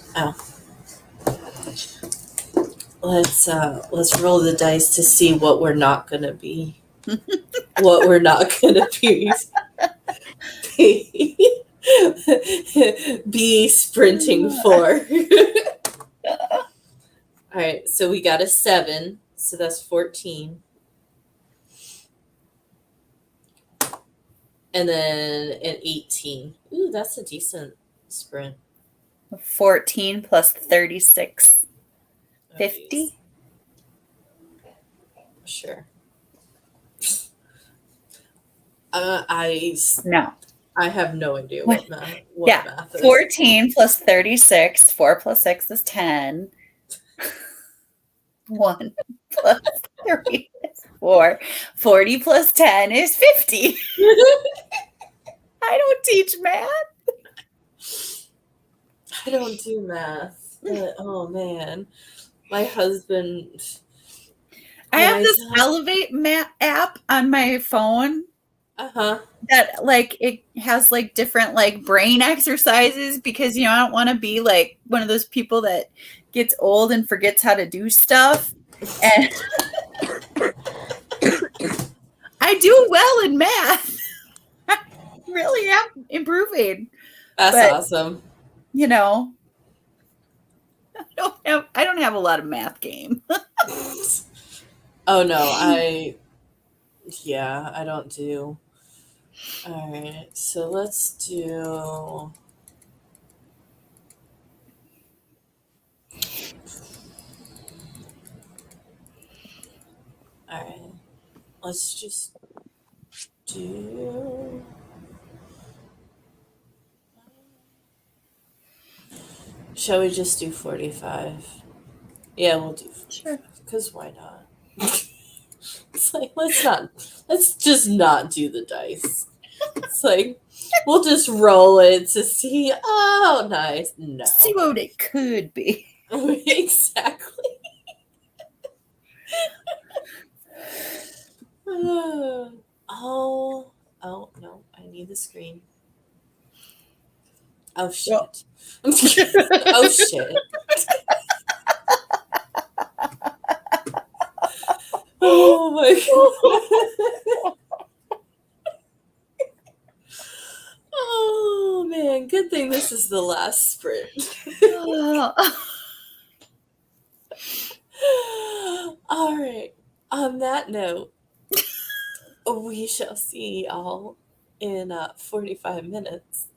let's roll the dice to see what we're not gonna be. What we're not gonna be sprinting for. All right, so we got a 7, so that's 14. And then an 18. Ooh, that's a decent sprint. 14 plus 36, 50. Sure. I No. have no idea What? what math. Yeah. Math is. 14 plus 36. 4 plus 6 is 10. 1 plus 3 is 4. 40 plus 10 is 50. I don't teach math. I don't do math. But, oh man, my husband. I have this Elevate map app on my phone that like it has like different like brain exercises because I don't want to be like one of those people that gets old and forgets how to do stuff. And I do well in math. I really am improving. That's awesome. I don't have a lot of math game. Oh no, I don't do. All right, so let's do. All right, let's just do. Shall we just do 45? Yeah, we'll do 45. Sure. Because why not? It's like, let's just not do the dice. It's like, we'll just roll it to see. Oh, nice. No. See what it could be. Exactly. Oh, no. I need the screen. Oh, shit. Oh, shit. Oh my god. Oh man, good thing this is the last sprint. All right. On that note, we shall see y'all in 45 minutes.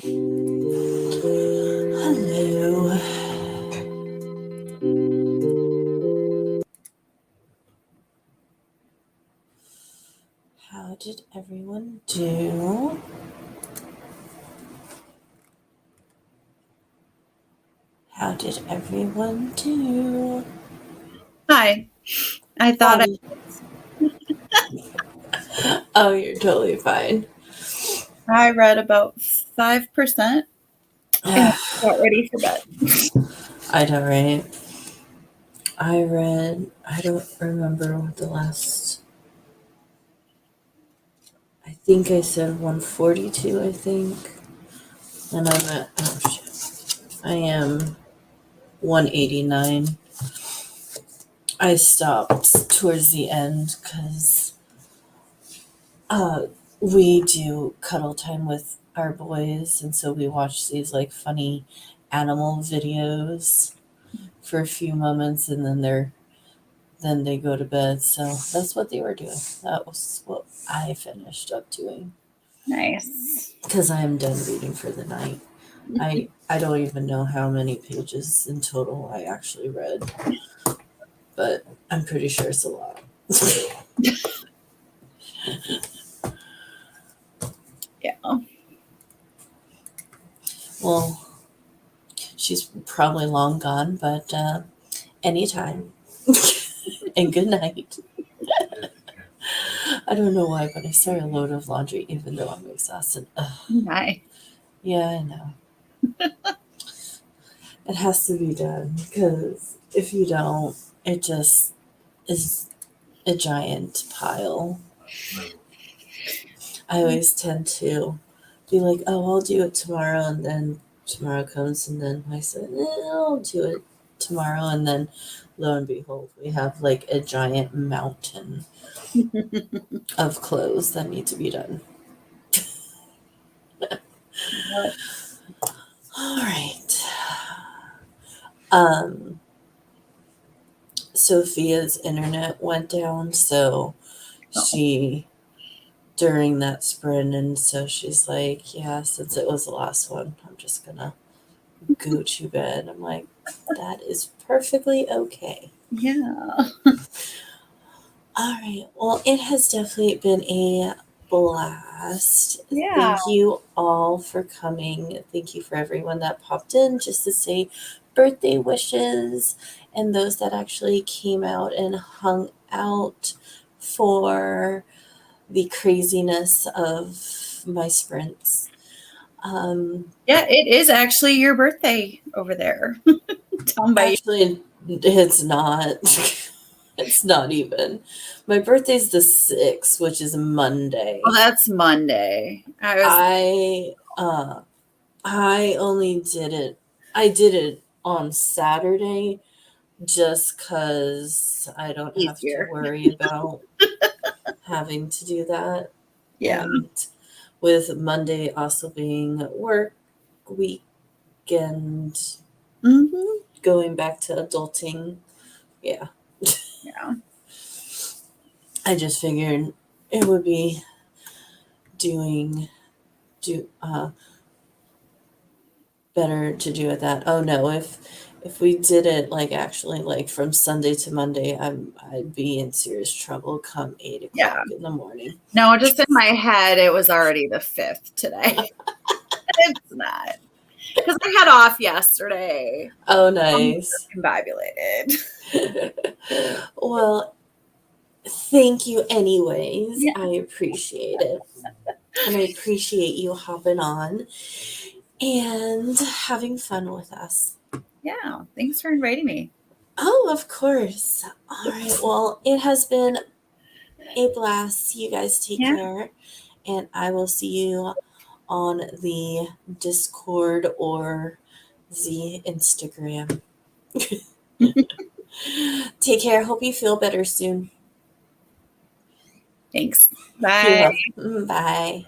Hello. How did everyone do? How did everyone do? Hi. I thought Oh, you're totally fine. I read about 5% and got ready for bed. I know, right? I don't remember what the last, I think I said 142, I think. And I'm at, oh shit. I am 189. I stopped towards the end because we do cuddle time with our boys, and so we watch these like funny animal videos for a few moments, and then they go to bed. So that's what they were doing. That was what I finished up doing Nice. because I am done reading for the night. I don't even know how many pages in total I actually read, but I'm pretty sure it's a lot. Yeah. Well, she's probably long gone, but anytime. And good night. I don't know why, but I started a load of laundry even though I'm exhausted. Ugh. Nice. Yeah, I know. It has to be done because if you don't, it just is a giant pile. I always tend to be like, oh, I'll do it tomorrow, and then tomorrow comes, and then I said, I'll do it tomorrow, and then lo and behold, we have like a giant mountain of clothes that need to be done. All right. Sophia's internet went down, so she during that sprint, and so she's like, yeah, since it was the last one, I'm just gonna go to bed. I'm like, that is perfectly okay. Yeah. All right. Well, it has definitely been a blast. Yeah. Thank you all for coming. Thank you for everyone that popped in just to say birthday wishes and those that actually came out and hung out for the craziness of my sprints. Yeah, it is actually your birthday over there. Down by Actually, it's not. It's not even. My birthday's the 6th, which is a Monday. Oh, that's Monday. I only did it. I did it on Saturday just because I don't have to Easier. worry about having to do that. Yeah. And with Monday also being work weekend, Mm-hmm. going back to adulting, yeah. Yeah. I just figured it would be better to do it that. Oh no, if we did it like actually like from Sunday to Monday, I'd be in serious trouble come 8 o'clock in the morning. No, just in my head, it was already the 5th today. It's not. Because I had off yesterday. Oh, nice. Combobulated. Well, thank you anyways. Yeah. I appreciate it. And I appreciate you hopping on and having fun with us. Yeah. Thanks for inviting me. Oh, of course. All right. Well, it has been a blast. You guys take care. And I will see you on the Discord or the Instagram. Take care. Hope you feel better soon. Thanks. Bye. Bye.